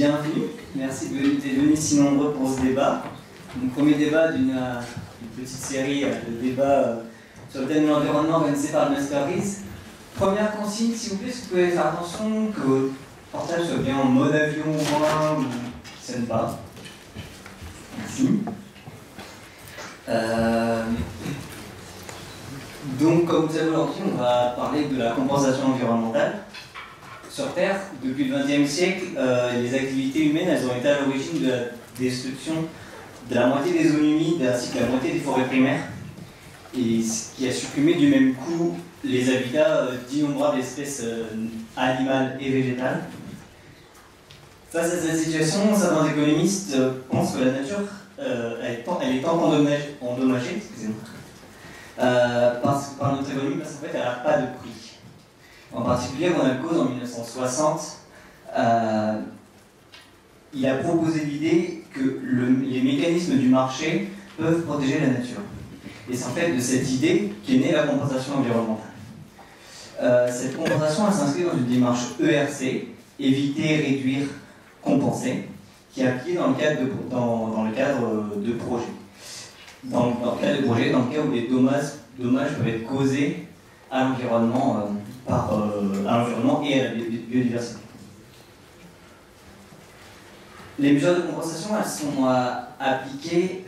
Bienvenue, merci d'être venus si nombreux pour ce débat. Donc, premier débat d'une petite série de débats sur le thème de l'environnement organisé par le Master Rees. Première consigne, s'il vous plaît, si vous pouvez faire attention que votre portable soit bien en mode avion ou qui sonne pas. Merci. Donc, comme vous savez aujourd'hui, on va parler de la compensation environnementale. Sur Terre, depuis le XXe siècle, les activités humaines elles ont été à l'origine de la destruction de la moitié des zones humides ainsi que la moitié des forêts primaires, et ce qui a supprimé du même coup les habitats d'innombrables espèces animales et végétales. Face à cette situation, certains économistes pensent que la nature elle est tant endommagée par notre économie parce qu'en fait elle n'a pas de prix. En particulier, Ronald Coase, en 1960, il a proposé l'idée que les mécanismes du marché peuvent protéger la nature. Et c'est en fait de cette idée qu'est née la compensation environnementale. Cette compensation s'inscrit dans une démarche ERC, éviter, réduire, compenser, qui est appliquée dans le cadre de projets. Dans le cadre de projets, dans le cas où les dommages peuvent être causés à l'environnement et à la biodiversité. Les mesures de compensation elles sont appliquées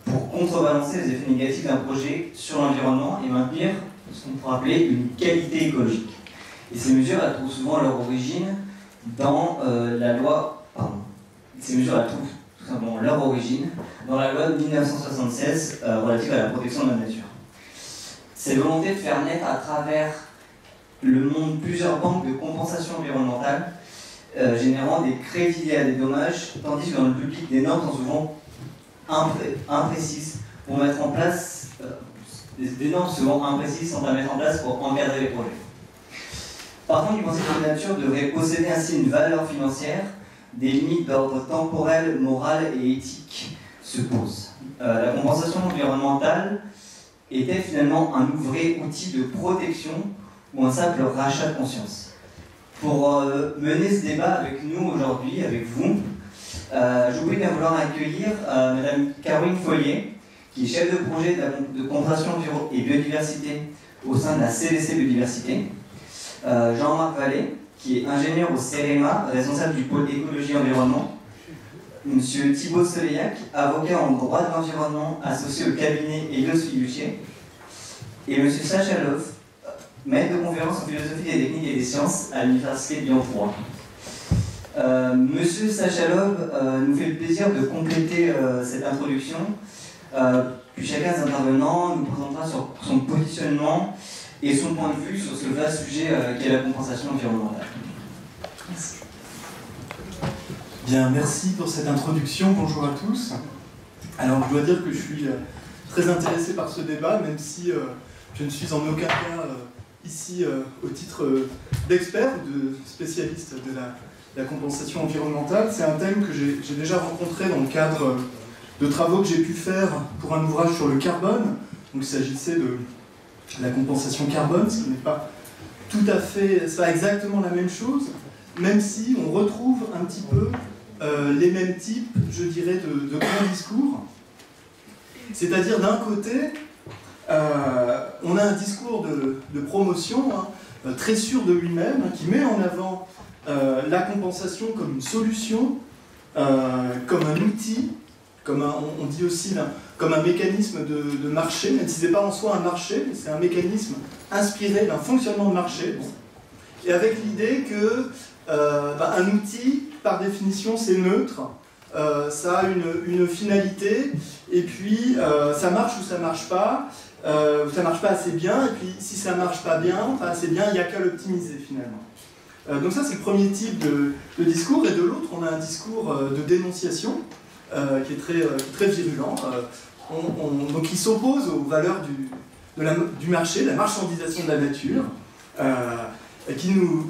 pour contrebalancer les effets négatifs d'un projet sur l'environnement et maintenir ce qu'on pourrait appeler une qualité écologique. Et ces mesures elles trouvent souvent leur origine dans la loi. Ces mesures elles trouvent tout simplement leur origine dans la loi de 1976 relative à la protection de la nature. Cette volonté de faire naître à travers le monde plusieurs banques de compensation environnementale, générant des crédits liés à des dommages, tandis que dans le public, des normes sont souvent imprécises pour mettre en place, des normes souvent imprécises sont à mettre en place pour encadrer les projets. Par contre, il pensait que la nature devrait posséder ainsi une valeur financière, des limites d'ordre temporel, moral et éthique se posent. La compensation environnementale était finalement un vrai outil de protection ou un simple rachat de conscience. Pour mener ce débat avec nous aujourd'hui, avec vous, je voulais bien vouloir accueillir Madame Caroline Follier, qui est chef de projet de compensation et biodiversité au sein de la CDC Biodiversité, Jean-Marc Vallée, qui est ingénieur au CEREMA, responsable du pôle écologie et environnement, Monsieur Thibaut Soleillac, avocat en droit de l'environnement associé au cabinet Elios Fiducier, et Monsieur Sacha Love, maître de conférence en philosophie des techniques et des sciences à l'Université de Lyon 3. Monsieur Sacha Love nous fait le plaisir de compléter cette introduction, puis chacun des intervenants nous présentera sur son positionnement et son point de vue sur ce vaste sujet qu'est la compensation environnementale. Merci. Bien, merci pour cette introduction. Bonjour à tous. Alors, je dois dire que je suis très intéressé par ce débat, même si je ne suis en aucun cas ici au titre d'expert ou de spécialiste de la compensation environnementale. C'est un thème que j'ai déjà rencontré dans le cadre de travaux que j'ai pu faire pour un ouvrage sur le carbone. Donc, il s'agissait de la compensation carbone, ce qui n'est pas tout à fait, c'est pas exactement la même chose, même si on retrouve un petit peu les mêmes types, je dirais, de grands discours. C'est-à-dire, d'un côté, on a un discours de promotion très sûr de lui-même, qui met en avant la compensation comme une solution, comme un outil, on dit aussi comme un mécanisme de marché, même si ce n'est pas en soi un marché, mais c'est un mécanisme inspiré d'un fonctionnement de marché, et avec l'idée que un outil, par définition, c'est neutre, ça a une finalité, et puis ça marche ou ça marche pas assez bien, et puis si ça marche pas bien, pas assez bien, il n'y a qu'à l'optimiser finalement. Donc ça c'est le premier type de discours, et de l'autre on a un discours de dénonciation qui est très virulent, donc qui s'oppose aux valeurs du marché, de la marchandisation de la nature, qui nous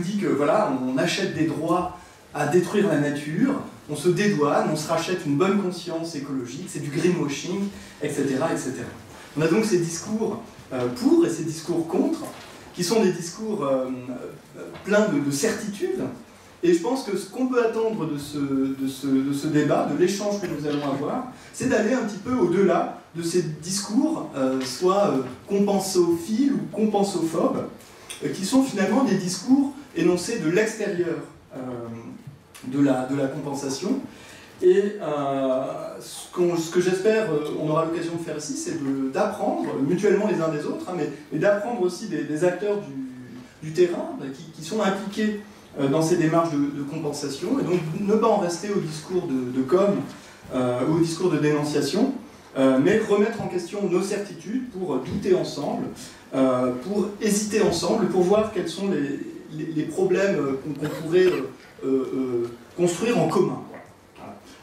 dit que voilà, on achète des droits à détruire la nature, on se dédouane, on se rachète une bonne conscience écologique, c'est du greenwashing, etc., etc. On a donc ces discours pour et ces discours contre, qui sont des discours pleins de certitudes, Et je pense que ce qu'on peut attendre de ce débat, de l'échange que nous allons avoir, c'est d'aller un petit peu au-delà de ces discours, soit compensophiles ou compensophobes, qui sont finalement des discours énoncés de l'extérieur de la compensation. Et ce que j'espère, on aura l'occasion de faire ici, c'est d'apprendre mutuellement les uns des autres, hein, mais d'apprendre aussi des acteurs du terrain qui sont impliqués dans ces démarches de compensation, et donc ne pas en rester au discours de com ou au discours de dénonciation, mais remettre en question nos certitudes pour douter ensemble, pour hésiter ensemble, pour voir quels sont les problèmes qu'on pourrait construire en commun.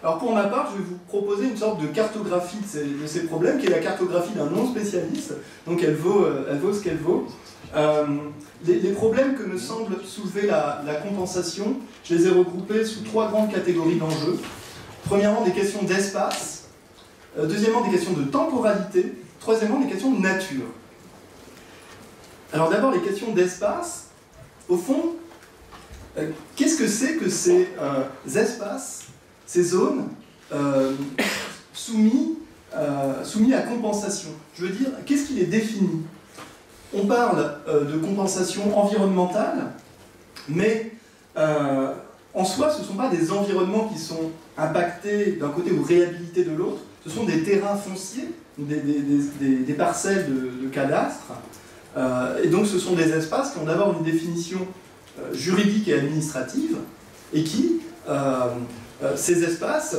Alors pour ma part, je vais vous proposer une sorte de cartographie de ces problèmes, qui est la cartographie d'un non-spécialiste, donc elle vaut ce qu'elle vaut. Les problèmes que me semble soulever la compensation, je les ai regroupés sous 3 grandes catégories d'enjeux. Premièrement, des questions d'espace, deuxièmement, des questions de temporalité, troisièmement, des questions de nature. Alors d'abord, les questions d'espace. Au fond, qu'est-ce que c'est que ces espaces, ces zones soumis à compensation? Je veux dire, qu'est-ce qui les définit? On parle de compensation environnementale, mais en soi, ce ne sont pas des environnements qui sont impactés d'un côté ou réhabilités de l'autre, ce sont des terrains fonciers, des parcelles de cadastre, et donc ce sont des espaces qui ont d'abord une définition juridique et administrative, et qui, ces espaces,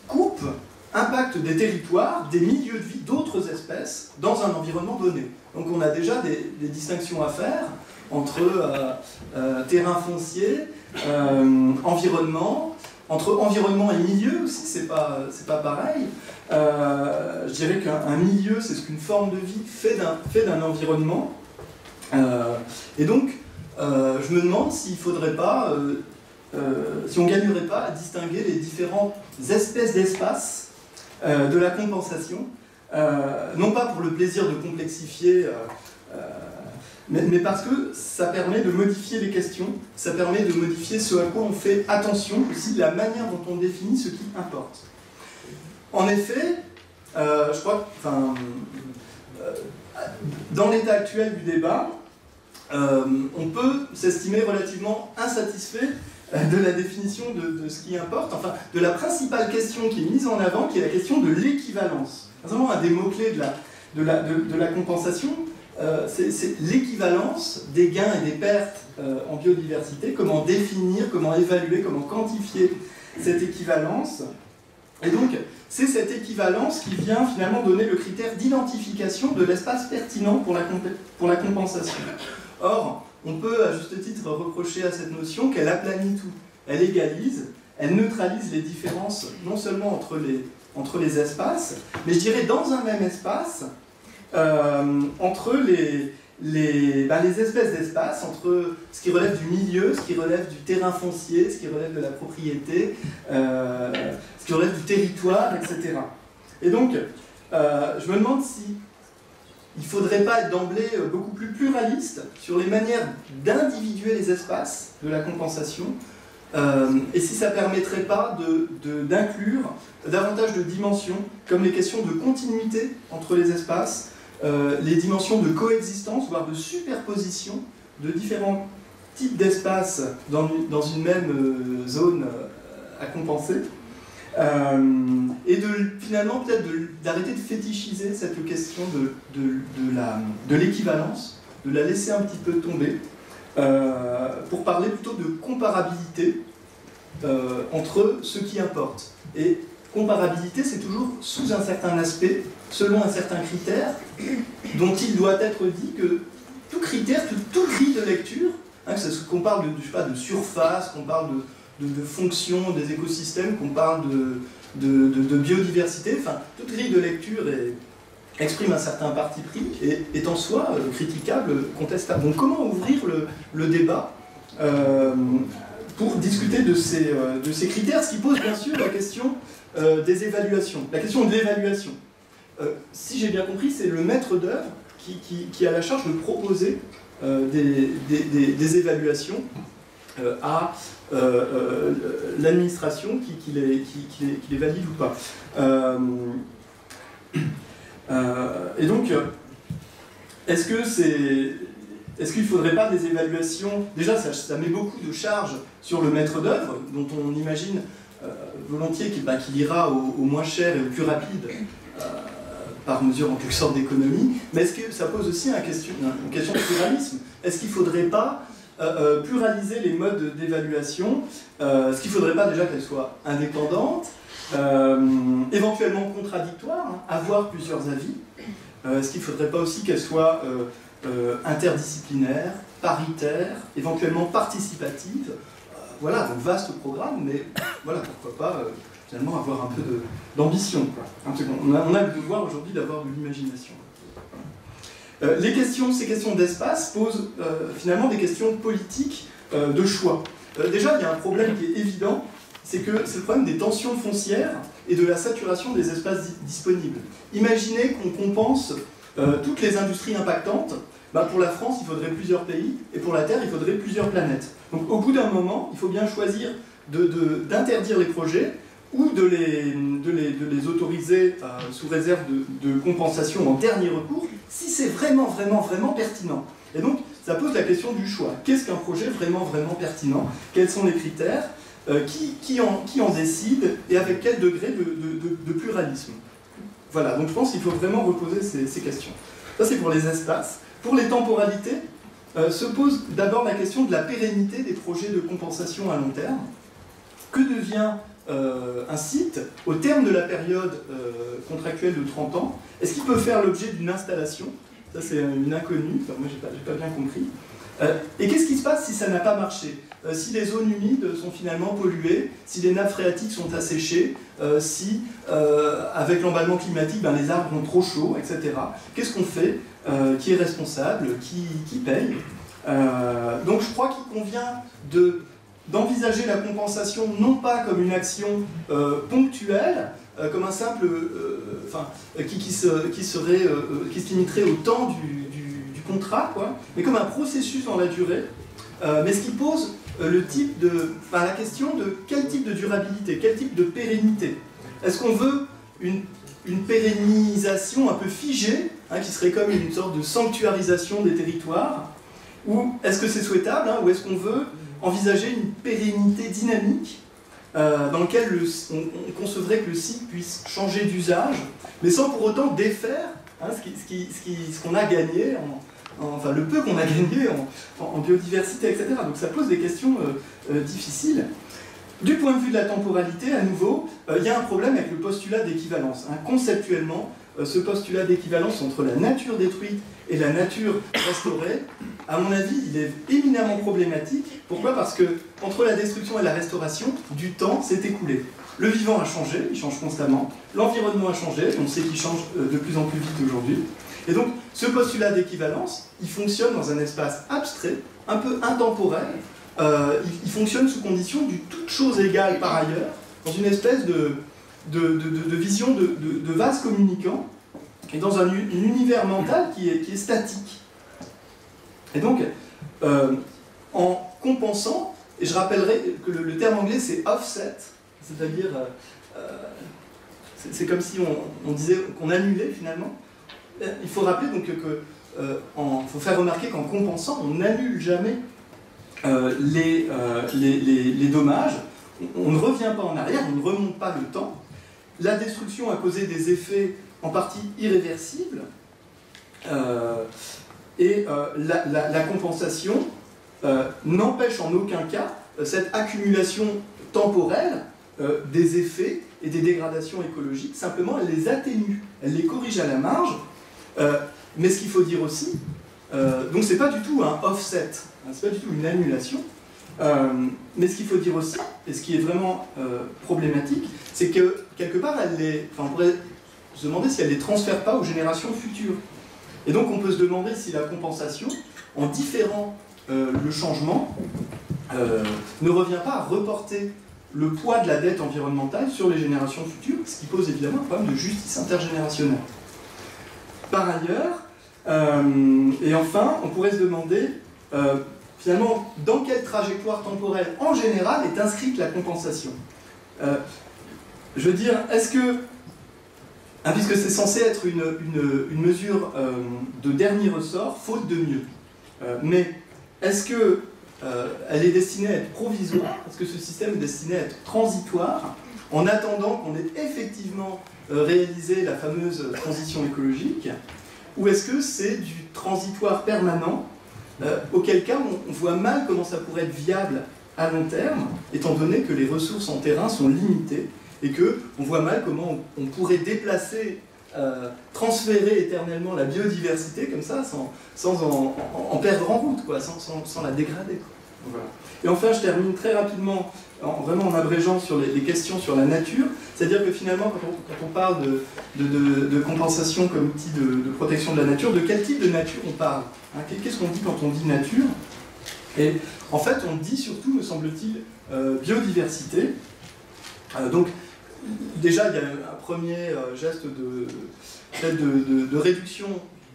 coupent, impactent des territoires, des milieux de vie d'autres espèces dans un environnement donné. Donc on a déjà des distinctions à faire entre terrain foncier, environnement, entre environnement et milieu aussi, c'est pas pareil. Je dirais qu'un milieu, c'est ce qu'une forme de vie fait d'un environnement. Et donc, je me demande s'il ne faudrait pas, si on ne gagnerait pas à distinguer les différentes espèces d'espace de la compensation, non pas pour le plaisir de complexifier, mais parce que ça permet de modifier les questions, ça permet de modifier ce à quoi on fait attention, aussi la manière dont on définit ce qui importe. En effet, je crois que, dans l'état actuel du débat, on peut s'estimer relativement insatisfait de la définition de ce qui importe, enfin de la principale question qui est mise en avant, qui est la question de l'équivalence. C'est vraiment un des mots-clés de la compensation, c'est l'équivalence des gains et des pertes en biodiversité, comment définir, comment évaluer, comment quantifier cette équivalence. Et donc, c'est cette équivalence qui vient finalement donner le critère d'identification de l'espace pertinent pour la compensation. Or, on peut à juste titre reprocher à cette notion qu'elle aplanit tout, elle égalise, elle neutralise les différences non seulement entre les espaces, mais je dirais dans un même espace, entre les espèces d'espace, entre ce qui relève du milieu, ce qui relève du terrain foncier, ce qui relève de la propriété, ce qui relève du territoire, etc. Et donc, je me demande si il ne faudrait pas être d'emblée beaucoup plus pluraliste sur les manières d'individuer les espaces de la compensation, et si ça ne permettrait pas d'inclure davantage de dimensions, comme les questions de continuité entre les espaces, les dimensions de coexistence, voire de superposition de différents types d'espaces dans une même zone à compenser, et finalement peut-être d'arrêter de fétichiser cette question de l'équivalence, de la laisser un petit peu tomber, pour parler plutôt de comparabilité entre ce qui importe. Et comparabilité, c'est toujours sous un certain aspect, selon un certain critère, dont il doit être dit que tout critère, tout grille de lecture, hein, qu'on parle de surface, qu'on parle de fonction des écosystèmes, qu'on parle de biodiversité, enfin, toute grille de lecture exprime un certain parti pris et est en soi critiquable, contestable. Donc comment ouvrir le débat pour discuter de ces critères, ce qui pose bien sûr la question des évaluations, la question de l'évaluation. Si j'ai bien compris, c'est le maître d'œuvre qui a la charge de proposer des évaluations. à l'administration qui les valide ou pas. Et donc, est-ce qu'il ne faudrait pas des évaluations? Déjà, ça met beaucoup de charge sur le maître d'œuvre, dont on imagine volontiers qu'il ira au moins cher et au plus rapide, par mesure en quelque sorte d'économie. Mais est-ce que ça pose aussi une question de pluralisme? Est-ce qu'il ne faudrait pas pluraliser les modes d'évaluation? Est-ce qu'il ne faudrait pas déjà qu'elles soient indépendantes, éventuellement contradictoires, hein, avoir plusieurs avis? Est-ce qu'il ne faudrait pas aussi qu'elles soient interdisciplinaires, paritaires, éventuellement participatives? Voilà, donc vaste programme, mais voilà, pourquoi pas finalement avoir un peu d'ambition. On a le devoir aujourd'hui d'avoir de l'imagination. Ces questions d'espace posent finalement des questions politiques de choix. Déjà, il y a un problème qui est évident, c'est le problème des tensions foncières et de la saturation des espaces disponibles. Imaginez qu'on compense toutes les industries impactantes. Pour la France, il faudrait plusieurs pays, et pour la Terre, il faudrait plusieurs planètes. Donc au bout d'un moment, il faut bien choisir d'interdire les projets ou de les autoriser sous réserve de compensation en dernier recours, si c'est vraiment pertinent. Et donc, ça pose la question du choix. Qu'est-ce qu'un projet vraiment pertinent? Quels sont les critères? Qui en décide? Et avec quel degré de pluralisme? Voilà, donc je pense qu'il faut vraiment reposer ces questions. Ça, c'est pour les espaces. Pour les temporalités, se pose d'abord la question de la pérennité des projets de compensation à long terme. Que devient un site au terme de la période contractuelle de 30 ans? Est-ce qu'il peut faire l'objet d'une installation? Ça, c'est une inconnue, enfin, moi, j'ai pas bien compris. Et qu'est-ce qui se passe si ça n'a pas marché? Si les zones humides sont finalement polluées, si les nappes phréatiques sont asséchées, si, avec l'emballement climatique, les arbres ont trop chaud, etc. Qu'est-ce qu'on fait? Qui est responsable? Qui paye? Donc je crois qu'il convient d'envisager la compensation non pas comme une action ponctuelle, comme un simple, qui se limiterait au temps du contrat, quoi, mais comme un processus dans la durée, mais ce qui pose la question de quel type de durabilité, quel type de pérennité. Est-ce qu'on veut une pérennisation un peu figée, hein, qui serait comme une sorte de sanctuarisation des territoires, ou est-ce que c'est souhaitable, hein, ou est-ce qu'on veut envisager une pérennité dynamique dans laquelle on concevrait que le site puisse changer d'usage, mais sans pour autant défaire ce qu'on a gagné, le peu qu'on a gagné en biodiversité, etc. Donc ça pose des questions difficiles. Du point de vue de la temporalité, à nouveau, il y a un problème avec le postulat d'équivalence. Hein. Conceptuellement, ce postulat d'équivalence entre la nature détruite et la nature restaurée, à mon avis, il est éminemment problématique. Pourquoi? Parce que entre la destruction et la restauration, du temps s'est écoulé. Le vivant a changé, il change constamment. L'environnement a changé, on sait qu'il change de plus en plus vite aujourd'hui. Et donc, ce postulat d'équivalence, il fonctionne dans un espace abstrait, un peu intemporel. Il fonctionne sous condition du toute chose égale par ailleurs, dans une espèce de vision de vase communicant, et dans un univers mental qui est statique. Et donc, en compensant, et je rappellerai que le terme anglais c'est offset, c'est-à-dire, c'est comme si on disait qu'on annulait finalement. Il faut rappeler donc faut faire remarquer qu'en compensant, on n'annule jamais les dommages, on ne revient pas en arrière, on ne remonte pas le temps. La destruction a causé des effets en partie irréversibles, et la compensation n'empêche en aucun cas cette accumulation temporelle des effets et des dégradations écologiques, simplement elle les atténue, elle les corrige à la marge, mais ce qu'il faut dire aussi, donc c'est pas du tout un offset, hein, c'est pas du tout une annulation, mais ce qu'il faut dire aussi, et ce qui est vraiment problématique, c'est que quelque part, on pourrait se demander si elle ne les transfère pas aux générations futures. Et donc on peut se demander si la compensation, en différant le changement, ne revient pas à reporter le poids de la dette environnementale sur les générations futures, ce qui pose évidemment un problème de justice intergénérationnelle. Par ailleurs, et enfin, on pourrait se demander finalement, dans quelle trajectoire temporelle, en général, est inscrite la compensation? Je veux dire, est-ce que, puisque c'est censé être une mesure de dernier ressort, faute de mieux, mais est-ce que elle est destinée à être provisoire? Est-ce que ce système est destiné à être transitoire en attendant qu'on ait effectivement réalisé la fameuse transition écologique? Ou est-ce que c'est du transitoire permanent, auquel cas on voit mal comment ça pourrait être viable à long terme, étant donné que les ressources en terrain sont limitées, et qu'on voit mal comment on pourrait déplacer, transférer éternellement la biodiversité comme ça, sans en perdre en route, quoi, sans la dégrader, quoi. Voilà. Et enfin, je termine très rapidement, vraiment en abrégeant sur les questions sur la nature, c'est-à-dire que finalement, quand on parle de compensation comme outil de protection de la nature, de quel type de nature on parle, hein? Qu'est-ce qu'on dit quand on dit nature? Et en fait, on dit surtout, me semble-t-il, biodiversité. Donc, déjà, il y a un premier geste de réduction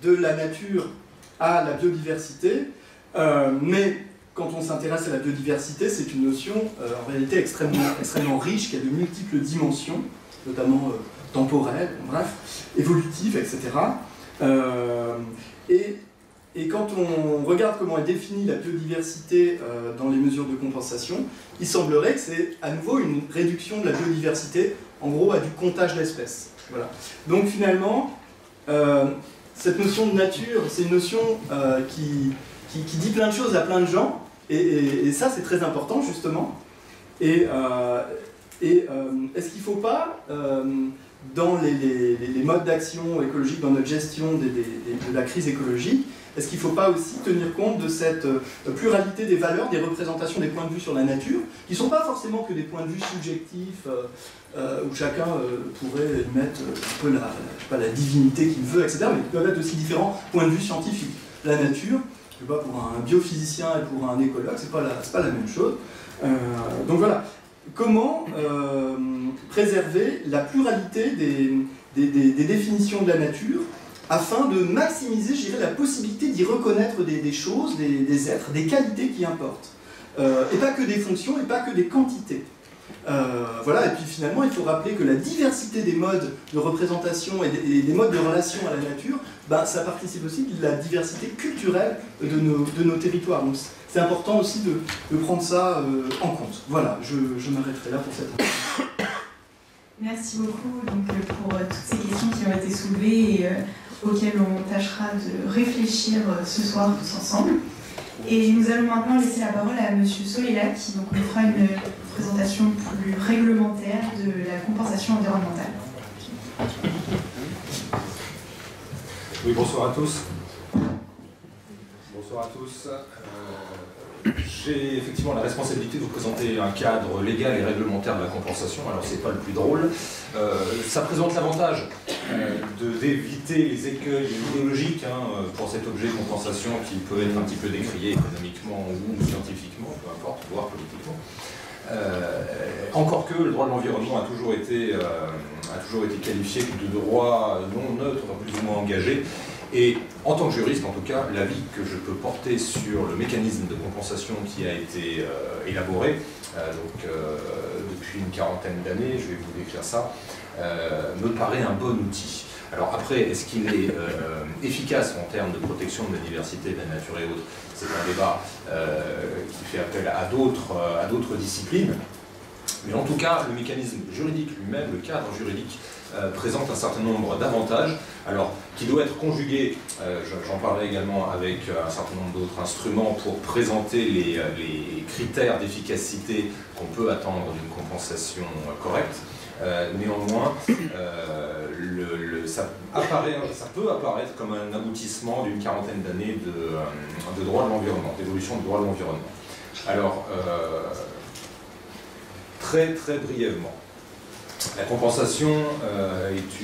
de la nature à la biodiversité, mais quand on s'intéresse à la biodiversité, c'est une notion en réalité extrêmement riche, qui a de multiples dimensions, notamment temporelles, bref, évolutives, etc. Et quand on regarde comment est définie la biodiversité dans les mesures de compensation, il semblerait que c'est à nouveau une réduction de la biodiversité, en gros à du comptage d'espèces. Voilà. Donc finalement, cette notion de nature, c'est une notion qui dit plein de choses à plein de gens, et ça c'est très important justement. Et est-ce qu'il ne faut pas, dans les modes d'action écologique, dans notre gestion de la crise écologique, est-ce qu'il ne faut pas aussi tenir compte de cette pluralité des valeurs, des représentations, des points de vue sur la nature, qui ne sont pas forcément que des points de vue subjectifs, où chacun pourrait mettre un peu la divinité qu'il veut, etc., mais qui peuvent être aussi différents points de vue scientifiques. La nature, je sais pas, pour un biophysicien et pour un écologue, c'est pas la même chose. Donc voilà, comment préserver la pluralité des définitions de la nature, afin de maximiser, je dirais, la possibilité d'y reconnaître des choses, des êtres, des qualités qui importent. Et pas que des fonctions, et pas que des quantités. Voilà, et puis finalement, il faut rappeler que la diversité des modes de représentation et des modes de relation à la nature, ben, ça participe aussi de la diversité culturelle de nos territoires. Donc c'est important aussi de prendre ça en compte. Voilà, je m'arrêterai là pour cette introduction. Merci beaucoup donc, pour toutes ces questions qui ont été soulevées et auxquelles on tâchera de réfléchir ce soir tous ensemble. Et nous allons maintenant laisser la parole à M. Solela qui donc, nous fera une présentation plus réglementaire de la compensation environnementale. Oui, bonsoir à tous. Bonsoir à tous. J'ai effectivement la responsabilité de vous présenter un cadre légal et réglementaire de la compensation. Alors c'est pas le plus drôle. Ça présente l'avantage d'éviter les écueils idéologiques pour cet objet de compensation qui peut être un petit peu décrié économiquement ou scientifiquement, peu importe, voire politiquement. Encore que le droit de l'environnement a toujours été qualifié de droit non neutre, plus ou moins engagé. Et en tant que juriste, en tout cas, l'avis que je peux porter sur le mécanisme de compensation qui a été élaboré, depuis une quarantaine d'années, je vais vous décrire ça, me paraît un bon outil. Alors après, est-ce qu'il est efficace en termes de protection de la diversité, de la nature et autres? C'est un débat qui fait appel à d'autres disciplines. Mais en tout cas, le mécanisme juridique lui-même, le cadre juridique, présente un certain nombre d'avantages, alors qui doit être conjugué, j'en parlerai également avec un certain nombre d'autres instruments pour présenter les critères d'efficacité qu'on peut attendre d'une compensation correcte. Néanmoins, ça peut apparaître comme un aboutissement d'une quarantaine d'années de droit de l'environnement, d'évolution du droit de l'environnement. Alors, très brièvement, la compensation est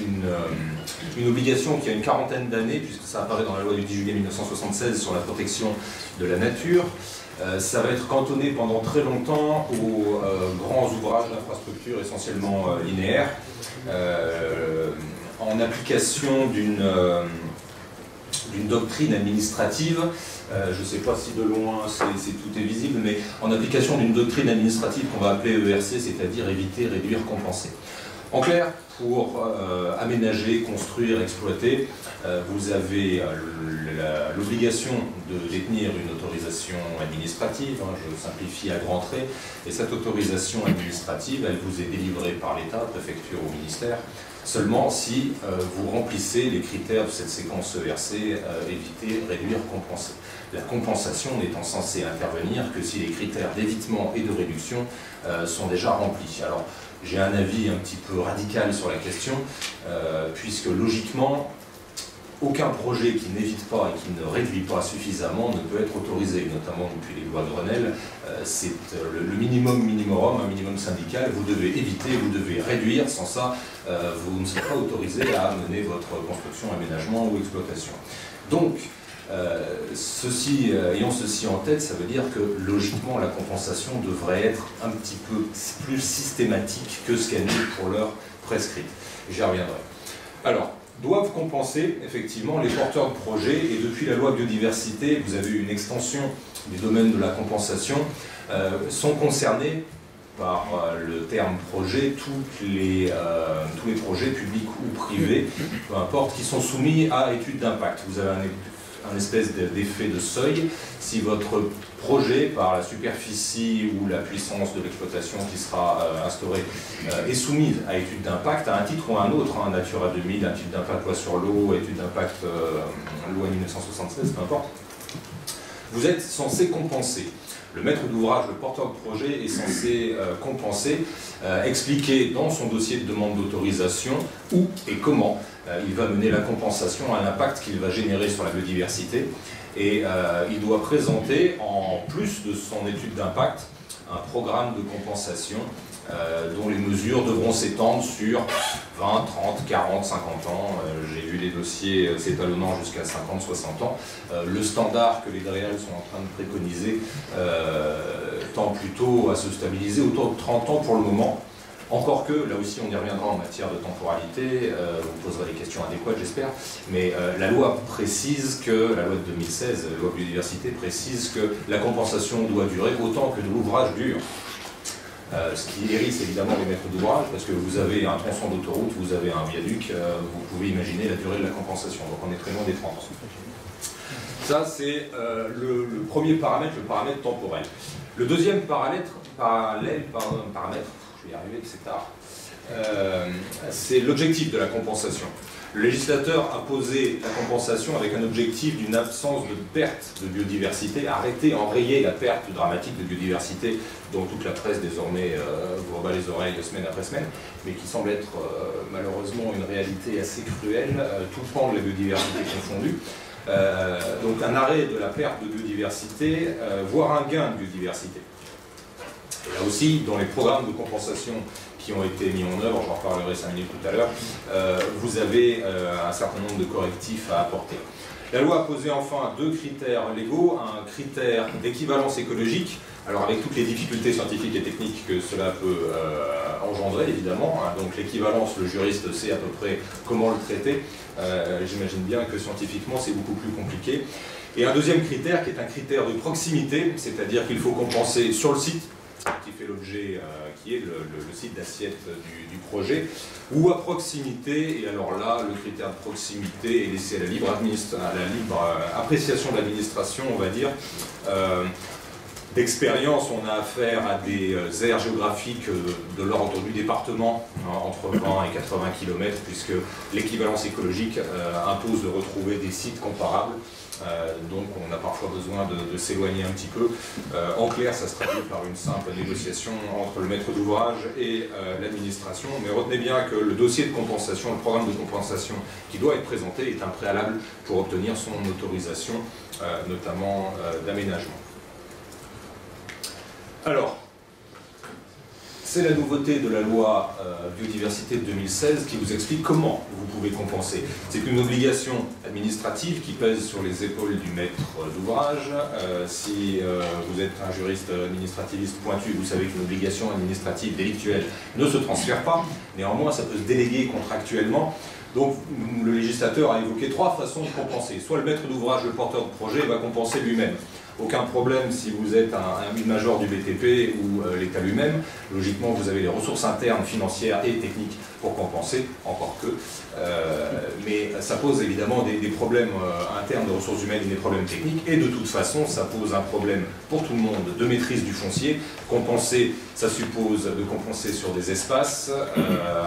une obligation qui a une quarantaine d'années, puisque ça apparaît dans la loi du 10 juillet 1976 sur la protection de la nature. Ça va être cantonné pendant très longtemps aux grands ouvrages d'infrastructure essentiellement linéaires, en application d'une doctrine administrative, je ne sais pas si de loin tout est visible, mais en application d'une doctrine administrative qu'on va appeler ERC, c'est-à-dire éviter, réduire, compenser. En clair, pour aménager, construire, exploiter, vous avez l'obligation de détenir une autorisation administrative, hein, je simplifie à grands traits, et cette autorisation administrative, elle vous est délivrée par l'État, préfecture ou ministère, seulement si vous remplissez les critères de cette séquence ERC, éviter, réduire, compenser. La compensation n'étant censée intervenir que si les critères d'évitement et de réduction sont déjà remplis. Alors, j'ai un avis un petit peu radical sur la question, puisque logiquement, aucun projet qui n'évite pas et qui ne réduit pas suffisamment ne peut être autorisé, notamment depuis les lois de Grenelle. C'est le minimum minimorum, un minimum syndical. Vous devez éviter, vous devez réduire. Sans ça, vous ne serez pas autorisé à mener votre construction, aménagement ou exploitation. Donc, ayant ceci en tête, ça veut dire que logiquement la compensation devrait être un petit peu plus systématique que ce qu'elle est pour l'heure prescrite. J'y reviendrai. Alors, doivent compenser effectivement les porteurs de projets, et depuis la loi biodiversité, vous avez eu une extension du domaine de la compensation, sont concernés par le terme projet tous les projets publics ou privés, peu importe, qui sont soumis à étude d'impact. Vous avez un espèce d'effet de seuil. Si votre projet, par la superficie ou la puissance de l'exploitation qui sera instaurée, est soumise à étude d'impact, à un titre ou à un autre, hein, Natura 2000, étude d'impact loi sur l'eau, étude d'impact loi 1976, peu importe, vous êtes censé compenser. Le maître d'ouvrage, le porteur de projet, est censé compenser, expliquer dans son dossier de demande d'autorisation où et comment il va mener la compensation à l'impact qu'il va générer sur la biodiversité. Et il doit présenter, en plus de son étude d'impact, un programme de compensation dont les mesures devront s'étendre sur 20, 30, 40, 50 ans. J'ai vu les dossiers s'étalonnant jusqu'à 50, 60 ans. Le standard que les DREAL sont en train de préconiser tend plutôt à se stabiliser autour de 30 ans pour le moment. Encore que, là aussi on y reviendra en matière de temporalité, vous poserez des questions adéquates j'espère, mais la loi précise que, la loi de 2016, la loi biodiversité précise que la compensation doit durer autant que l'ouvrage dure. Ce qui hérisse évidemment les maîtres d'ouvrage, parce que vous avez un tronçon d'autoroute, vous avez un viaduc, vous pouvez imaginer la durée de la compensation, donc on est très loin des 30 ans. Ça c'est le premier paramètre, le paramètre temporel. Le deuxième paramètre, je vais y arriver, c'est tard, c'est l'objectif de la compensation. Le législateur a posé la compensation avec un objectif d'une absence de perte de biodiversité, arrêter, enrayer la perte dramatique de biodiversité dont toute la presse désormais vous rebat les oreilles semaine après semaine, mais qui semble être malheureusement une réalité assez cruelle, tout pan de la biodiversité confondu. Donc un arrêt de la perte de biodiversité, voire un gain de biodiversité. Et là aussi, dans les programmes de compensation qui ont été mis en œuvre, j'en reparlerai 5 minutes tout à l'heure, vous avez un certain nombre de correctifs à apporter. La loi a posé enfin deux critères légaux, un critère d'équivalence écologique, alors avec toutes les difficultés scientifiques et techniques que cela peut engendrer évidemment, hein, donc l'équivalence, le juriste sait à peu près comment le traiter, j'imagine bien que scientifiquement c'est beaucoup plus compliqué. Et un deuxième critère qui est un critère de proximité, c'est-à-dire qu'il faut compenser sur le site, qui fait l'objet, qui est le site d'assiette du projet, ou à proximité, et alors là, le critère de proximité est laissé à la libre appréciation de l'administration, on va dire. D'expérience, on a affaire à des aires géographiques de l'ordre du département, hein, entre 20 et 80 km, puisque l'équivalence écologique impose de retrouver des sites comparables. Donc on a parfois besoin de s'éloigner un petit peu. En clair, ça se traduit par une simple négociation entre le maître d'ouvrage et l'administration. Mais retenez bien que le dossier de compensation, le programme de compensation qui doit être présenté est un préalable pour obtenir son autorisation, notamment d'aménagement. Alors, c'est la nouveauté de la loi biodiversité de 2016 qui vous explique comment vous pouvez compenser. C'est une obligation administrative qui pèse sur les épaules du maître d'ouvrage. Si vous êtes un juriste administrativiste pointu, vous savez qu'une obligation administrative délictuelle ne se transfère pas. Néanmoins, ça peut se déléguer contractuellement. Donc le législateur a évoqué 3 façons de compenser. Soit le maître d'ouvrage, le porteur de projet, va compenser lui-même. Aucun problème si vous êtes un mid-major du BTP ou l'État lui-même. Logiquement, vous avez les ressources internes, financières et techniques pour compenser, encore que. Mais ça pose évidemment des problèmes internes de ressources humaines et des problèmes techniques. Et de toute façon, ça pose un problème pour tout le monde de maîtrise du foncier. Compenser, ça suppose de compenser sur des espaces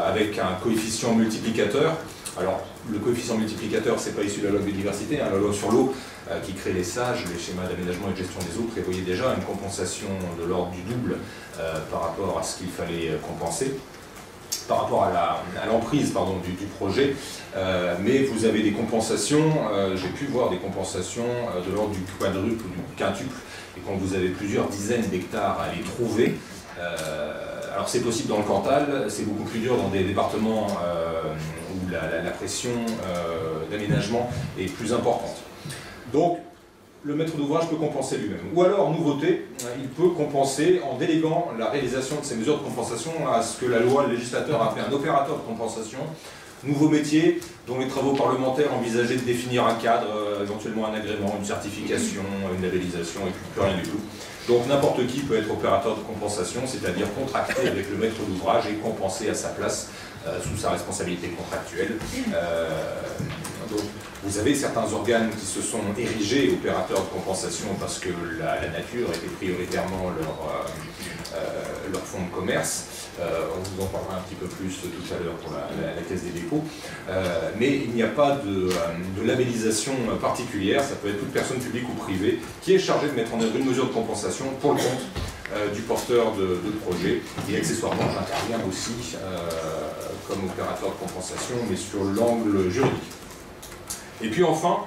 avec un coefficient multiplicateur. Alors, le coefficient multiplicateur, ce n'est pas issu de la loi biodiversité, hein, la loi sur l'eau qui crée les SAGE, les schémas d'aménagement et de gestion des eaux, prévoyait déjà une compensation de l'ordre du double par rapport à ce qu'il fallait compenser, par rapport à l'emprise du projet. Mais vous avez des compensations, j'ai pu voir des compensations de l'ordre du quadruple ou du quintuple, et quand vous avez plusieurs dizaines d'hectares à les trouver, alors c'est possible dans le Cantal, c'est beaucoup plus dur dans des départements où la pression d'aménagement est plus importante. Donc le maître d'ouvrage peut compenser lui-même. Ou alors, nouveauté, il peut compenser en déléguant la réalisation de ces mesures de compensation à ce que la loi, le législateur a appelé un opérateur de compensation. Nouveau métier dont les travaux parlementaires envisageaient de définir un cadre, éventuellement un agrément, une certification, une labellisation et plus rien du tout. Donc n'importe qui peut être opérateur de compensation, c'est-à-dire contracter avec le maître d'ouvrage et compenser à sa place sous sa responsabilité contractuelle. Donc, vous avez certains organes qui se sont érigés opérateurs de compensation parce que la nature était prioritairement leur fonds de commerce. On vous en parlera un petit peu plus tout à l'heure pour la Caisse des dépôts. Mais il n'y a pas de labellisation particulière, ça peut être toute personne publique ou privée qui est chargée de mettre en œuvre une mesure de compensation pour le compte du porteur de projet. Et accessoirement, j'interviens aussi comme opérateur de compensation, mais sur l'angle juridique. Et puis enfin,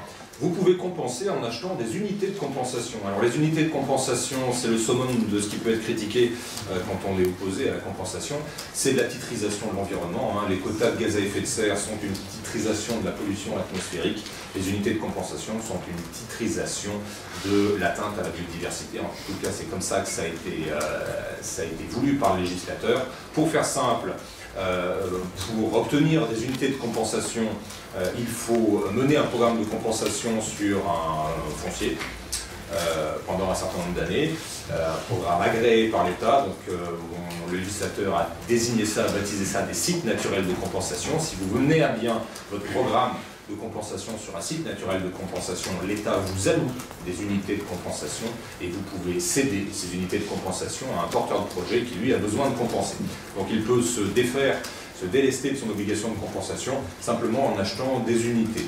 vous pouvez compenser en achetant des unités de compensation. Alors les unités de compensation, c'est le summum de ce qui peut être critiqué quand on est opposé à la compensation, c'est de la titrisation de l'environnement. Les quotas de gaz à effet de serre sont une titrisation de la pollution atmosphérique. Les unités de compensation sont une titrisation de l'atteinte à la biodiversité. En tout cas, c'est comme ça que ça a été voulu par le législateur. Pour faire simple, pour obtenir des unités de compensation, il faut mener un programme de compensation sur un foncier pendant un certain nombre d'années, un programme agréé par l'État. Donc le législateur a désigné ça, baptisé ça des sites naturels de compensation. Si vous menez à bien votre programme de compensation sur un site naturel de compensation, l'État vous alloue des unités de compensation et vous pouvez céder ces unités de compensation à un porteur de projet qui lui a besoin de compenser. Donc il peut se défaire, se délester de son obligation de compensation simplement en achetant des unités.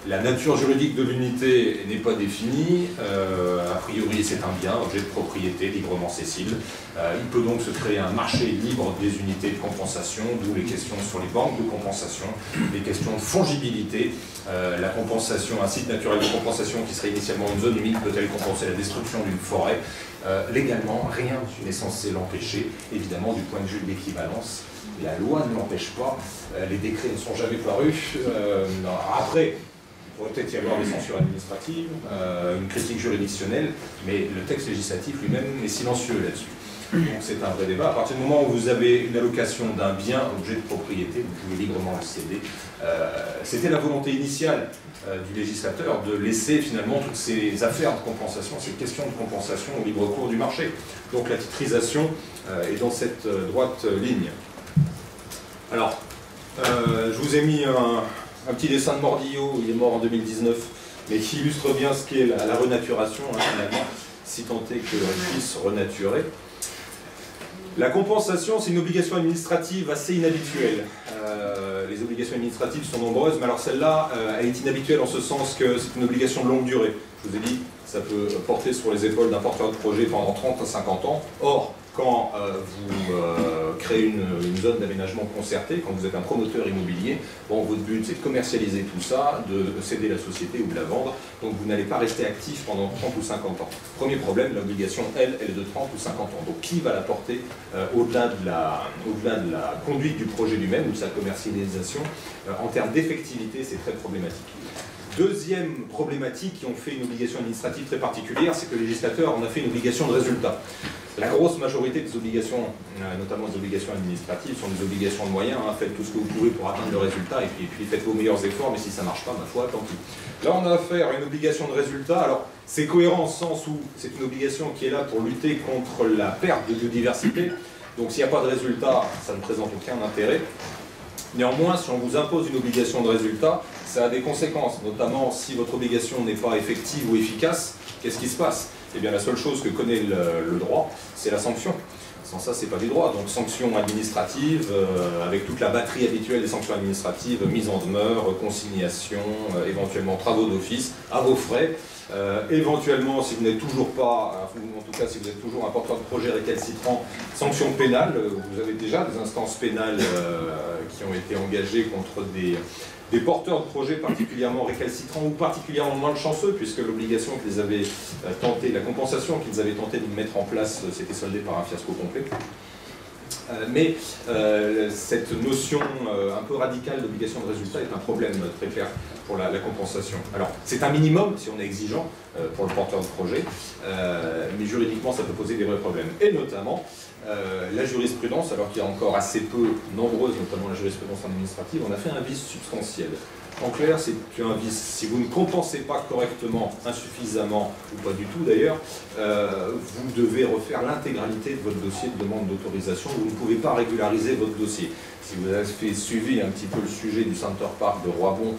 La nature juridique de l'unité n'est pas définie, a priori c'est un bien, objet de propriété, librement cessible. Il peut donc se créer un marché libre des unités de compensation, d'où les questions sur les banques de compensation, les questions de fongibilité. La compensation, un site naturel de compensation qui serait initialement une zone humide peut-elle compenser la destruction d'une forêt? Légalement, rien n'est censé l'empêcher, évidemment du point de vue de l'équivalence. La loi ne l'empêche pas, les décrets ne sont jamais parus. Après, il pourrait peut-être y avoir des censures administratives, une critique juridictionnelle, mais le texte législatif lui-même est silencieux là-dessus. Donc c'est un vrai débat. À partir du moment où vous avez une allocation d'un bien, objet de propriété, vous pouvez librement le céder. C'était la volonté initiale du législateur de laisser finalement toutes ces affaires de compensation, ces questions de compensation au libre cours du marché. Donc la titrisation est dans cette droite ligne. Alors, je vous ai mis un petit dessin de Mordillo, il est mort en 2019, mais qui illustre bien ce qu'est la renaturation, finalement, si tant est qu'on puisse renaturer. La compensation, c'est une obligation administrative assez inhabituelle. Les obligations administratives sont nombreuses, mais alors celle-là, elle est inhabituelle en ce sens que c'est une obligation de longue durée. Je vous ai dit, ça peut porter sur les épaules d'un porteur de projet pendant 30 à 50 ans. Or, quand vous créez une zone d'aménagement concerté, quand vous êtes un promoteur immobilier, bon, votre but c'est de commercialiser tout ça, de céder la société ou de la vendre, donc vous n'allez pas rester actif pendant 30 ou 50 ans. Premier problème, l'obligation, elle est de 30 ou 50 ans. Donc qui va la porter au-delà de la conduite du projet lui-même ou de sa commercialisation? En termes d'effectivité, c'est très problématique. Deuxième problématique qui ont fait une obligation administrative très particulière, c'est que le législateur en a fait une obligation de résultat. La grosse majorité des obligations, notamment des obligations administratives, sont des obligations de moyens. Hein. Faites tout ce que vous pouvez pour atteindre le résultat et puis faites vos meilleurs efforts, mais si ça ne marche pas, ma foi, tant pis. Là, on a affaire à une obligation de résultat. Alors, c'est cohérent en ce sens où c'est une obligation qui est là pour lutter contre la perte de biodiversité. Donc, s'il n'y a pas de résultat, ça ne présente aucun intérêt. Néanmoins, si on vous impose une obligation de résultat, ça a des conséquences, notamment si votre obligation n'est pas effective ou efficace, qu'est-ce qui se passe? Eh bien, la seule chose que connaît le droit, c'est la sanction. Sans ça, c'est pas du droit. Donc, sanctions administratives, avec toute la batterie habituelle des sanctions administratives, mise en demeure, consignation, éventuellement travaux d'office, à vos frais. Éventuellement, si vous n'êtes toujours pas, en tout cas si vous êtes toujours un porteur de projet récalcitrant, sanctions pénales. Vous avez déjà des instances pénales qui ont été engagées contre des porteurs de projets particulièrement récalcitrants ou particulièrement malchanceux, puisque l'obligation qu'ils avaient tenté, la compensation qu'ils avaient tenté de mettre en place s'était soldée par un fiasco complet. Mais cette notion un peu radicale d'obligation de résultat est un problème très clair pour la compensation. Alors, c'est un minimum si on est exigeant pour le porteur de projet, mais juridiquement ça peut poser des vrais problèmes. Et notamment, la jurisprudence, alors qu'il y a encore assez peu nombreuse, notamment la jurisprudence administrative, on a fait un vice substantiel. En clair, c'est un vice. Si vous ne compensez pas correctement, insuffisamment, ou pas du tout d'ailleurs, vous devez refaire l'intégralité de votre dossier de demande d'autorisation. Vous ne pouvez pas régulariser votre dossier. Si vous avez suivi un petit peu le sujet du Center Park de Roibon,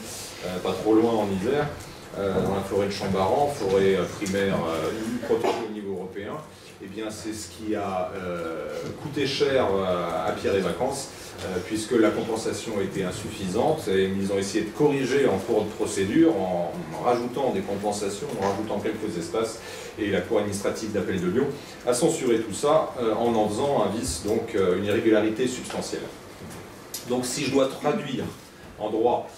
pas trop loin en hiver, dans la forêt de Chambaran, forêt primaire protégée au niveau européen, eh bien c'est ce qui a coûté cher à Pierre et Vacances, puisque la compensation était insuffisante, et ils ont essayé de corriger en cours de procédure en rajoutant des compensations, en rajoutant quelques espaces, et la Cour administrative d'appel de Lyon a censuré tout ça en faisant un vice, donc une irrégularité substantielle. Donc si je dois traduire en droit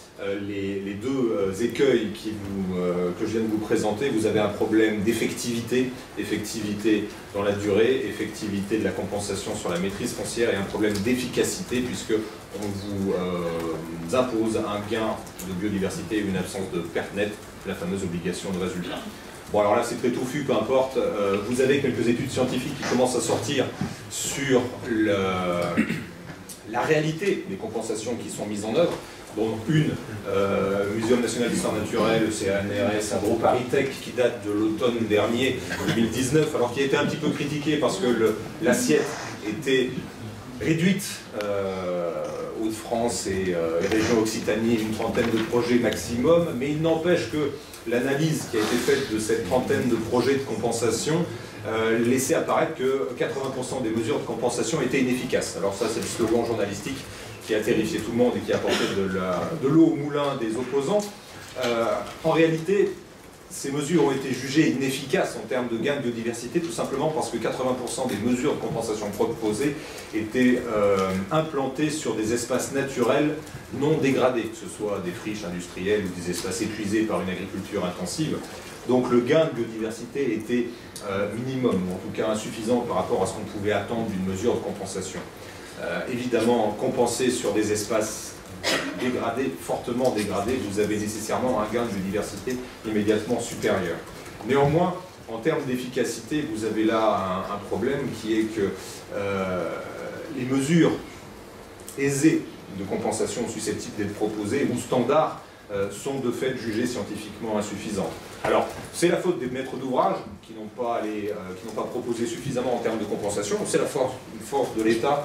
les deux écueils que je viens de vous présenter, vous avez un problème d'effectivité, effectivité dans la durée, effectivité de la compensation sur la maîtrise foncière, et un problème d'efficacité puisque on vous impose un gain de biodiversité et une absence de perte nette, la fameuse obligation de résultat. Bon, alors là c'est très touffu, peu importe, vous avez quelques études scientifiques qui commencent à sortir sur la réalité des compensations qui sont mises en œuvre, dont une, Muséum national d'histoire naturelle, le CNRS, AgroParisTech, qui date de l'automne dernier, 2019, alors qui a été un petit peu critiqué parce que l'assiette était réduite, Hauts-de-France et région Occitanie, une trentaine de projets maximum, mais il n'empêche que l'analyse qui a été faite de cette trentaine de projets de compensation laissait apparaître que 80% des mesures de compensation étaient inefficaces. Alors ça, c'est le slogan journalistique qui a terrifié tout le monde et qui a apporté de l'eau au moulin des opposants. En réalité, ces mesures ont été jugées inefficaces en termes de gain de biodiversité, tout simplement parce que 80% des mesures de compensation proposées étaient implantées sur des espaces naturels non dégradés, que ce soit des friches industrielles ou des espaces épuisés par une agriculture intensive. Donc le gain de biodiversité était minimum, ou en tout cas insuffisant par rapport à ce qu'on pouvait attendre d'une mesure de compensation. Évidemment, compenser sur des espaces dégradés, fortement dégradés, vous avez nécessairement un gain de biodiversité immédiatement supérieur. Néanmoins, en termes d'efficacité, vous avez là un problème qui est que les mesures aisées de compensation susceptibles d'être proposées ou standards sont de fait jugées scientifiquement insuffisantes. Alors, c'est la faute des maîtres d'ouvrage qui n'ont pas proposé suffisamment en termes de compensation, c'est la force de l'État,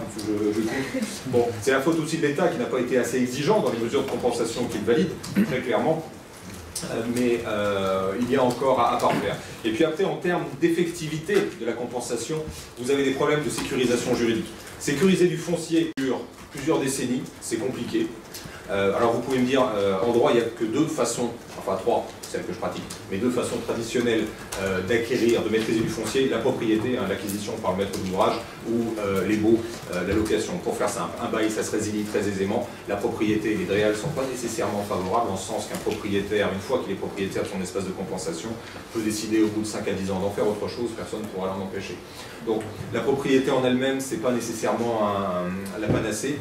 bon, c'est la faute aussi de l'État qui n'a pas été assez exigeant dans les mesures de compensation qu'il valide, très clairement, mais il y a encore à parfaire. Et puis après, en termes d'effectivité de la compensation, vous avez des problèmes de sécurisation juridique. Sécuriser du foncier sur plusieurs décennies, c'est compliqué. Alors vous pouvez me dire, en droit, il n'y a que deux façons, enfin trois, celle que je pratique, mais deux façons traditionnelles d'acquérir, de maîtriser du foncier, la propriété, hein, l'acquisition par le maître d'ouvrage, ou les baux, la location. Pour faire simple, un bail, ça se résilie très aisément. La propriété et les DREAL ne sont pas nécessairement favorables, en ce sens qu'un propriétaire, une fois qu'il est propriétaire de son espace de compensation, peut décider au bout de 5 à 10 ans d'en faire autre chose, personne ne pourra l'en empêcher. Donc la propriété en elle-même, ce n'est pas nécessairement la panacée.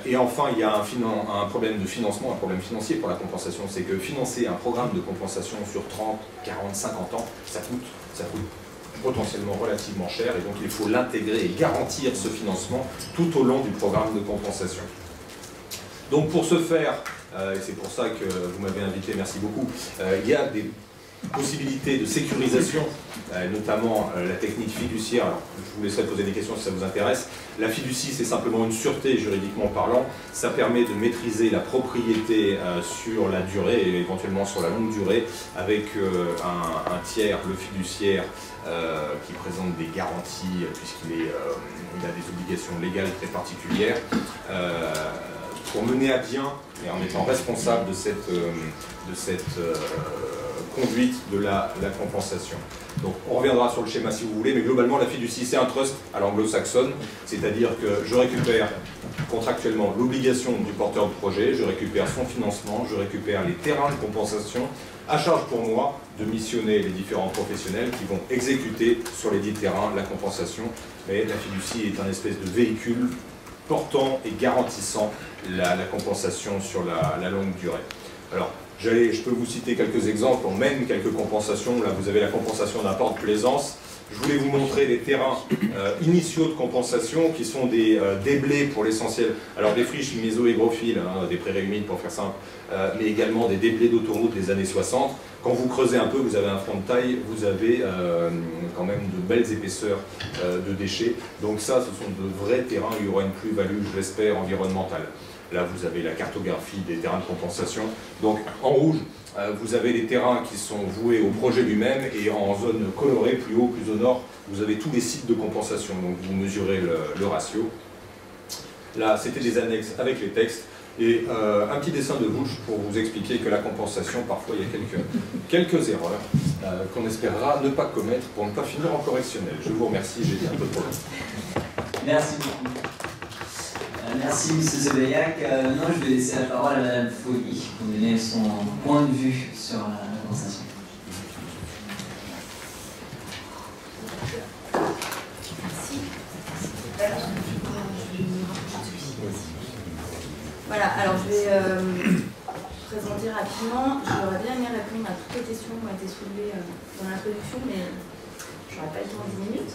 Et enfin, il y a un problème de financement, un problème financier pour la compensation, c'est que financer un programme de compensation sur 30, 40, 50 ans, ça coûte potentiellement relativement cher, et donc il faut l'intégrer et garantir ce financement tout au long du programme de compensation. Donc pour ce faire, et c'est pour ça que vous m'avez invité, merci beaucoup, il y a des possibilités de sécurisation, notamment la technique fiduciaire. Alors, je vous laisserai poser des questions si ça vous intéresse. La fiducie, c'est simplement une sûreté juridiquement parlant. Ça permet de maîtriser la propriété sur la durée et éventuellement sur la longue durée avec un tiers, le fiduciaire, qui présente des garanties puisqu'il a des obligations légales très particulières pour mener à bien et en étant responsable de cette conduite de la compensation. Donc on reviendra sur le schéma si vous voulez, mais globalement la fiducie c'est un trust à l'anglo-saxonne, c'est-à-dire que je récupère contractuellement l'obligation du porteur de projet, je récupère son financement, je récupère les terrains de compensation, à charge pour moi de missionner les différents professionnels qui vont exécuter sur les 10 terrains la compensation, mais la fiducie est un espèce de véhicule portant et garantissant la compensation sur la longue durée. Alors, je peux vous citer quelques exemples, on mène quelques compensations, là vous avez la compensation d'un port de plaisance. Je voulais vous montrer des terrains initiaux de compensation qui sont des déblais pour l'essentiel. Alors des friches méso-hygrophiles, hein, des prairies humides pour faire simple, mais également des déblais d'autoroute des années 60. Quand vous creusez un peu, vous avez un fond de taille, vous avez quand même de belles épaisseurs de déchets. Donc ça, ce sont de vrais terrains où il y aura une plus-value, je l'espère, environnementale. Là, vous avez la cartographie des terrains de compensation. Donc, en rouge, vous avez les terrains qui sont voués au projet lui-même, et en zone colorée, plus haut, plus au nord, vous avez tous les sites de compensation. Donc, vous mesurez le ratio. Là, c'était des annexes avec les textes. Et un petit dessin de bouche pour vous expliquer que la compensation, parfois, il y a quelques erreurs qu'on espérera ne pas commettre pour ne pas finir en correctionnel. Je vous remercie, j'ai été un peu trop long. Merci beaucoup. Merci M. Zebeillac. Maintenant, je vais laisser la parole à Mme Folly pour donner son point de vue sur la compensation. Merci. Voilà, alors je vais présenter rapidement. J'aurais bien aimé répondre à toutes les questions qui ont été soulevées dans l'introduction, mais je n'aurai pas le temps en 10 minutes.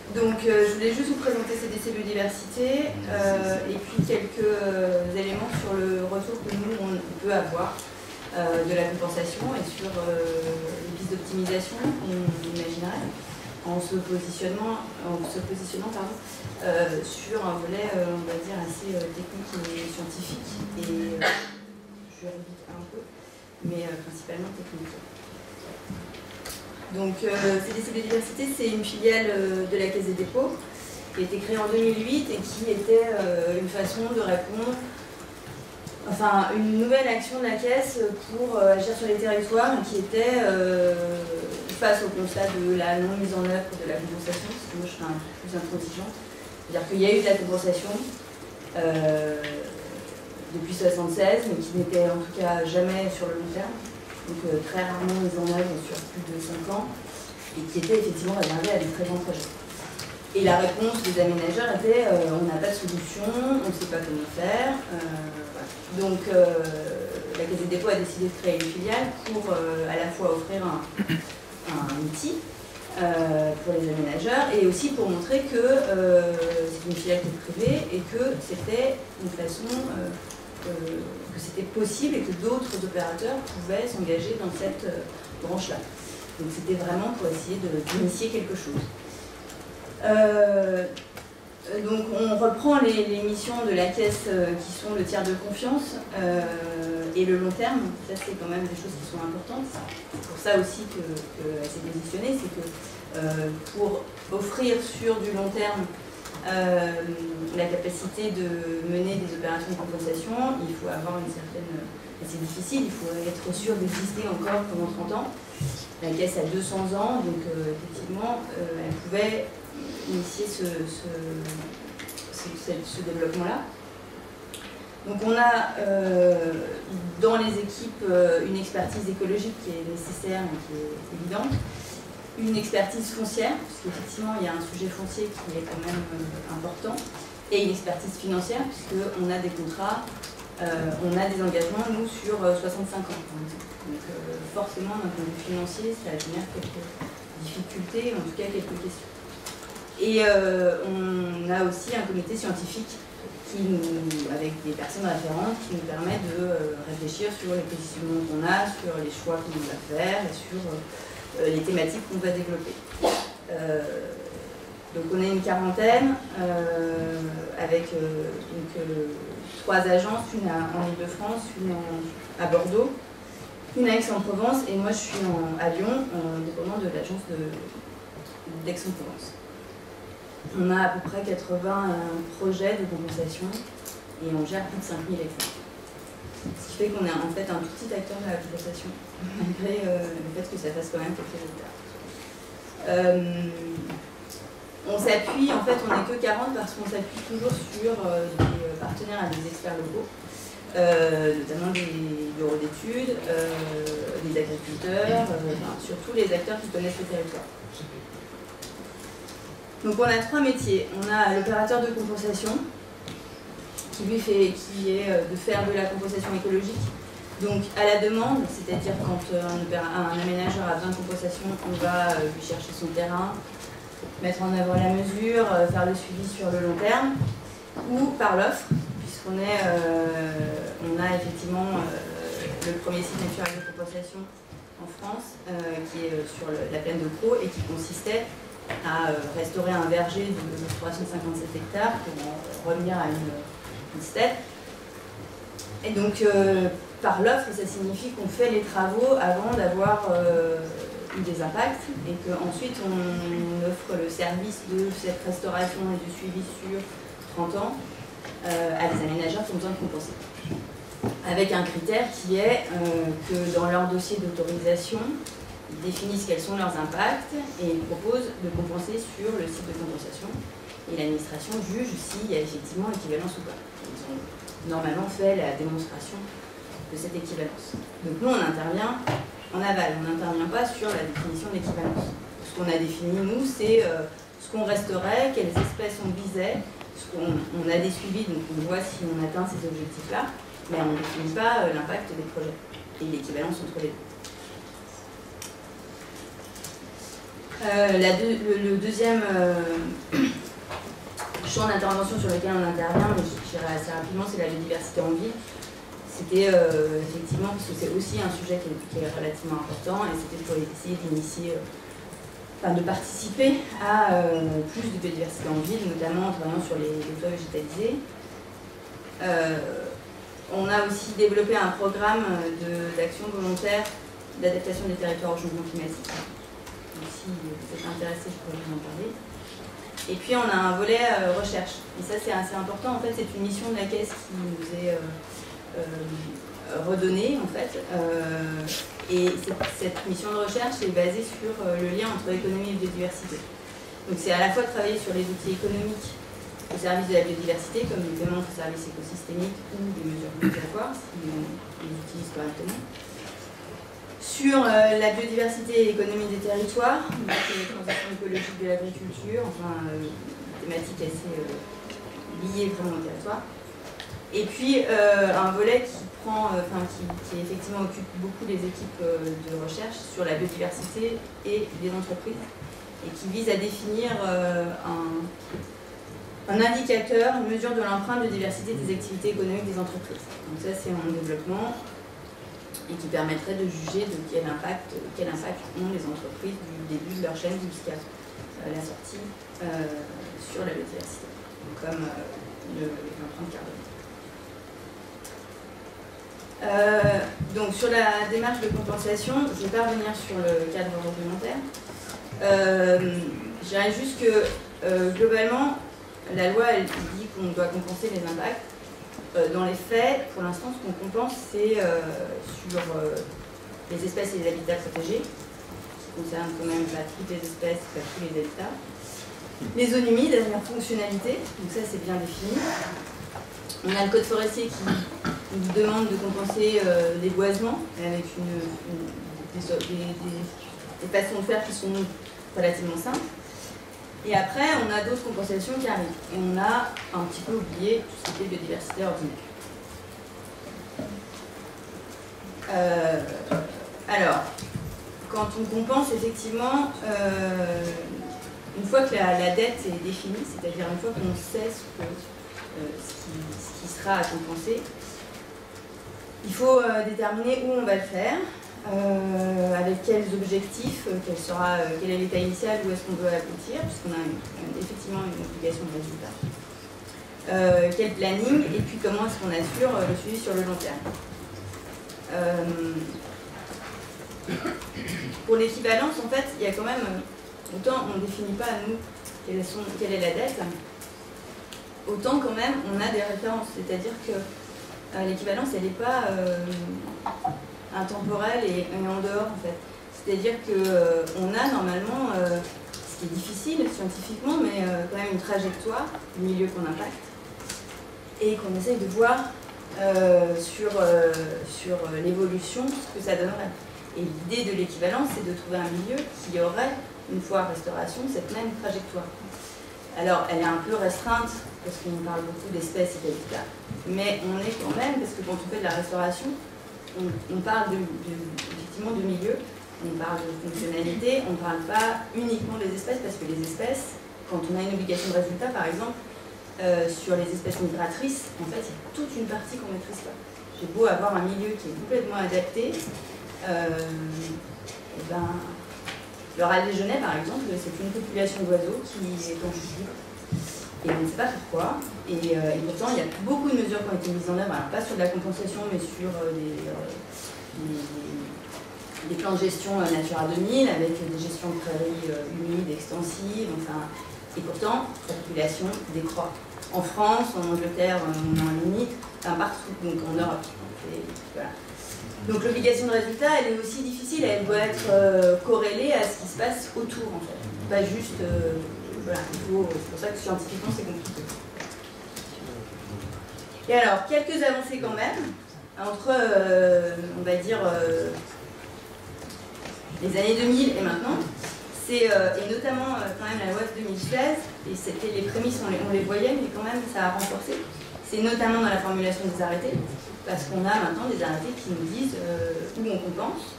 Donc, je voulais juste vous présenter CDC Biodiversité et puis quelques éléments sur le retour que nous, on peut avoir de la compensation et sur les pistes d'optimisation qu'on imaginerait en se positionnant sur un volet, on va dire, assez technique et scientifique et juridique un peu, mais principalement technique. Donc, CDC Biodiversité, c'est une filiale de la Caisse des dépôts qui a été créée en 2008 et qui était une façon de répondre, enfin, une nouvelle action de la Caisse pour agir sur les territoires et qui était face au constat de la non-mise en œuvre de la compensation, parce que moi je serais un peu plus intransigeante. C'est-à-dire qu'il y a eu de la compensation depuis 1976, mais qui n'était en tout cas jamais sur le long terme. Donc très rarement mise en œuvre sur plus de 5 ans, et qui était effectivement réservée à des très grands projets. Et la réponse des aménageurs était on n'a pas de solution, on ne sait pas comment faire. Voilà. Donc la Caisse des dépôts a décidé de créer une filiale pour à la fois offrir un outil pour les aménageurs et aussi pour montrer que c'est une filiale qui est privée et que c'était une façon que c'était possible et que d'autres opérateurs pouvaient s'engager dans cette branche-là. Donc c'était vraiment pour essayer d'initier quelque chose. Donc on reprend les missions de la Caisse qui sont le tiers de confiance et le long terme. Ça c'est quand même des choses qui sont importantes. C'est pour ça aussi qu'elle s'est positionnée, c'est que pour offrir sur du long terme la capacité de mener des opérations de compensation. Il faut avoir une certaine... C'est difficile, il faut être sûr d'exister encore pendant 30 ans. La caisse a 200 ans, donc effectivement, elle pouvait initier ce développement-là. Donc on a dans les équipes une expertise écologique qui est nécessaire et qui est évidente, une expertise foncière, puisqu'effectivement il y a un sujet foncier qui est quand même important, et une expertise financière, puisqu'on a des contrats, on a des engagements, nous, sur 65 ans. Donc forcément, d'un point de vue financier, ça génère quelques difficultés, en tout cas quelques questions. Et on a aussi un comité scientifique avec des personnes référentes qui nous permettent de réfléchir sur les positionnements qu'on a, sur les choix qu'on va faire et sur les thématiques qu'on va développer. Donc on a une quarantaine avec 3 agences, une en Ile-de-France, une à Bordeaux, une à Aix-en-Provence et moi je suis à Lyon, dépendant de l'agence d'Aix-en-Provence. On a à peu près 80 projets de compensation et on gère plus de 5000 hectares. Ce qui fait qu'on est en fait un tout petit acteur de la compensation, malgré le fait que ça fasse quand même quelques hectares. On s'appuie, en fait on n'est que 40 parce qu'on s'appuie toujours sur des partenaires et des experts locaux, notamment des bureaux d'études, des agriculteurs, surtout les acteurs qui connaissent le territoire. Donc on a 3 métiers. On a l'opérateur de compensation, qui est de faire de la compensation écologique. Donc à la demande, c'est-à-dire quand un aménageur a besoin de compensation, on va lui chercher son terrain, mettre en œuvre la mesure, faire le suivi sur le long terme, ou par l'offre, puisqu'on on a effectivement le premier site naturel de compensation en France, qui est sur la plaine de Cros et qui consistait à restaurer un verger de 357 hectares pour en revenir à une steppe. Et donc, par l'offre, ça signifie qu'on fait les travaux avant d'avoir eu des impacts et qu'ensuite on offre le service de cette restauration et du suivi sur 30 ans à des aménageurs qui ont besoin de compenser. Avec un critère qui est que dans leur dossier d'autorisation, ils définissent quels sont leurs impacts et ils proposent de compenser sur le site de compensation. Et l'administration juge s'il y a effectivement équivalence ou pas. Ils ont normalement fait la démonstration de cette équivalence. Donc nous, on intervient en aval, on n'intervient pas sur la définition de l'équivalence. Ce qu'on a défini, nous, c'est ce qu'on resterait, quelles espèces on visait, on a des suivis, donc on voit si on atteint ces objectifs-là, mais on ne définit pas l'impact des projets et l'équivalence entre les deux. Le deuxième champ d'intervention sur lequel on intervient, mais je dirais assez rapidement, c'est la biodiversité en ville. C'était effectivement, parce que c'est aussi un sujet qui est relativement important, et c'était pour essayer d'initier, de participer à plus de biodiversité en ville, notamment en travaillant sur les toits végétalisés. On a aussi développé un programme d'action volontaire d'adaptation des territoires au changement climatique. Donc, si vous êtes intéressé, je pourrais vous en parler. Et puis on a un volet recherche. Et ça c'est assez important. En fait, c'est une mission de la Caisse qui nous est redonnée en fait. Et cette mission de recherche est basée sur le lien entre économie et biodiversité. Donc c'est à la fois travailler sur les outils économiques au service de la biodiversité, comme les paiements de services écosystémiques ou des mesures compensatoires, si on les utilise correctement. Sur la biodiversité et l'économie des territoires, donc les transitions écologiques de l'agriculture, enfin thématique assez liée vraiment au territoire. Et puis un volet qui effectivement occupe beaucoup les équipes de recherche sur la biodiversité et les entreprises, et qui vise à définir un indicateur, une mesure de l'empreinte de diversité des activités économiques des entreprises. Donc ça c'est en développement, et qui permettrait de juger de quel impact ont les entreprises du début de leur chaîne jusqu'à la sortie sur la biodiversité, comme l'empreinte carbone. Donc sur la démarche de compensation, je ne vais pas revenir sur le cadre réglementaire. Je dirais juste que globalement, la loi, elle dit qu'on doit compenser les impacts. Dans les faits, pour l'instant, ce qu'on compense, c'est sur les espèces et les habitats protégés, qui concernent quand même pas toutes les espèces, pas tous les habitats. Les zones humides, elles ont leur fonctionnalité, donc ça c'est bien défini. On a le code forestier qui nous demande de compenser les boisements, avec des façons de faire qui sont relativement simples. Et après, on a d'autres compensations qui arrivent. Et on a un petit peu oublié tout ce qui était biodiversité ordinaire. Alors, quand on compense, effectivement, une fois que la dette est définie, c'est-à-dire une fois qu'on sait ce qui sera à compenser, il faut déterminer où on va le faire, avec quels objectifs, quel est l'état initial, où est-ce qu'on veut aboutir, puisqu'on a effectivement une obligation de résultat. Quel planning, et puis comment est-ce qu'on assure le suivi sur le long terme. Pour l'équivalence, en fait, il y a quand même, autant on ne définit pas à nous quelle est la dette, autant quand même on a des références, c'est-à-dire que l'équivalence, elle n'est pas intemporelle et en dehors, en fait. C'est-à-dire qu'on a normalement, ce qui est difficile scientifiquement, mais quand même une trajectoire du milieu qu'on impacte, et qu'on essaye de voir sur l'évolution ce que ça donnerait. Et l'idée de l'équivalence, c'est de trouver un milieu qui aurait, une fois restauration, cette même trajectoire. Alors, elle est un peu restreinte, parce qu'on parle beaucoup d'espèces et d'habitats, mais on est quand même, parce que quand on fait de la restauration, on parle effectivement de milieu, on parle de fonctionnalité, on ne parle pas uniquement des espèces, parce que les espèces, quand on a une obligation de résultat, par exemple, sur les espèces migratrices, en fait, il y a toute une partie qu'on ne maîtrise pas. J'ai beau avoir un milieu qui est complètement adapté, le ral des genêts, par exemple, c'est une population d'oiseaux qui est en chute libre. Et on ne sait pas pourquoi. Et pourtant, il y a beaucoup de mesures qui ont été mises en œuvre, alors pas sur de la compensation, mais sur des plans de gestion Natura 2000, avec des gestions de prairies humides, extensives, enfin, et pourtant, la population décroît. En France, en Angleterre, on est en limite, enfin, partout, donc en Europe. Voilà. Donc l'obligation de résultat, elle est aussi difficile, elle doit être corrélée à ce qui se passe autour, en fait. Pas juste, voilà, c'est pour ça que scientifiquement c'est compliqué. Et alors, quelques avancées quand même, entre, on va dire, les années 2000 et maintenant, et notamment quand même la loi de 2016, et c'était les prémices, on les voyait, mais quand même ça a renforcé. C'est notamment dans la formulation des arrêtés, parce qu'on a maintenant des arrêtés qui nous disent où on compense,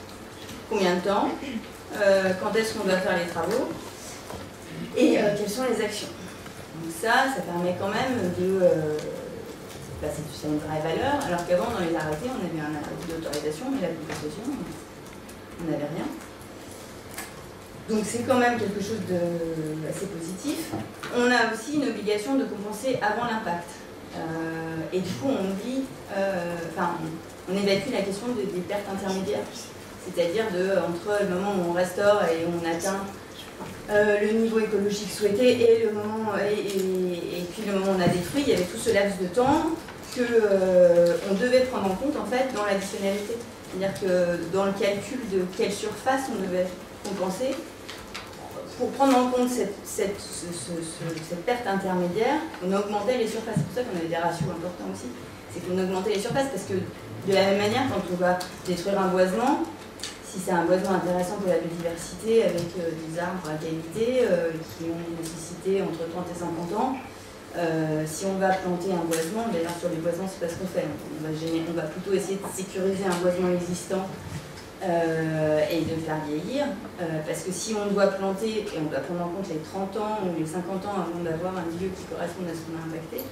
combien de temps, quand est-ce qu'on doit faire les travaux, et quelles sont les actions. Donc ça permet quand même de... c'est une vraie valeur, alors qu'avant, dans les arrêtés, on avait un arrêté d'autorisation, mais la compensation, on n'avait rien. Donc c'est quand même quelque chose d'assez positif. On a aussi une obligation de compenser avant l'impact. Et du coup, on oublie, on évacue la question des pertes intermédiaires. C'est-à-dire entre le moment où on restaure et où on atteint le niveau écologique souhaité et puis le moment où on a détruit, il y avait tout ce laps de temps qu'on devait prendre en compte en fait dans l'additionnalité. C'est-à-dire que dans le calcul de quelle surface on devait compenser, pour prendre en compte cette perte intermédiaire, on augmentait les surfaces. C'est pour ça qu'on avait des ratios importants aussi. C'est qu'on augmentait les surfaces parce que de la même manière, quand on va détruire un boisement, si c'est un boisement intéressant pour la biodiversité avec des arbres à qualité qui ont une nécessité entre 30 et 50 ans, si on va planter un boisement, d'ailleurs sur les boisements c'est pas ce qu'on fait, on va plutôt essayer de sécuriser un boisement existant et de le faire vieillir, parce que si on doit planter et on doit prendre en compte les 30 ans ou les 50 ans avant d'avoir un milieu qui corresponde à ce qu'on a impacté,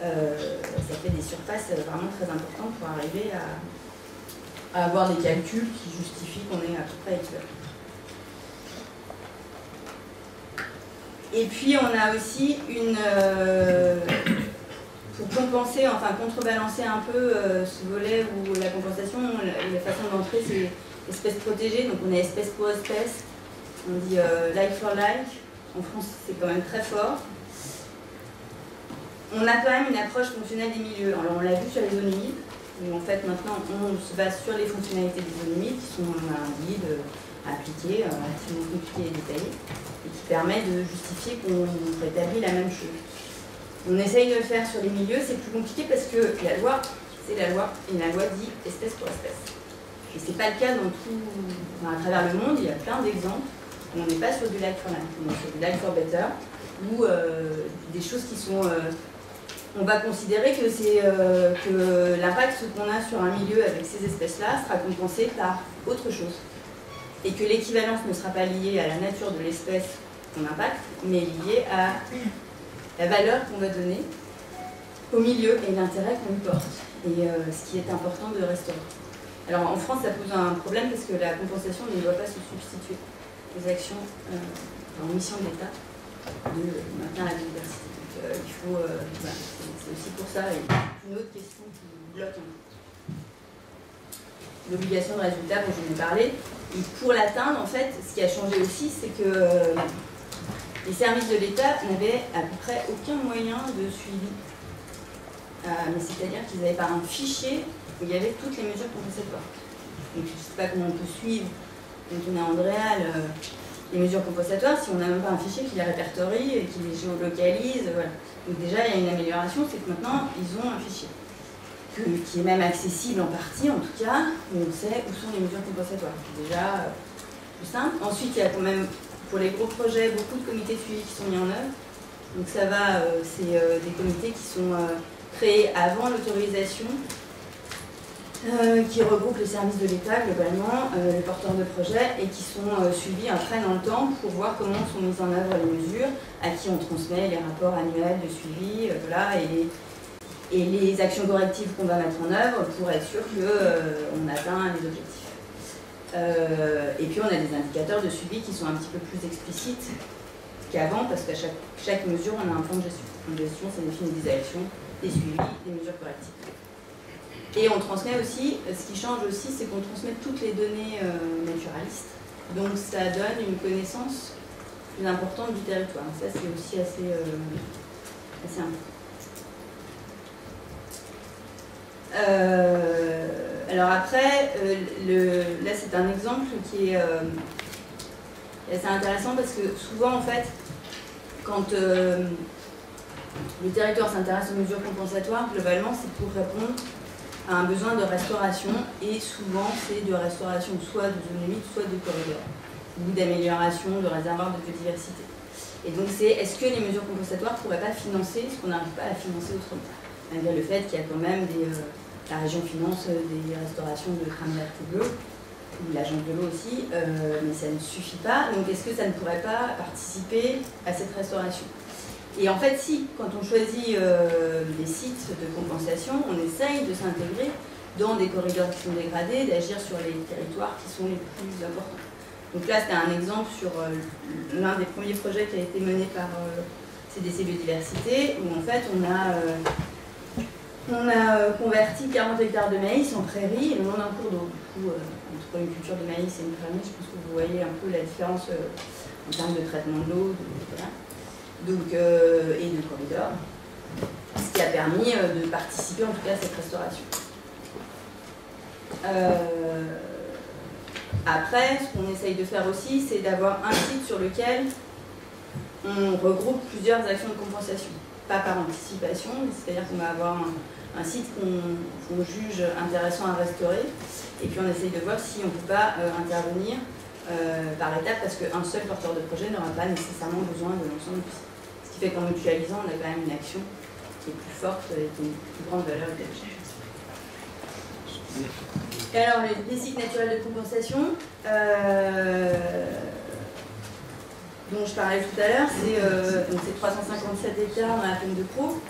ça fait des surfaces vraiment très importantes pour arriver à avoir des calculs qui justifient qu'on est à peu près équivalent. Et puis on a aussi pour compenser, enfin contrebalancer un peu ce volet où la compensation, la façon d'entrer c'est espèces protégées, donc on est espèce pour espèce, on dit like for like, en France c'est quand même très fort. on a quand même une approche fonctionnelle des milieux. Alors on l'a vu sur les zones humides, où en fait maintenant on se base sur les fonctionnalités des zones humides, qui sont un guide appliqué, relativement compliqué et détaillé, et qui permet de justifier qu'on rétablit la même chose. On essaye de le faire sur les milieux, c'est plus compliqué parce que la loi, c'est la loi, et la loi dit espèce pour espèce. Et c'est pas le cas dans tout, à travers le monde, il y a plein d'exemples où on n'est pas sur du like for like, on est sur du like for better, ou des choses qui sont... on va considérer que, que l'impact qu'on a sur un milieu avec ces espèces-là sera compensé par autre chose. Et que l'équivalence ne sera pas liée à la nature de l'espèce qu'on impacte, mais liée à la valeur qu'on va donner au milieu et l'intérêt qu'on y porte. Et ce qui est important de restaurer. Alors en France, ça pose un problème parce que la compensation ne doit pas se substituer aux actions en mission de l'État de maintenir la biodiversité. Donc il faut... c'est aussi pour ça une autre question qui bloque un peu. L'obligation de résultat dont je vous ai parlé. Et pour l'atteindre, en fait, ce qui a changé aussi, c'est que les services de l'État n'avaient à peu près aucun moyen de suivi. Mais c'est-à-dire qu'ils n'avaient pas un fichier où il y avait toutes les mesures compensatoires. Donc je ne sais pas comment on peut suivre, quand on est en Andréal, les mesures compensatoires si on n'a même pas un fichier qui les répertorie et qui les géolocalise. Voilà. Donc déjà, il y a une amélioration, c'est que maintenant, ils ont un fichier. Qui est même accessible en partie, en tout cas, où on sait où sont les mesures compensatoires. C'est déjà plus simple. Ensuite, il y a quand même, pour les gros projets, beaucoup de comités de suivi qui sont mis en œuvre. Donc ça va, c'est des comités qui sont créés avant l'autorisation, qui regroupent les services de l'État, globalement, les porteurs de projets, et qui sont suivis après dans le temps pour voir comment sont mises en œuvre les mesures, à qui on transmet les rapports annuels de suivi, voilà, et les actions correctives qu'on va mettre en œuvre pour être sûr qu'on atteint les objectifs. Et puis on a des indicateurs de suivi qui sont un petit peu plus explicites qu'avant, parce qu'à chaque mesure, on a un plan de gestion. Un plan de gestion, ça définit des actions, des suivis, des mesures correctives. Et on transmet aussi, ce qui change aussi, c'est qu'on transmet toutes les données naturalistes. Donc ça donne une connaissance plus importante du territoire. Ça, c'est aussi assez important. Alors après, là c'est un exemple qui est assez intéressant parce que souvent en fait, quand le territoire s'intéresse aux mesures compensatoires, globalement c'est pour répondre à un besoin de restauration et souvent c'est de restauration soit de zones humides, soit de corridors ou d'amélioration de réservoirs de biodiversité. Et donc c'est est-ce que les mesures compensatoires ne pourraient pas financer ce qu'on n'arrive pas à financer autrement, malgré le fait qu'il y a quand même la région finance des restaurations de crânes vertes et bleus, ou l'agence de l'eau aussi, mais ça ne suffit pas. Donc est-ce que ça ne pourrait pas participer à cette restauration? Et en fait, si, quand on choisit des sites de compensation, on essaye de s'intégrer dans des corridors qui sont dégradés, d'agir sur les territoires qui sont les plus importants. Donc là, c'était un exemple sur l'un des premiers projets qui a été mené par CDC Biodiversité, où en fait, on a converti 40 hectares de maïs en prairies et le long d'un cours d'eau. Du coup, entre une culture de maïs et une prairie, je pense que vous voyez un peu la différence en termes de traitement de l'eau, voilà. Donc, et de corridors, ce qui a permis de participer en tout cas à cette restauration. Après, ce qu'on essaye de faire aussi, c'est d'avoir un site sur lequel on regroupe plusieurs actions de compensation. Pas par anticipation, c'est-à-dire qu'on va avoir un site qu'on juge intéressant à restaurer, et puis on essaye de voir si on ne peut pas intervenir par étapes, parce qu'un seul porteur de projet n'aura pas nécessairement besoin de l'ensemble du site. Ce qui fait qu'en mutualisant, on a quand même une action qui est plus forte et qui a une plus grande valeur d'objet. Et alors, les sites naturels de compensation, dont je parlais tout à l'heure, c'est 357 hectares dans la plaine de Pau.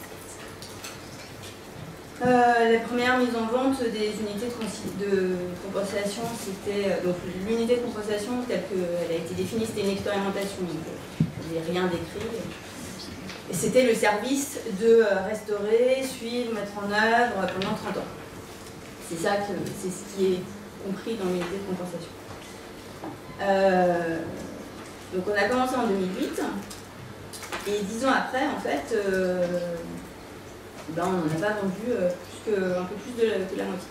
La première mise en vente des unités de compensation, c'était donc l'unité de compensation telle qu'elle a été définie, c'était une expérimentation, donc il n'y avait rien d'écrit. Et c'était le service de restaurer, suivre, mettre en œuvre pendant 30 ans. C'est ça c'est ce qui est compris dans l'unité de compensation. Donc on a commencé en 2008 et 10 ans après, en fait, ben, on n'en a pas vendu un peu plus que la moitié.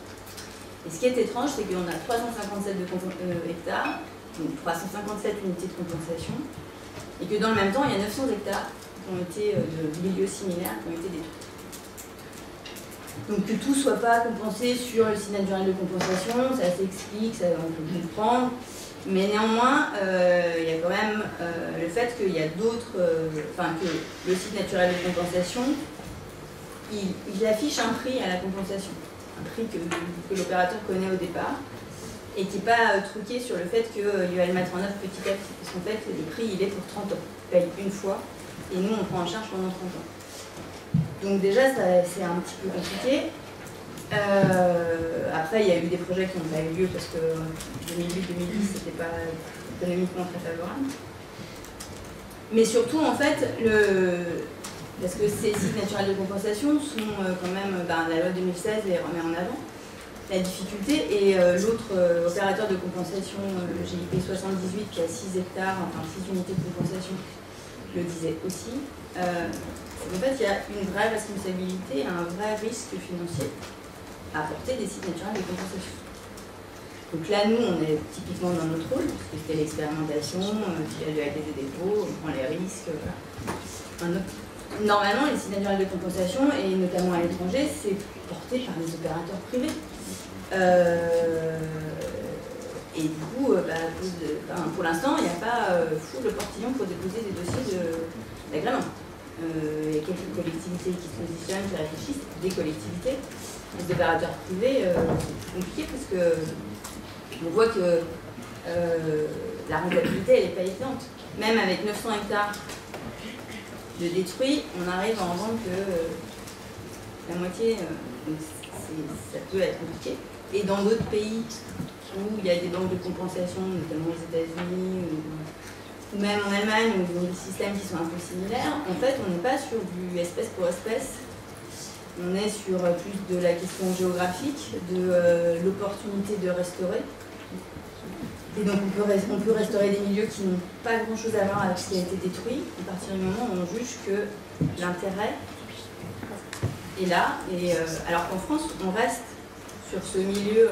Et ce qui est étrange, c'est qu'on a 357 hectares, donc 357 unités de compensation, et que dans le même temps, il y a 900 hectares qui ont été de milieux similaires qui ont été détruits. Donc que tout ne soit pas compensé sur le site naturel de compensation, ça s'explique, on peut comprendre, mais néanmoins, il y a quand même le fait qu'il y a d'autres, que le site naturel de compensation, il affiche un prix à la compensation, un prix que l'opérateur connaît au départ, et qui n'est pas truqué sur le fait qu'il va le mettre en œuvre petit à petit, parce qu'en fait, le prix, il est pour 30 ans. On paye une fois, et nous, on prend en charge pendant 30 ans. Donc déjà, c'est un petit peu compliqué. Après, il y a eu des projets qui n'ont pas eu lieu, parce que 2008-2010, c'était pas économiquement très favorable. Mais surtout, en fait, parce que ces sites naturels de compensation sont quand même, la loi 2016 les remet en avant. La difficulté, et l'autre opérateur de compensation, le GIP 78, qui a 6 hectares, enfin 6 unités de compensation, le disait aussi, en fait, il y a une vraie responsabilité, un vrai risque financier à apporter des sites naturels de compensation. Donc là, nous, on est typiquement dans notre rôle, parce que c'était l'expérimentation, il y a du AD des dépôts, on prend les risques, voilà. Normalement, les sites naturels de compensation, et notamment à l'étranger, c'est porté par des opérateurs privés. Et du coup, pour l'instant, il n'y a pas fou le portillon pour déposer des dossiers d'agrément. Il y a quelques collectivités qui se positionnent, qui réfléchissent, des collectivités. Les opérateurs privés, c'est compliqué parce que on voit que la rentabilité, elle n'est pas évidente. Même avec 900 hectares de détruits, on arrive à en vendre que la moitié, donc ça peut être compliqué. Et dans d'autres pays où il y a des banques de compensation, notamment aux États-Unis, ou même en Allemagne, où ils ont des systèmes qui sont un peu similaires, en fait, on n'est pas sur du espèce pour espèce. On est sur plus de la question géographique, de l'opportunité de restaurer. Et donc on peut restaurer des milieux qui n'ont pas grand-chose à voir avec ce qui a été détruit, à partir du moment où on juge que l'intérêt est là. Et, alors qu'en France, on reste sur ce milieu,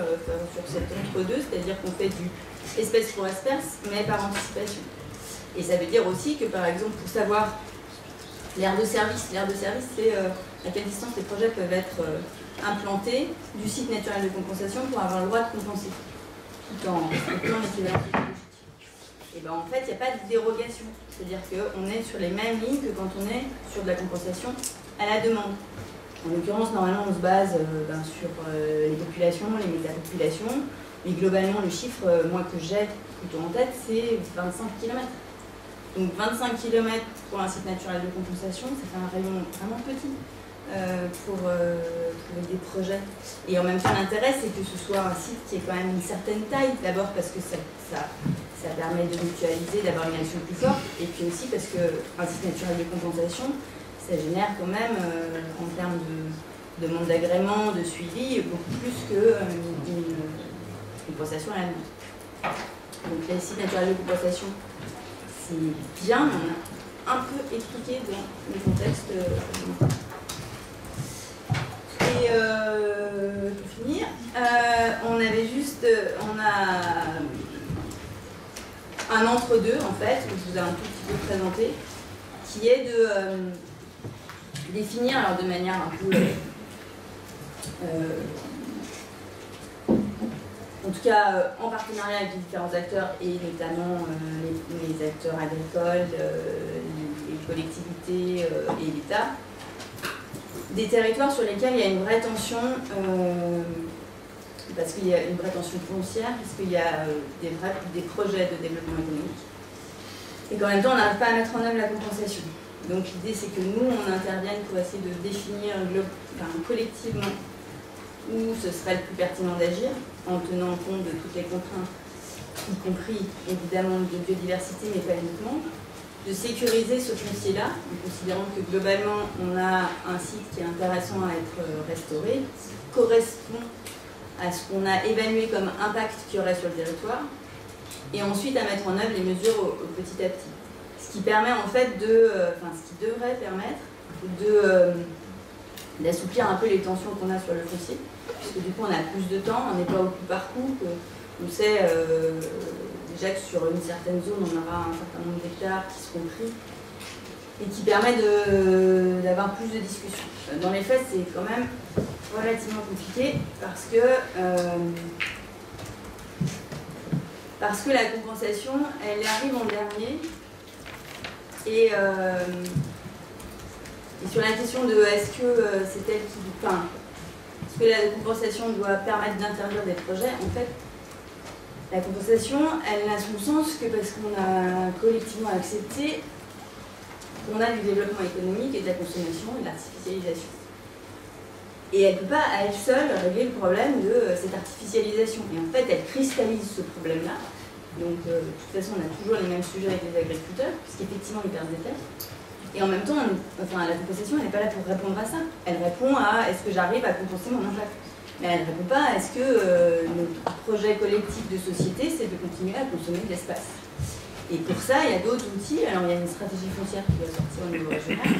sur cet entre-deux, c'est-à-dire qu'on fait du espèce pour espèce, mais par anticipation. Et ça veut dire aussi que, par exemple, pour savoir l'aire de service, c'est à quelle distance les projets peuvent être implantés du site naturel de compensation pour avoir le droit de compenser, tout en respectant l'équivalence écologique. Et bien en fait, il n'y a pas de dérogation, c'est-à-dire qu'on est sur les mêmes lignes que quand on est sur de la compensation à la demande. En l'occurrence, normalement, on se base sur les populations, les métapopulations, mais globalement, le chiffre, moi, que j'ai plutôt en tête, c'est 25 km. Donc 25 km pour un site naturel de compensation, ça fait un rayon vraiment petit pour trouver des projets. Et en même temps, l'intérêt, c'est que ce soit un site qui ait quand même une certaine taille, d'abord parce que ça permet de mutualiser, d'avoir une action plus forte, et puis aussi parce qu'un site naturel de compensation, ça génère quand même, en termes de demande d'agrément, de suivi, beaucoup plus qu'une compensation à la demande. Donc les sites naturels de compensation, c'est bien, mais on a un peu expliqué dans le contexte. Et pour finir, on a un entre-deux en fait, que je vous ai un tout petit peu présenté, qui est de définir, alors de manière un peu, en tout cas en partenariat avec les différents acteurs et notamment les acteurs agricoles, les collectivités et l'État, des territoires sur lesquels il y a une vraie tension, parce qu'il y a une vraie tension foncière, parce qu'il y a des projets de développement économique, et qu'en même temps on n'arrive pas à mettre en œuvre la compensation. Donc l'idée c'est que nous on intervienne pour essayer de définir collectivement où ce serait le plus pertinent d'agir, en tenant compte de toutes les contraintes, y compris évidemment de biodiversité, mais pas uniquement, de sécuriser ce foncier-là, en considérant que globalement on a un site qui est intéressant à être restauré, qui correspond à ce qu'on a évalué comme impact qu'il y aurait sur le territoire, et ensuite à mettre en œuvre les mesures petit à petit. Ce qui permet en fait ce qui devrait permettre d'assouplir un peu les tensions qu'on a sur le foncier, puisque du coup on a plus de temps, on n'est pas au coup par coup, on sait déjà que sur une certaine zone on aura un certain nombre d'hectares qui seront pris et qui permet d'avoir plus de discussions. Dans les faits c'est quand même relativement compliqué parce que la compensation elle arrive en dernier et sur la question de est-ce que c'est elle qui... Enfin, est-ce que la compensation doit permettre d'interdire des projets? En fait, la compensation, elle n'a son sens que parce qu'on a collectivement accepté qu'on a du développement économique et de la consommation et de l'artificialisation. Et elle ne peut pas à elle seule régler le problème de cette artificialisation. Et en fait, elle cristallise ce problème-là. Donc, de toute façon, on a toujours les mêmes sujets avec les agriculteurs, puisqu'effectivement, ils perdent des terres. Et en même temps, la compensation, elle n'est pas là pour répondre à ça. Elle répond à est-ce que j'arrive à compenser mon impact. Mais elle ne répond pas à est-ce que notre projet collectif de société, c'est de continuer à consommer de l'espace. Et pour ça, il y a d'autres outils. Alors, il y a une stratégie foncière qui va sortir au niveau régional.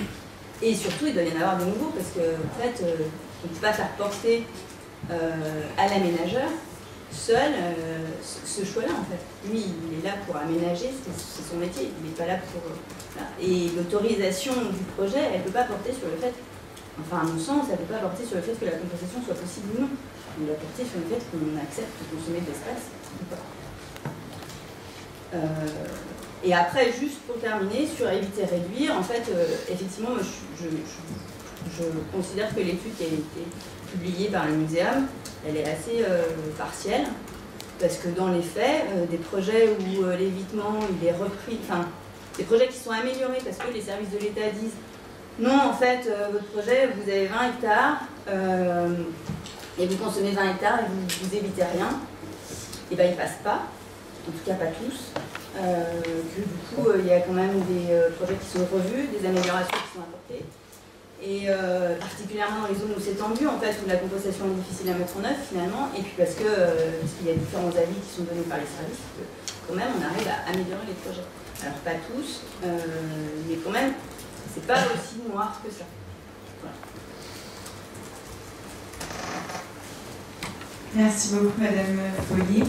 Et surtout, il doit y en avoir de nouveaux parce qu'en fait, on ne peut pas faire porter à l'aménageur seul ce choix-là en fait. Lui, il est là pour aménager, c'est son métier, il n'est pas là pour... Voilà. Et l'autorisation du projet, elle ne peut pas porter sur le fait, enfin à mon sens, elle ne peut pas porter sur le fait que la compensation soit possible ou non. Elle doit porter sur le fait qu'on accepte de consommer de l'espace ou pas. Et après, juste pour terminer, sur éviter réduire, en fait, effectivement, je considère que l'étude qui a été publiée par le Muséum, elle est assez partielle, parce que dans les faits, des projets où l'évitement il est repris, enfin, des projets qui sont améliorés parce que les services de l'État disent non, en fait, votre projet, vous avez 20 hectares et vous consommez 20 hectares et vous évitez rien, et bien ils ne passent pas, en tout cas pas tous. Que du coup, il y a quand même des projets qui sont revus, des améliorations qui sont apportées. Et particulièrement dans les zones où c'est tendu, en fait, où la compensation est difficile à mettre en œuvre finalement, et puis parce qu'il y a différents avis qui sont donnés par les services, que quand même on arrive à améliorer les projets. Alors pas tous, mais quand même, c'est pas aussi noir que ça. Voilà. Merci beaucoup Madame Follier.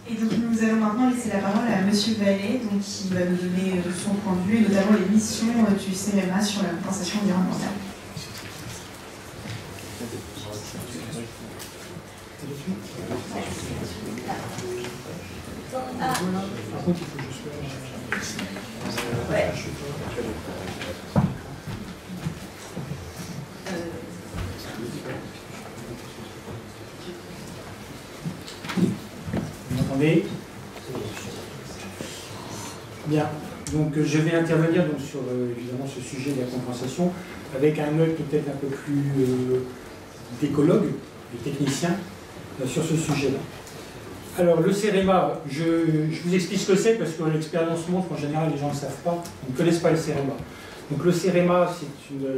Et donc, nous allons maintenant laisser la parole à Monsieur Vallée, donc, qui va nous donner son point de vue, et notamment les missions du CEREMA sur la compensation environnementale. Ouais. Vous m'entendez? Bien. Donc je vais intervenir donc, sur évidemment ce sujet de la compensation avec un œil peut-être un peu plus d'écologue, de technicien, sur ce sujet-là. Alors le CEREMA, je vous explique ce que c'est parce que l'expérience montre qu'en général les gens ne savent pas, ils ne connaissent pas le CEREMA. Donc le CEREMA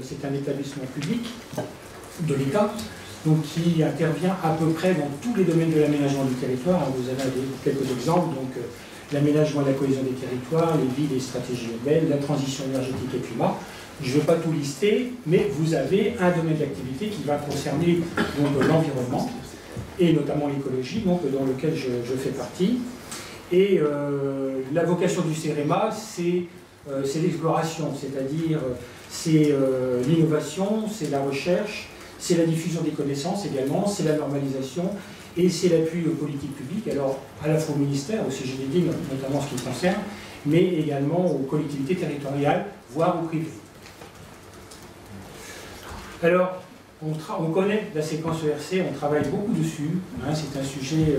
c'est un établissement public de l'État, donc qui intervient à peu près dans tous les domaines de l'aménagement du territoire. Vous avez quelques exemples, donc l'aménagement et la cohésion des territoires, les villes et stratégies urbaines, la transition énergétique et climat. Je ne vais pas tout lister, mais vous avez un domaine d'activité qui va concerner l'environnement, et notamment l'écologie, donc dans lequel je fais partie. Et la vocation du CEREMA, c'est l'exploration, c'est-à-dire c'est l'innovation, c'est la recherche, c'est la diffusion des connaissances également, c'est la normalisation et c'est l'appui aux politiques publiques, alors à la fois au ministère, au CGDD, notamment en ce qui le concerne, mais également aux collectivités territoriales, voire au privé. Alors, on connaît la séquence ERC, on travaille beaucoup dessus, hein, c'est un sujet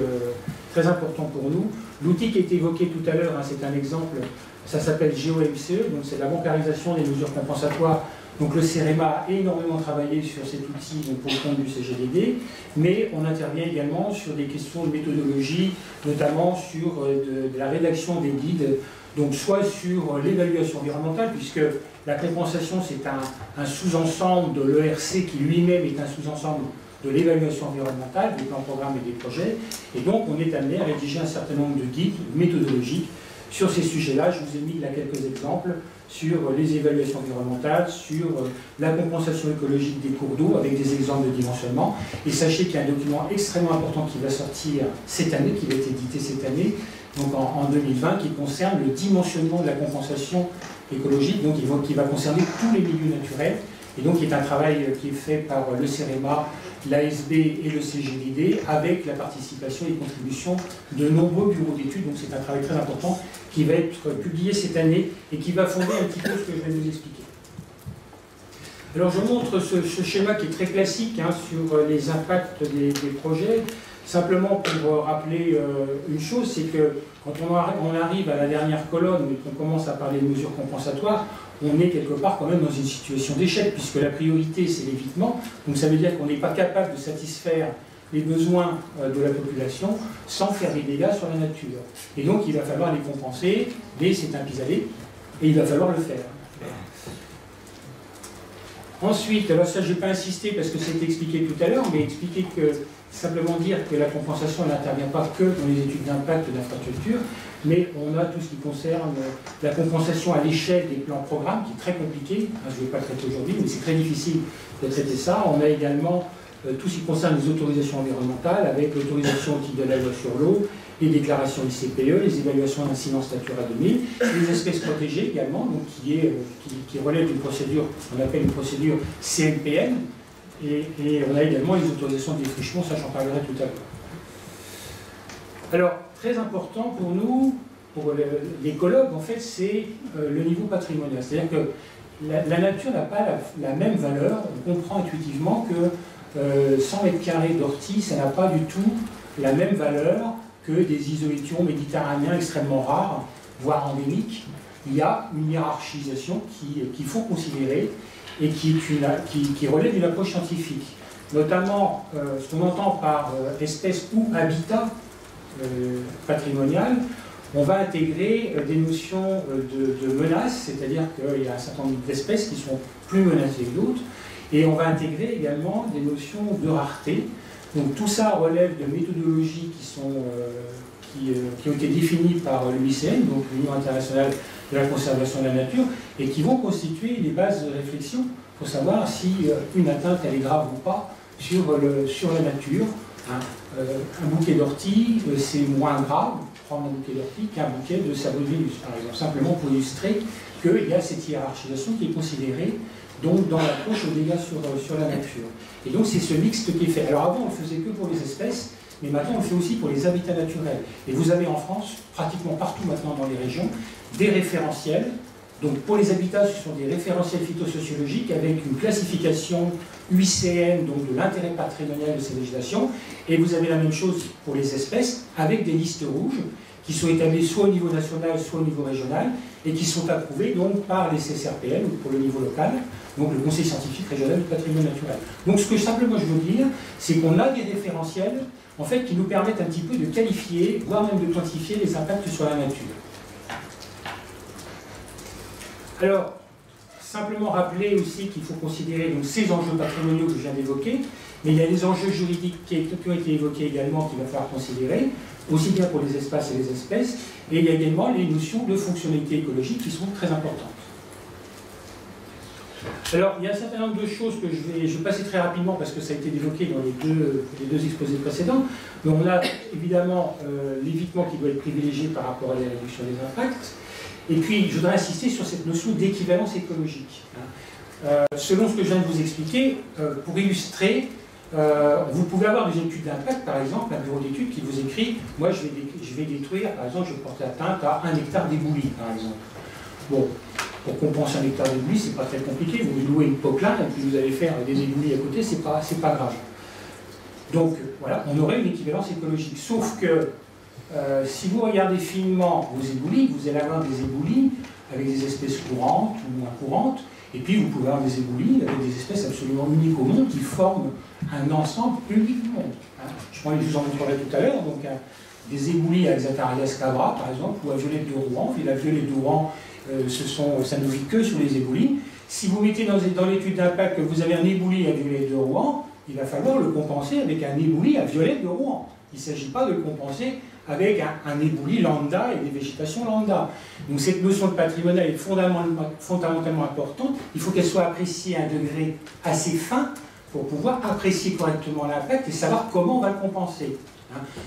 très important pour nous. L'outil qui a été évoqué tout à l'heure, hein, c'est un exemple, ça s'appelle GeoMCE, donc c'est la bancarisation des mesures compensatoires. Donc le CEREMA a énormément travaillé sur cet outil donc pour le compte du CGDD, mais on intervient également sur des questions de méthodologie, notamment sur de la rédaction des guides, donc soit sur l'évaluation environnementale, puisque la compensation c'est un sous-ensemble de l'ERC qui lui-même est un sous-ensemble de l'évaluation environnementale, des plans, programmes et des projets, et donc on est amené à rédiger un certain nombre de guides méthodologiques Sur ces sujets-là, je vous ai mis là quelques exemples sur les évaluations environnementales, sur la compensation écologique des cours d'eau, avec des exemples de dimensionnement. Et sachez qu'il y a un document extrêmement important qui va sortir cette année, qui va être édité cette année, donc en 2020, qui concerne le dimensionnement de la compensation écologique, donc qui va concerner tous les milieux naturels, et donc qui est un travail qui est fait par le CEREMA, l'ASB et le CGDD, avec la participation et contribution de nombreux bureaux d'études. Donc c'est un travail très important qui va être publié cette année et qui va fonder un petit peu ce que je vais vous expliquer. Alors je montre ce schéma qui est très classique sur les impacts des projets. Simplement pour rappeler une chose, c'est que quand on arrive à la dernière colonne et qu'on commence à parler de mesures compensatoires, on est quelque part quand même dans une situation d'échec, puisque la priorité c'est l'évitement. Donc ça veut dire qu'on n'est pas capable de satisfaire les besoins de la population sans faire des dégâts sur la nature. Et donc il va falloir les compenser, mais c'est un pis-aller, et il va falloir le faire. Ensuite, alors ça je n'ai pas insisté parce que c'était expliqué tout à l'heure, mais expliquer que simplement dire que la compensation n'intervient pas que dans les études d'impact d'infrastructure, mais on a tout ce qui concerne la compensation à l'échelle des plans programmes, qui est très compliqué. Je ne vais pas le traiter aujourd'hui, mais c'est très difficile de traiter ça. On a également tout ce qui concerne les autorisations environnementales, avec l'autorisation au titre de la loi sur l'eau, les déclarations ICPE, les évaluations d'incidence Natura 2000, les espèces protégées également, donc qui relèvent d'une procédure qu'on appelle une procédure CNPN, et on a également les autorisations de défrichement, ça j'en parlerai tout à l'heure. Alors, très important pour nous, pour l'écologue, en fait, c'est le niveau patrimonial. C'est-à-dire que la nature n'a pas la même valeur. On comprend intuitivement que 100 mètres carrés d'ortie, ça n'a pas du tout la même valeur que des isoétions méditerranéens extrêmement rares, voire endémiques. Il y a une hiérarchisation qu'il faut considérer et qui relève d'une approche scientifique. Notamment, ce qu'on entend par espèce ou habitat patrimonial, on va intégrer des notions de menaces, c'est-à-dire qu'il y a un certain nombre d'espèces qui sont plus menacées que d'autres, et on va intégrer également des notions de rareté. Donc tout ça relève de méthodologies qui ont été définies par l'UICN, donc l'Union internationale de la conservation de la nature, et qui vont constituer les bases de réflexion pour savoir si une atteinte elle est grave ou pas sur la nature. Un bouquet d'ortie, c'est moins grave, prendre un bouquet d'ortie, qu'un bouquet de Sabrivillus, par exemple, simplement pour illustrer qu'il y a cette hiérarchisation qui est considérée donc, dans l'approche aux dégâts sur la nature. Et donc c'est ce mixte qui est fait. Alors avant on le faisait que pour les espèces, mais maintenant on le fait aussi pour les habitats naturels. Et vous avez en France, pratiquement partout maintenant dans les régions, des référentiels. Donc pour les habitats, ce sont des référentiels phytosociologiques avec une classification UICN, donc de l'intérêt patrimonial de ces végétations. Et vous avez la même chose pour les espèces, avec des listes rouges qui sont établies soit au niveau national, soit au niveau régional, et qui sont approuvées donc par les CSRPL, ou pour le niveau local, donc le Conseil scientifique régional du patrimoine naturel. Donc ce que simplement je veux dire, c'est qu'on a des référentiels en fait, qui nous permettent un petit peu de qualifier, voire même de quantifier les impacts sur la nature. Alors, simplement rappeler aussi qu'il faut considérer donc, ces enjeux patrimoniaux que je viens d'évoquer, mais il y a des enjeux juridiques qui ont été évoqués également qu'il va falloir considérer, aussi bien pour les espaces et les espèces, et il y a également les notions de fonctionnalité écologique qui sont très importantes. Alors, il y a un certain nombre de choses que je vais passer très rapidement parce que ça a été évoqué dans les deux exposés précédents. Mais on a évidemment l'évitement qui doit être privilégié par rapport à la réduction des impacts. Et puis, je voudrais insister sur cette notion d'équivalence écologique. Selon ce que je viens de vous expliquer, pour illustrer, vous pouvez avoir des études d'impact, par exemple, un bureau d'études qui vous écrit « Moi, je vais détruire, par exemple, je vais porter atteinte à 1 hectare d'éboulis, par exemple. » Bon, pour compenser 1 hectare d'éboulis, c'est pas très compliqué. Vous louez une poquelin et puis vous allez faire des éboulis à côté, c'est pas grave. Donc, voilà, on aurait une équivalence écologique. Sauf que si vous regardez finement vos éboulis, vous allez avoir des éboulis avec des espèces courantes ou moins courantes, et puis vous pouvez avoir des éboulis avec des espèces absolument uniques au monde qui forment un ensemble unique du monde. Je vous en montrerai tout à l'heure, donc des éboulis à Xataria scabra, par exemple, ou à violette de Rouen. Et la violette de Rouen, ça ne vit que sur les éboulis. Si vous mettez dans l'étude d'impact que vous avez un ébouli à violette de Rouen, il va falloir le compenser avec un ébouli à violette de Rouen. Il ne s'agit pas de le compenser avec un éboulis lambda et des végétations lambda. Donc cette notion de patrimonial est fondamentalement importante. Il faut qu'elle soit appréciée à un degré assez fin pour pouvoir apprécier correctement l'impact et savoir comment on va le compenser.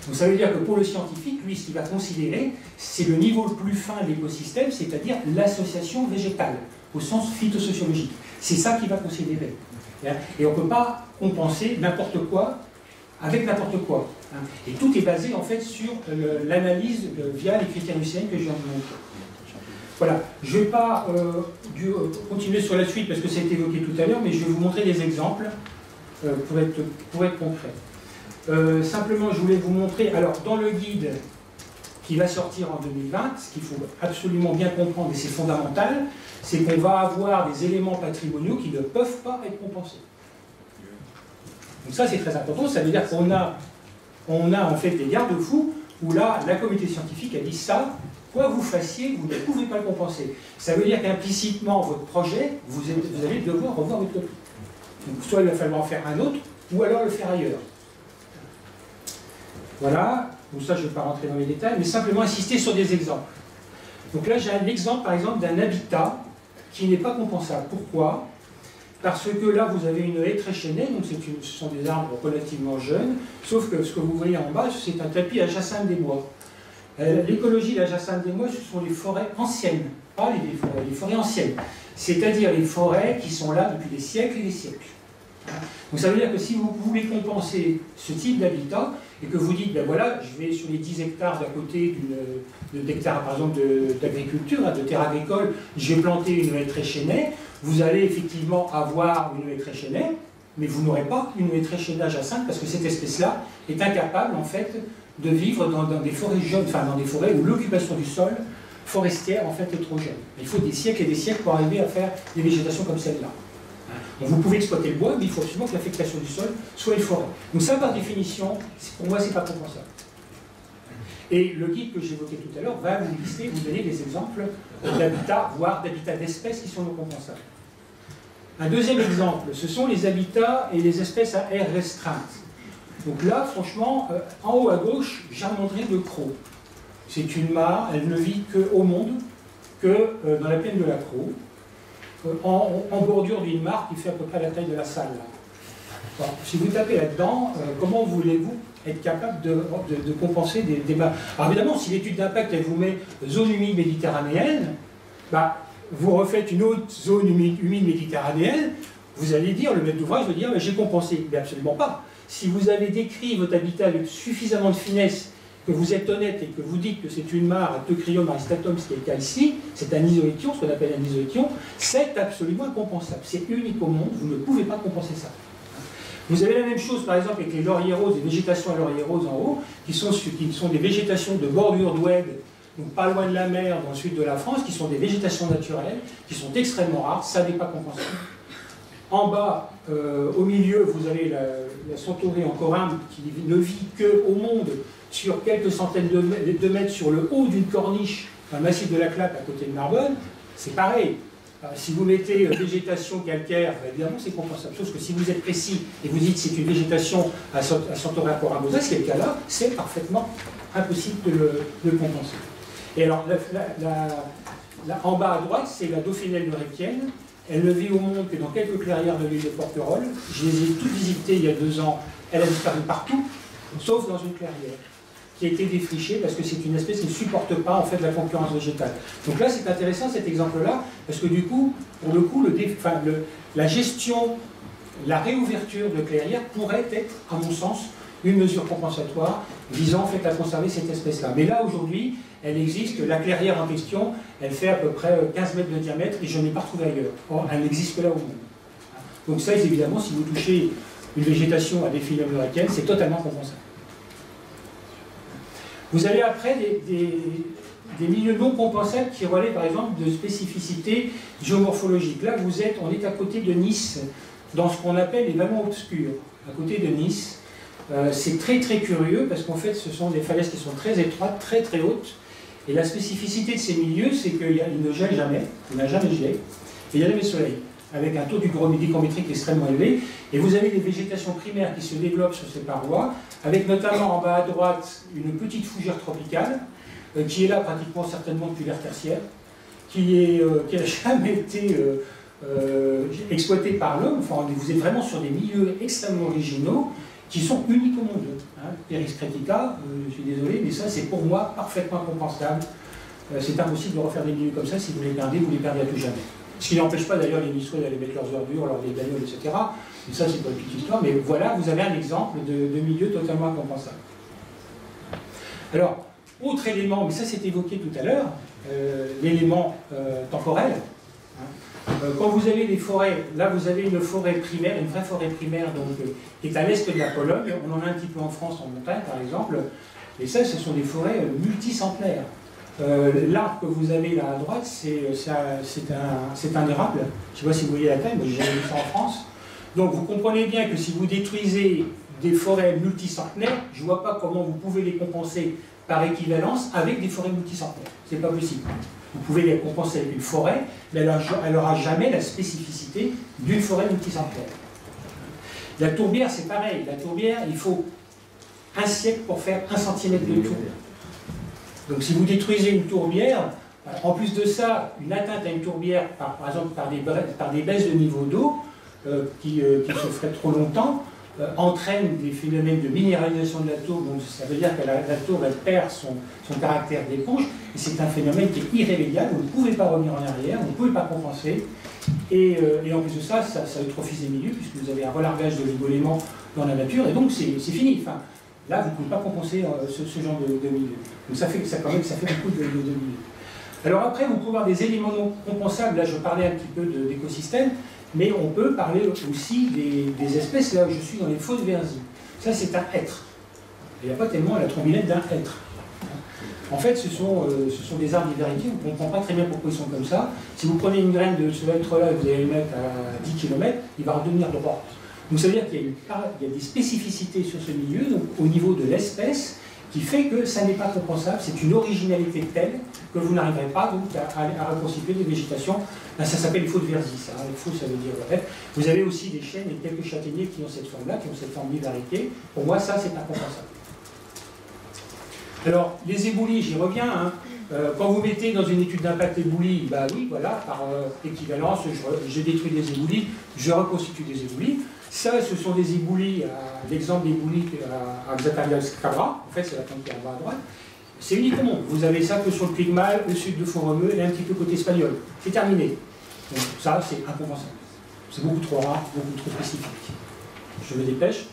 Donc ça veut dire que pour le scientifique, lui, ce qu'il va considérer, c'est le niveau le plus fin de l'écosystème, c'est-à-dire l'association végétale, au sens phytosociologique. C'est ça qu'il va considérer. Et on ne peut pas compenser n'importe quoi avec n'importe quoi. Et tout est basé en fait sur l'analyse via les critères UCN que je viens de montrer. Voilà, je ne vais pas continuer sur la suite parce que ça a été évoqué tout à l'heure, mais je vais vous montrer des exemples pour être concret. Simplement, je voulais vous montrer, alors dans le guide qui va sortir en 2020, ce qu'il faut absolument bien comprendre, et c'est fondamental, c'est qu'on va avoir des éléments patrimoniaux qui ne peuvent pas être compensés. Donc ça, c'est très important, ça veut dire qu'on a en fait des garde-fous où là, la communauté scientifique a dit ça, quoi vous fassiez, vous ne pouvez pas le compenser. Ça veut dire qu'implicitement, votre projet, vous allez devoir revoir votre copie. Donc soit il va falloir en faire un autre, ou alors le faire ailleurs. Voilà, donc ça je ne vais pas rentrer dans les détails, mais simplement insister sur des exemples. Donc là j'ai un exemple par exemple d'un habitat qui n'est pas compensable. Pourquoi? Parce que là vous avez une haie très chaînée, donc ce sont des arbres relativement jeunes, sauf que ce que vous voyez en bas c'est un tapis à jacinthe des bois. L'écologie de la jacinthe des bois, ce sont les forêts anciennes, pas les forêts anciennes, c'est-à-dire les forêts qui sont là depuis des siècles et des siècles. Donc ça veut dire que si vous voulez compenser ce type d'habitat et que vous dites, ben voilà, je vais sur les 10 hectares d'à côté d'hectares par exemple d'agriculture, de terre agricole, je vais planter une haie très chaînée, vous allez effectivement avoir une haie très chaînée, mais vous n'aurez pas une haie très chaînée à jacinthe parce que cette espèce-là est incapable en fait de vivre dans des forêts jeunes, enfin dans des forêts où l'occupation du sol forestière en fait est trop jeune. Il faut des siècles et des siècles pour arriver à faire des végétations comme celle-là. Donc vous pouvez exploiter le bois, mais il faut absolument que l'affectation du sol soit une forêt. Donc ça, par définition, pour moi, c'est pas compensable. Et le guide que j'évoquais tout à l'heure va vous lister, vous donner des exemples d'habitats, voire d'habitats d'espèces qui sont non compensables. Un deuxième exemple, ce sont les habitats et les espèces à aire restreinte. Donc là, franchement, en haut à gauche, j'ai montré le croc. C'est une mare, elle ne vit qu'au monde, que dans la plaine de la Crau. En bordure d'une mare qui fait à peu près la taille de la salle. Bon, si vous tapez là-dedans, comment voulez-vous être capable de compenser des mares? Alors évidemment, si l'étude d'impact elle vous met zone humide méditerranéenne, bah, vous refaites une autre zone humide méditerranéenne, vous allez dire, le maître d'ouvrage va dire, j'ai compensé. Mais absolument pas. Si vous avez décrit votre habitat avec suffisamment de finesse, que vous êtes honnête et que vous dites que c'est une mare à Teucrium aristatum, ce qui est le cas ici, c'est un isoétion, ce qu'on appelle un isoétion, c'est absolument incompensable. C'est unique au monde, vous ne pouvez pas compenser ça. Vous avez la même chose par exemple avec les lauriers roses, les végétations à lauriers roses en haut, qui sont des végétations de bordure d'oued, donc pas loin de la mer, dans le sud de la France, qui sont des végétations naturelles, qui sont extrêmement rares, ça n'est pas compensable. En bas, au milieu, vous avez la centaurée en corymbe qui ne vit qu'au monde sur quelques centaines de mètres sur le haut d'une corniche, un massif de la Clappe à côté de Narbonne, c'est pareil. Si vous mettez végétation calcaire, évidemment c'est compensable. Sauf que si vous êtes précis et vous dites que c'est une végétation à centaurée corambosa, ce qui est le cas là, c'est parfaitement impossible de le compenser. Et alors, en bas à droite, c'est la dauphinelle loriquienne. Elle ne vit au monde que dans quelques clairières de l'île de Porquerolles. Je les ai toutes visitées il y a 2 ans. Elle a disparu partout, sauf dans une clairière qui a été défrichée parce que c'est une espèce qui ne supporte pas en fait la concurrence végétale. Donc là, c'est intéressant cet exemple-là parce que du coup, pour le coup, la gestion, la réouverture de clairières pourrait être, à mon sens, une mesure compensatoire visant en fait à conserver cette espèce-là. Mais là, aujourd'hui, elle existe, la clairière en question, elle fait à peu près 15 mètres de diamètre et je n'ai pas retrouvé ailleurs. Or, elle n'existe que là au monde. Donc ça, évidemment, si vous touchez une végétation à Delphinium loricaine, c'est totalement compensable. Vous avez après des milieux non compensables qui relèvent par exemple de spécificités géomorphologiques. Là, on est à côté de Nice, dans ce qu'on appelle les vallons obscurs, à côté de Nice. C'est très très curieux parce qu'en fait, ce sont des falaises qui sont très étroites, très très hautes. Et la spécificité de ces milieux, c'est qu'il ne gèle jamais, il n'a jamais gelé, et il n'y a jamais de soleil. avec un taux d'hygrométrique extrêmement élevé, et vous avez des végétations primaires qui se développent sur ces parois, avec notamment en bas à droite une petite fougère tropicale, qui est là pratiquement certainement depuis l'ère tertiaire, qui n'a jamais été exploitée par l'homme. Enfin, vous êtes vraiment sur des milieux extrêmement originaux, qui sont uniques au monde. Hein. Pieris Cretica, je suis désolé, mais ça c'est pour moi parfaitement compensable. C'est impossible de refaire des milieux comme ça. Si vous les perdez à tout jamais. Ce qui n'empêche pas d'ailleurs les ministres d'aller mettre leurs ordures, leurs bagnoles, etc. Mais ça c'est pas une petite histoire. Mais voilà, vous avez un exemple de milieu totalement incompensable. Alors, autre élément, mais ça c'est évoqué tout à l'heure, l'élément temporel. Hein. Quand vous avez des forêts, là vous avez une forêt primaire, une vraie forêt primaire donc, qui est à l'est de la Pologne. On en a un petit peu en France, en montagne par exemple. Et ça, ce sont des forêts multicentenaires. L'arbre que vous avez là à droite, c'est un érable. Je ne sais pas si vous voyez la taille, mais j'ai jamais vu ça en France. Donc vous comprenez bien que si vous détruisez des forêts multicentenaires, je ne vois pas comment vous pouvez les compenser par équivalence avec des forêts multicentenaires. Ce n'est pas possible. Vous pouvez les compenser avec une forêt, mais elle n'aura jamais la spécificité d'une forêt multicentenaire. La tourbière, c'est pareil. La tourbière, il faut un siècle pour faire 1 cm de tour. Donc si vous détruisez une tourbière, en plus de ça, une atteinte à une tourbière, par exemple par des baisses de niveau d'eau, qui se feraient trop longtemps, entraîne des phénomènes de minéralisation de la tour. Donc ça veut dire que la tour elle perd son caractère d'éponge, et c'est un phénomène qui est irrémédiable. Vous ne pouvez pas revenir en arrière, vous ne pouvez pas compenser. Et en plus de ça, ça eutrophise les milieux, puisque vous avez un relargage de l'égolément dans la nature, et donc c'est fini. Enfin, là, vous ne pouvez pas compenser ce genre de milieu. Donc ça fait beaucoup de milieux. Alors après, vous pouvez avoir des éléments non compensables. Là, je parlais un petit peu d'écosystème, mais on peut parler aussi des espèces. Là où je suis dans les fosses versis. Ça, c'est un hêtre. Il n'y a pas tellement la trombinette d'un hêtre. En fait, ce sont des arbres diversifiés. On ne comprend pas très bien pourquoi ils sont comme ça. Si vous prenez une graine de ce hêtre-là et vous allez le mettre à 10 km, il va redevenir droit. Donc ça veut dire qu'il y a des spécificités sur ce milieu, donc au niveau de l'espèce, qui fait que ça n'est pas compensable. C'est une originalité telle que vous n'arriverez pas donc, à reconstituer des végétations. Là, ça s'appelle les faux de Versis. Hein. Les faux, ça veut dire bref. Vous avez aussi des chênes et quelques châtaigniers qui ont cette forme-là, qui ont cette forme d'hilarité. Pour moi, ça, c'est incompensable. Alors, les éboulis, j'y reviens. Hein. Quand vous mettez dans une étude d'impact éboulis, bah oui, voilà, par équivalence, je détruis des éboulis, je reconstitue des éboulis. Ça, ce sont des éboulis, l'exemple d'éboulis à Xatalia Cabra, en fait, c'est la frontière en bas à droite. C'est unique au monde. Vous avez ça que sur le Pygmal, le sud de Font-Romeu et un petit peu côté espagnol. C'est terminé. Donc ça, c'est incompensable. C'est beaucoup trop rare, beaucoup trop spécifique. Je me dépêche.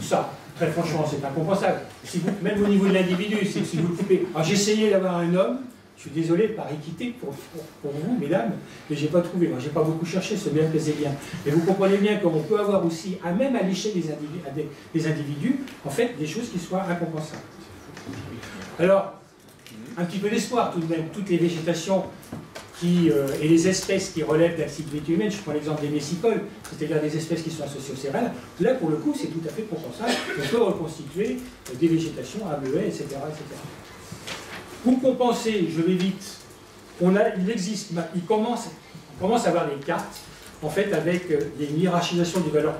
Ça, très franchement, c'est incompensable. Si vous, même au niveau de l'individu, si vous le coupez. Alors j'ai essayé d'avoir un homme, je suis désolé par équité pour vous, mesdames, mais je n'ai pas trouvé. Moi, je n'ai pas beaucoup cherché, ce bien plaisait bien. Et vous comprenez bien qu'on peut avoir aussi, même à l'échelle des individus, en fait, des choses qui soient incompensables. Alors, un petit peu d'espoir tout de même. Toutes les végétations et les espèces qui relèvent de l'activité humaine, je prends l'exemple des messicoles, c'est-à-dire des espèces qui sont associées aux céréales, là pour le coup c'est tout à fait compensable, on peut reconstituer des végétations à bleuets, etc., etc. Pour compenser, je vais vite, il commence à avoir des cartes, en fait avec une hiérarchisation des valeurs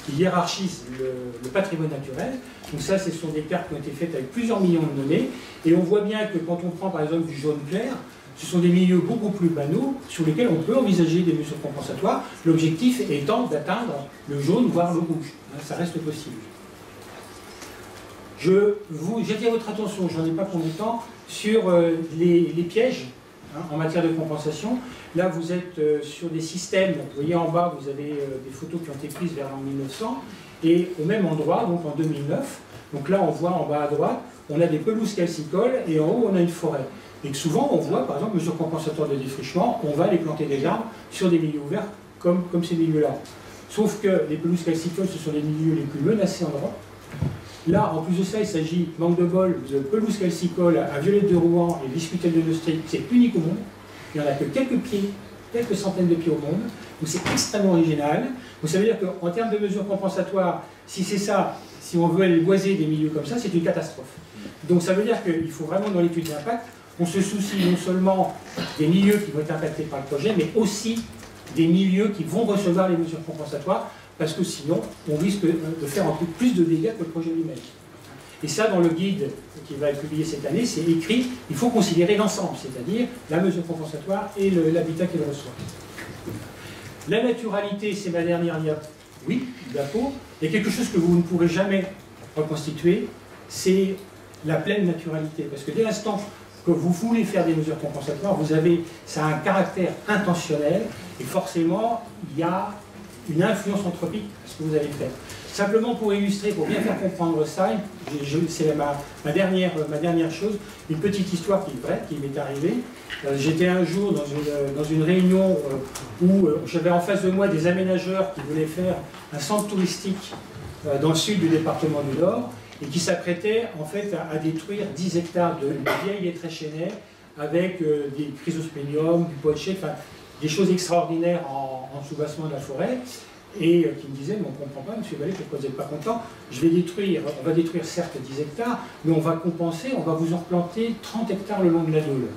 qui hiérarchisent le patrimoine naturel. Donc ça, ce sont des cartes qui ont été faites avec plusieurs millions de données, et on voit bien que quand on prend par exemple du jaune clair, ce sont des milieux beaucoup plus banaux sur lesquels on peut envisager des mesures compensatoires, l'objectif étant d'atteindre le jaune, voire le rouge. Ça reste possible. J'attire votre attention, j'en ai pas pour longtemps, sur les pièges en matière de compensation. Là, vous êtes sur des systèmes, vous voyez en bas, vous avez des photos qui ont été prises vers l'an 1900, et au même endroit, donc en 2009, donc là on voit en bas à droite, on a des pelouses calcicoles, et en haut on a une forêt. Et que souvent on voit, par exemple, mesure compensatoire de défrichement, on va aller planter des arbres sur des milieux ouverts comme ces milieux-là. Sauf que les pelouses calcicoles, ce sont les milieux les plus menacés en Europe. Là, en plus de ça, il s'agit, manque de bol, de pelouse calcicole à Violette de Rouen et Viscutel de Neustric. C'est unique au monde. Il n'y en a que quelques centaines de pieds au monde. Donc c'est extrêmement original. Donc ça veut dire qu'en termes de mesures compensatoires, si c'est ça, si on veut aller boiser des milieux comme ça, c'est une catastrophe. Donc ça veut dire qu'il faut vraiment, dans l'étude d'impact, on se soucie non seulement des milieux qui vont être impactés par le projet, mais aussi des milieux qui vont recevoir les mesures compensatoires, parce que sinon, on risque de faire un peu plus de dégâts que le projet lui-même. Et ça, dans le guide qui va être publié cette année, c'est écrit, il faut considérer l'ensemble, c'est-à-dire la mesure compensatoire et l'habitat qu'elle reçoit. La naturalité, c'est ma dernière diapo. Il y a quelque chose que vous ne pourrez jamais reconstituer, c'est la pleine naturalité. Parce que dès l'instant que vous voulez faire des mesures compensatoires, ça a un caractère intentionnel, et forcément, il y a une influence anthropique à ce que vous allez faire. Simplement pour illustrer, pour bien faire comprendre ça, c'est ma dernière chose, une petite histoire qui est vraie, qui m'est arrivée. J'étais un jour dans une réunion où j'avais en face de moi des aménageurs qui voulaient faire un centre touristique dans le sud du département du Nord et qui s'apprêtaient en fait à détruire 10 hectares de vieilles étréchénaies avec des chrysospéniums, du poacher, enfin des choses extraordinaires en soubassement de la forêt. Et qui me disait, mais on ne comprend pas, M. Vallée, pourquoi vous n'êtes pas content? On va détruire certes 10 hectares, mais on va compenser, on va vous en replanter 30 hectares le long de la Doule.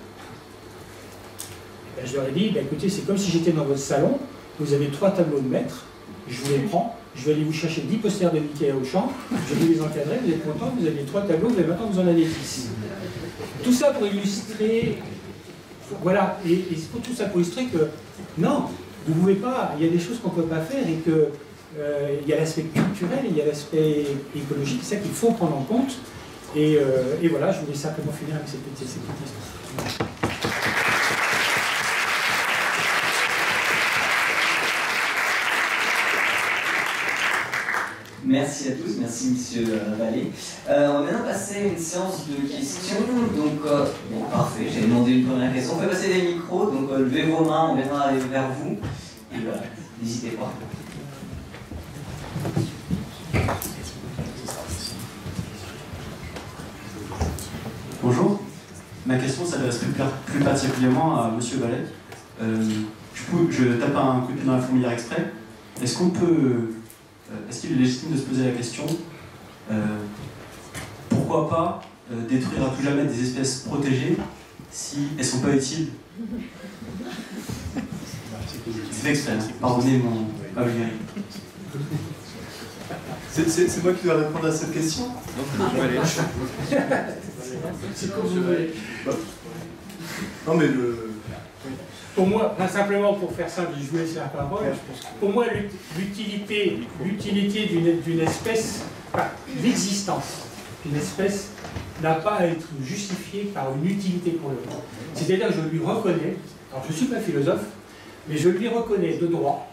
Je leur ai dit, écoutez, c'est comme si j'étais dans votre salon, vous avez 3 tableaux de maître, je vous les prends, je vais aller vous chercher 10 posters de Mickey au champ, je vais vous les encadrer, vous êtes content, vous aviez 3 tableaux, mais maintenant vous en avez 10. Tout ça pour illustrer, voilà, et tout ça pour illustrer que, non, vous ne pouvez pas, il y a des choses qu'on ne peut pas faire et que il y a l'aspect culturel, il y a l'aspect écologique, c'est ça qu'il faut prendre en compte. Et voilà, je voulais simplement finir avec cette petite histoire. Merci à tous, merci Monsieur Vallée. On va maintenant passer à une séance de questions. Donc, bon, parfait, j'ai demandé une première question. On fait passer des micros, donc levez vos mains, on viendra aller vers vous. Et voilà, n'hésitez pas. Bonjour, ma question s'adresse plus particulièrement à Monsieur Vallée. Je tape un coup de pied dans la fourmilière exprès. Est-ce qu'il est légitime de se poser la question pourquoi pas détruire à tout jamais des espèces protégées si elles ne sont pas utiles? C'est fait exprès, pardonnez ma vulgarité. C'est moi qui dois répondre à cette question? C'est comme vous voulez. Non mais Pour moi, simplement pour faire simple, je vous laisse la parole. Pour moi, l'utilité d'une espèce, enfin, l'existence d'une espèce n'a pas à être justifiée par une utilité pour l'homme. C'est-à-dire que je lui reconnais, alors je ne suis pas philosophe, mais je lui reconnais le droit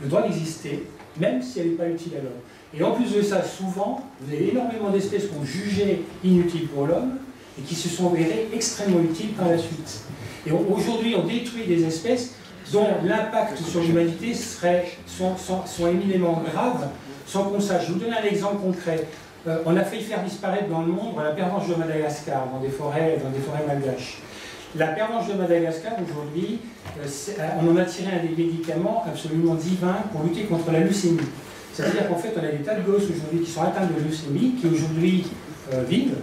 d'exister, même si elle n'est pas utile à l'homme. Et en plus de ça, souvent, vous avez énormément d'espèces qu'on jugeait inutiles pour l'homme et qui se sont avérées extrêmement utiles par la suite. Et aujourd'hui, on détruit des espèces dont l'impact sur l'humanité sont éminemment graves sans qu'on sache. Je vous donne un exemple concret. On a failli faire disparaître dans le monde la pervenche de Madagascar, dans des forêts malgaches. La pervenche de Madagascar, aujourd'hui, on en a tiré un des médicaments absolument divins pour lutter contre la leucémie. C'est-à-dire qu'en fait, on a des tas de gosses aujourd'hui qui sont atteints de leucémie, qui aujourd'hui vivent,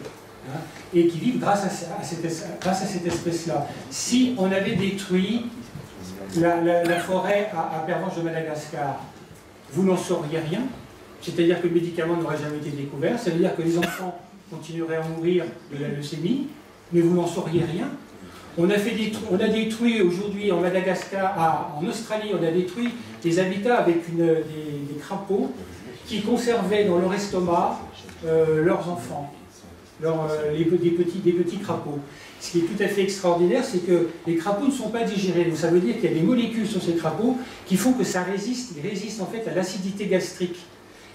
hein, et qui vivent grâce à cette espèce-là. Si on avait détruit la forêt à pervenche de Madagascar, vous n'en sauriez rien. C'est-à-dire que le médicament n'aurait jamais été découvert. Ça veut dire que les enfants continueraient à mourir de la leucémie, mais vous n'en sauriez rien. On a détruit aujourd'hui en Madagascar, en Australie, on a détruit des habitats avec des crapauds qui conservaient dans leur estomac leurs enfants, des petits crapauds. Ce qui est tout à fait extraordinaire, c'est que les crapauds ne sont pas digérés. Donc ça veut dire qu'il y a des molécules sur ces crapauds qui font que ça résiste, ils résistent en fait à l'acidité gastrique.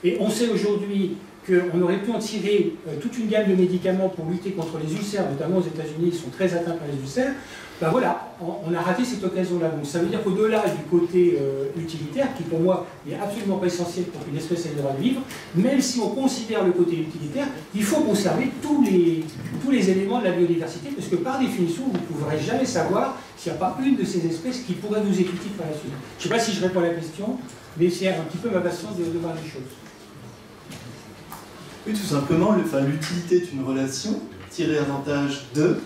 Et on sait aujourd'hui qu'on aurait pu en tirer toute une gamme de médicaments pour lutter contre les ulcères, notamment aux États-Unis, ils sont très atteints par les ulcères. Ben voilà, on a raté cette occasion-là. Donc ça veut dire qu'au-delà du côté utilitaire, qui pour moi n'est absolument pas essentiel pour qu'une espèce ait le droit de vivre, même si on considère le côté utilitaire, il faut conserver tous les éléments de la biodiversité, parce que par définition, vous ne pourrez jamais savoir s'il n'y a pas une de ces espèces qui pourrait nous être utile par la suite. Je ne sais pas si je réponds à la question, mais c'est un petit peu ma façon de voir les choses. Oui, tout simplement, l'utilité est une relation. tirer avantage d'eux.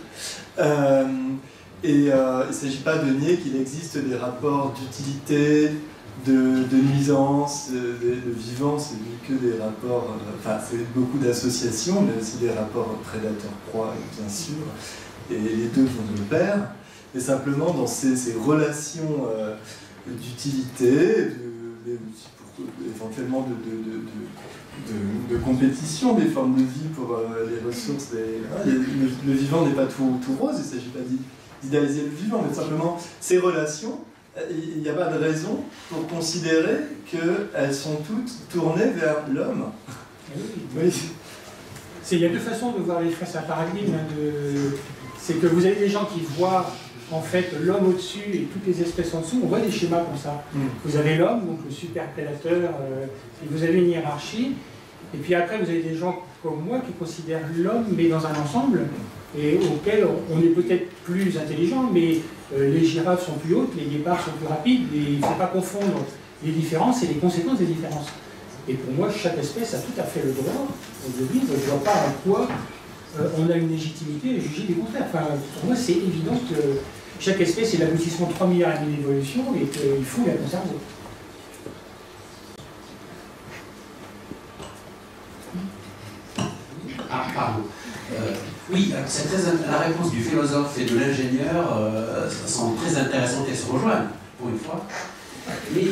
Il ne s'agit pas de nier qu'il existe des rapports d'utilité, de nuisance, de vivance, et que des rapports, c'est beaucoup d'associations, mais aussi des rapports prédateur-proie, bien sûr, et les deux vont de pair. Et simplement, dans ces relations d'utilité, éventuellement de compétition, des formes de vie pour les ressources, le vivant n'est pas tout rose, il ne s'agit pas d'idéaliser le vivant, mais simplement ces relations, il n'y a pas de raison pour considérer qu'elles sont toutes tournées vers l'homme. Oui. Il y a deux façons de voir les choses, c'est un paradigme. C'est que vous avez des gens qui voient en fait l'homme au-dessus et toutes les espèces en dessous. On voit des schémas comme ça. Vous avez l'homme, donc le super prédateur, et vous avez une hiérarchie. Et puis après, vous avez des gens comme moi qui considèrent l'homme, mais dans un ensemble, et auquel on est peut-être plus intelligent, mais les girafes sont plus hautes, les guépards sont plus rapides, et il ne faut pas confondre les différences et les conséquences des différences. Et pour moi, chaque espèce a tout à fait le droit de vivre. Je ne vois pas en quoi on a une légitimité à juger des contraires. Enfin, pour moi, c'est évident que chaque espèce est l'aboutissement de 3,5 milliards d'évolution et qu'il faut la conserver. Ah, pardon. Oui, c'est la réponse du philosophe et de l'ingénieur semble très intéressante et se rejoignent, pour une fois. Mais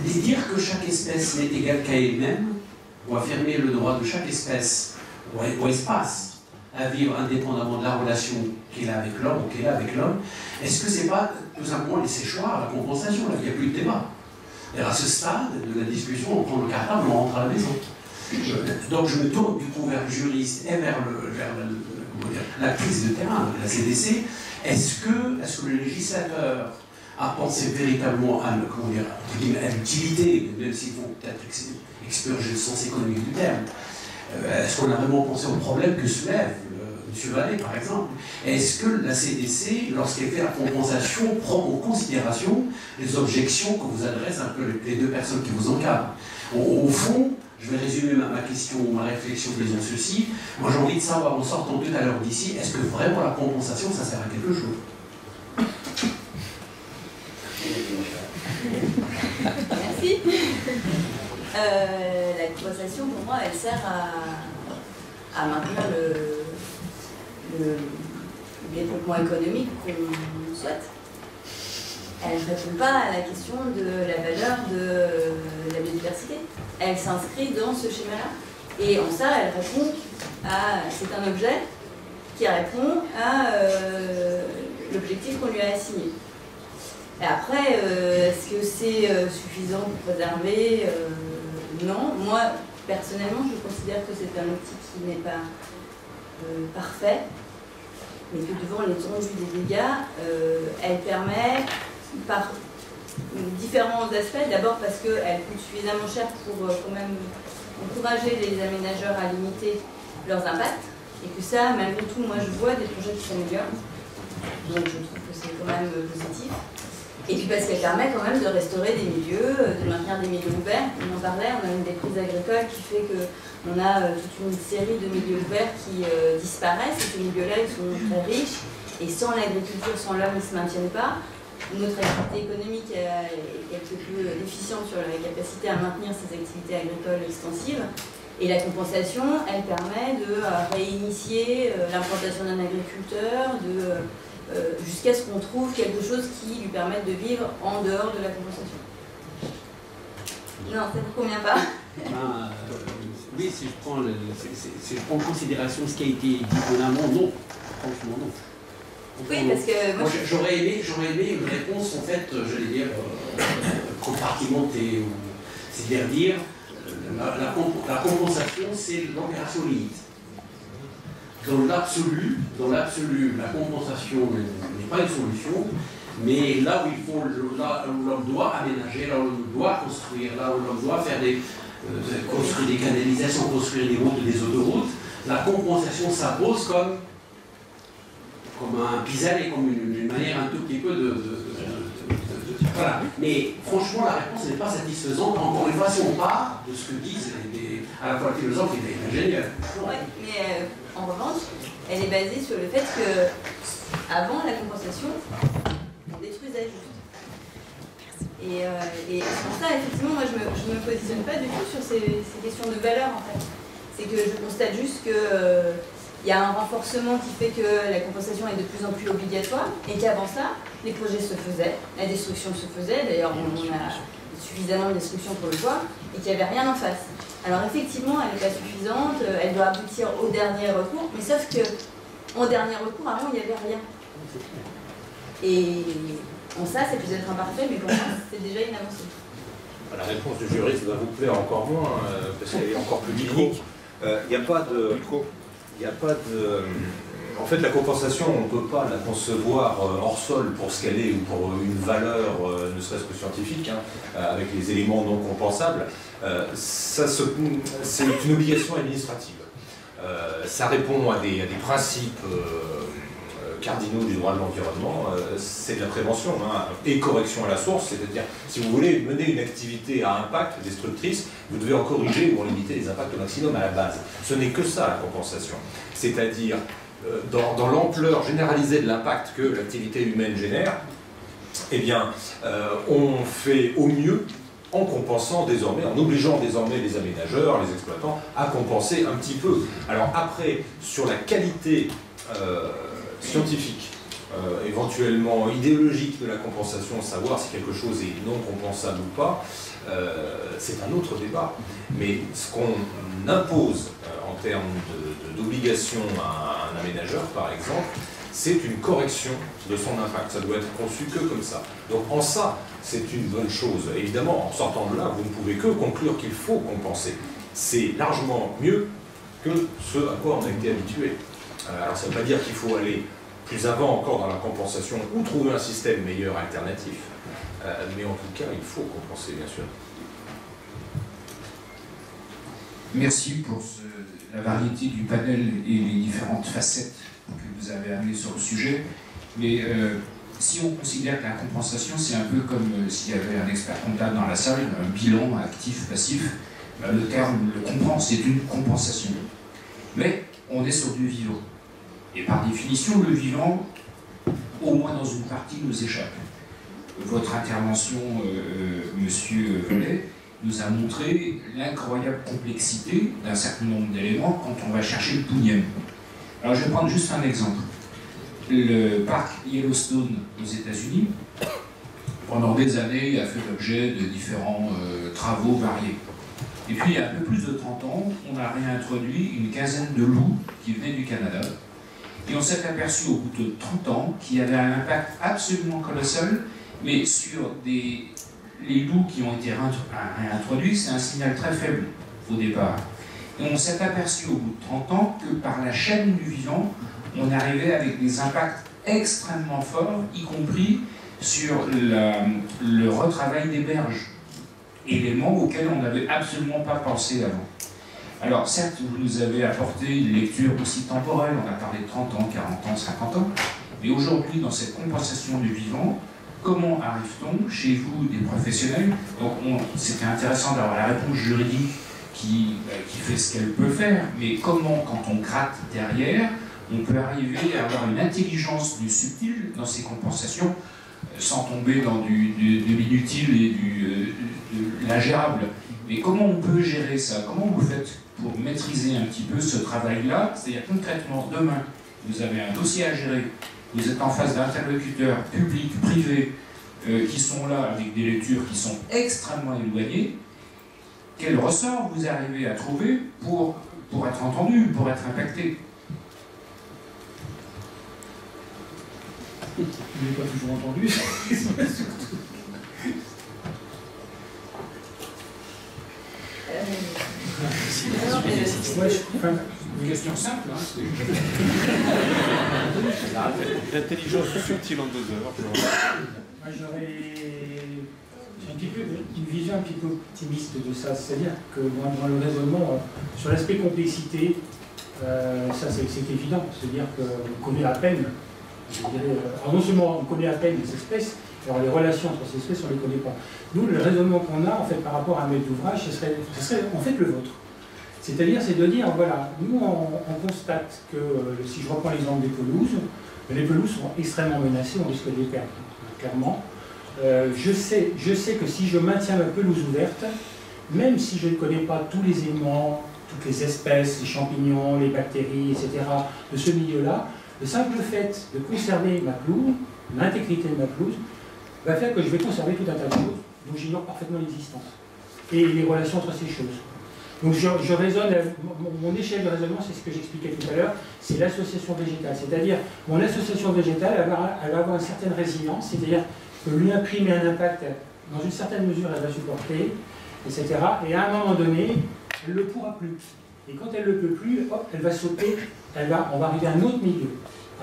dire que chaque espèce n'est égale qu'à elle-même, ou affirmer le droit de chaque espèce ou espace à vivre indépendamment de la relation qu'il a avec l'homme ou qu'elle a avec l'homme, est-ce que c'est pas tout simplement laisser choix à la compensation? Là, il n'y a plus de débat. Et à ce stade de la discussion, on prend le cartable, on rentre à la maison. Donc je me tourne du coup vers le juriste et vers la prise de terrain de la CDC. Est-ce que le législateur a pensé véritablement à l'utilité, même s'il faut peut-être expurger le sens économique du terme, est-ce qu'on a vraiment pensé au problème que soulève M. Vallée, par exemple? Est-ce que la CDC, lorsqu'elle fait la compensation, prend en considération les objections que vous adressent un peu les deux personnes qui vous encadrent? Au fond, je vais résumer ma question, ma réflexion, disons ceci. Moi, j'ai envie de savoir, en sortant tout à l'heure d'ici, est-ce que vraiment la compensation, ça sert à quelque chose? Merci. La compensation, pour moi, elle sert à maintenir le développement économique qu'on souhaite. Elle ne répond pas à la question de la valeur de la biodiversité. Elle s'inscrit dans ce schéma-là. Et en ça, elle répond à... C'est un objet qui répond à l'objectif qu'on lui a assigné. Et après, est-ce que c'est suffisant pour préserver? Non. Moi, personnellement, je considère que c'est un outil qui n'est pas parfait, mais que devant l'étendue des dégâts, elle permet, par différents aspects, d'abord parce qu'elle coûte suffisamment cher pour quand même encourager les aménageurs à limiter leurs impacts, et que ça, malgré tout, moi je vois des projets qui s'améliorent, donc je trouve que c'est quand même positif. Et puis parce qu'elle permet quand même de restaurer des milieux, de maintenir des milieux ouverts. On en parlait, on a une déprise agricole qui fait qu'on a toute une série de milieux ouverts qui disparaissent, et ces milieux-là, ils sont très riches, et sans l'agriculture, sans l'homme, ils ne se maintiennent pas. Notre activité économique est quelque peu déficiente sur la capacité à maintenir ces activités agricoles extensives. Et la compensation, elle permet de réinitier l'implantation d'un agriculteur, jusqu'à ce qu'on trouve quelque chose qui lui permette de vivre en dehors de la compensation. Non, ça ne vous convient pas? Oui, si je prends en considération ce qui a été dit en amont, non. Franchement, non. Oui, parce que moi, j'aurais aimé une réponse, en fait, j'allais dire, compartimentée, c'est-à-dire dire, la compensation, c'est l'opération limite. Dans l'absolu, la compensation n'est pas une solution, mais là où l'homme doit aménager, là où l'homme doit construire, là où l'homme doit faire construire des canalisations, construire des routes, des autoroutes, la compensation s'impose comme un pis-aller, comme une manière un tout petit peu Voilà. Mais franchement, la réponse n'est pas satisfaisante. Encore une fois, si on part de ce que disent à la fois le philosophe et l'ingénieur. Ouais, mais en revanche, elle est basée sur le fait que avant la compensation, on détruisait juste. Et pour ça, effectivement, moi je me positionne pas du tout sur ces questions de valeur en fait. C'est que je constate juste que il y a un renforcement qui fait que la compensation est de plus en plus obligatoire et qu'avant ça, les projets se faisaient, la destruction se faisait, d'ailleurs on a suffisamment de destruction pour le voir, et qu'il n'y avait rien en face. Alors effectivement, elle n'est pas suffisante, elle doit aboutir au dernier recours, mais sauf que en dernier recours, avant, il n'y avait rien. Et bon, ça, c'est peut-être imparfait, mais pour moi, c'est déjà une avancée. La réponse du juriste va vous plaire encore moins, parce qu'elle est encore plus clinique. Il n'y a pas de... En fait, la compensation, on ne peut pas la concevoir hors sol pour ce qu'elle est ou pour une valeur, ne serait-ce que scientifique, hein, avec les éléments non compensables. C'est une obligation administrative. Ça répond à des principes cardinaux du droit de l'environnement. C'est de la prévention hein, et correction à la source, c'est-à-dire, si vous voulez mener une activité à impact destructrice, vous devez en corriger ou en limiter les impacts au maximum à la base. Ce n'est que ça, la compensation. C'est-à-dire, dans l'ampleur généralisée de l'impact que l'activité humaine génère, eh bien, on fait au mieux en compensant désormais, en obligeant désormais les aménageurs, les exploitants, à compenser un petit peu. Alors après, sur la qualité scientifique, éventuellement idéologique de la compensation, savoir si quelque chose est non compensable ou pas, c'est un autre débat. Mais ce qu'on impose en termes d'obligation à un aménageur, par exemple, c'est une correction de son impact. Ça doit être conçu que comme ça. Donc en ça, c'est une bonne chose. Évidemment, en sortant de là, vous ne pouvez que conclure qu'il faut compenser. C'est largement mieux que ce à quoi on a été habitué. Alors ça ne veut pas dire qu'il faut aller plus avant encore dans la compensation ou trouver un système meilleur alternatif. Mais en tout cas, il faut compenser, bien sûr. Merci pour la variété du panel et les différentes facettes que vous avez amenées sur le sujet. Mais si on considère que la compensation, c'est un peu comme s'il y avait un expert comptable dans la salle, un bilan actif, passif, ben, le terme le comprend, c'est une compensation. Mais on est sur du vivant. Et par définition, le vivant, au moins dans une partie, nous échappe. Votre intervention, Monsieur Velay, nous a montré l'incroyable complexité d'un certain nombre d'éléments quand on va chercher le pougnème. Alors je vais prendre juste un exemple. Le parc Yellowstone aux États-Unis, pendant des années, a fait l'objet de différents travaux variés. Et puis il y a un peu plus de 30 ans, on a réintroduit une quinzaine de loups qui venaient du Canada. Et on s'est aperçu au bout de 30 ans qu'il y avait un impact absolument colossal, mais sur les loups qui ont été réintroduits, c'est un signal très faible au départ. Et on s'est aperçu au bout de 30 ans que par la chaîne du vivant, on arrivait avec des impacts extrêmement forts, y compris sur le retravail des berges, élément auquel on n'avait absolument pas pensé avant. Alors certes, vous nous avez apporté une lecture aussi temporelle, on a parlé de 30 ans, 40 ans, 50 ans, mais aujourd'hui, dans cette compensation du vivant, comment arrive-t-on, chez vous, des professionnels, donc c'était intéressant d'avoir la réponse juridique qui fait ce qu'elle peut faire, mais comment, quand on gratte derrière, on peut arriver à avoir une intelligence du subtil dans ces compensations, sans tomber dans de l'inutile et de l'ingérable. Mais comment on peut gérer ça? Comment vous faites pour maîtriser un petit peu ce travail-là? C'est-à-dire concrètement, demain, vous avez un dossier à gérer, vous êtes en face d'interlocuteurs publics, privés, qui sont là avec des lectures qui sont extrêmement éloignées. Quel ressort vous arrivez à trouver pour être entendu, pour être impacté? Je n'ai pas toujours entendu. Une question simple. Hein, L'intelligence subtile en 2 heures. Moi, j'aurais un petit peu une vision un petit peu optimiste de ça. C'est-à-dire que dans le raisonnement, sur l'aspect complexité, ça c'est évident. C'est-à-dire qu'on connaît à peine, je dirais, alors non seulement on connaît à peine les espèces, Alors les relations entre ces espèces, on ne les connaît pas. Nous, le raisonnement qu'on a en fait par rapport à un maître d'ouvrage, ce serait en fait le vôtre. C'est-à-dire, c'est de dire, voilà, nous on constate que, si je reprends l'exemple des pelouses, les pelouses sont extrêmement menacées, on risque de les perdre, clairement. Je sais que si je maintiens ma pelouse ouverte, même si je ne connais pas tous les éléments, toutes les espèces, les champignons, les bactéries, etc., de ce milieu-là, le simple fait de conserver ma pelouse, l'intégrité de ma pelouse, va faire que je vais conserver tout un tas de choses dont j'ignore parfaitement l'existence. Et les relations entre ces choses. Donc je raisonne, mon échelle de raisonnement, c'est ce que j'expliquais tout à l'heure, c'est l'association végétale. C'est-à-dire, mon association végétale, elle va avoir une certaine résilience, c'est-à-dire que lui imprimer un impact, dans une certaine mesure, elle va supporter, etc. Et à un moment donné, elle ne le pourra plus. Et quand elle ne le peut plus, hop, elle va sauter, on va arriver à un autre milieu,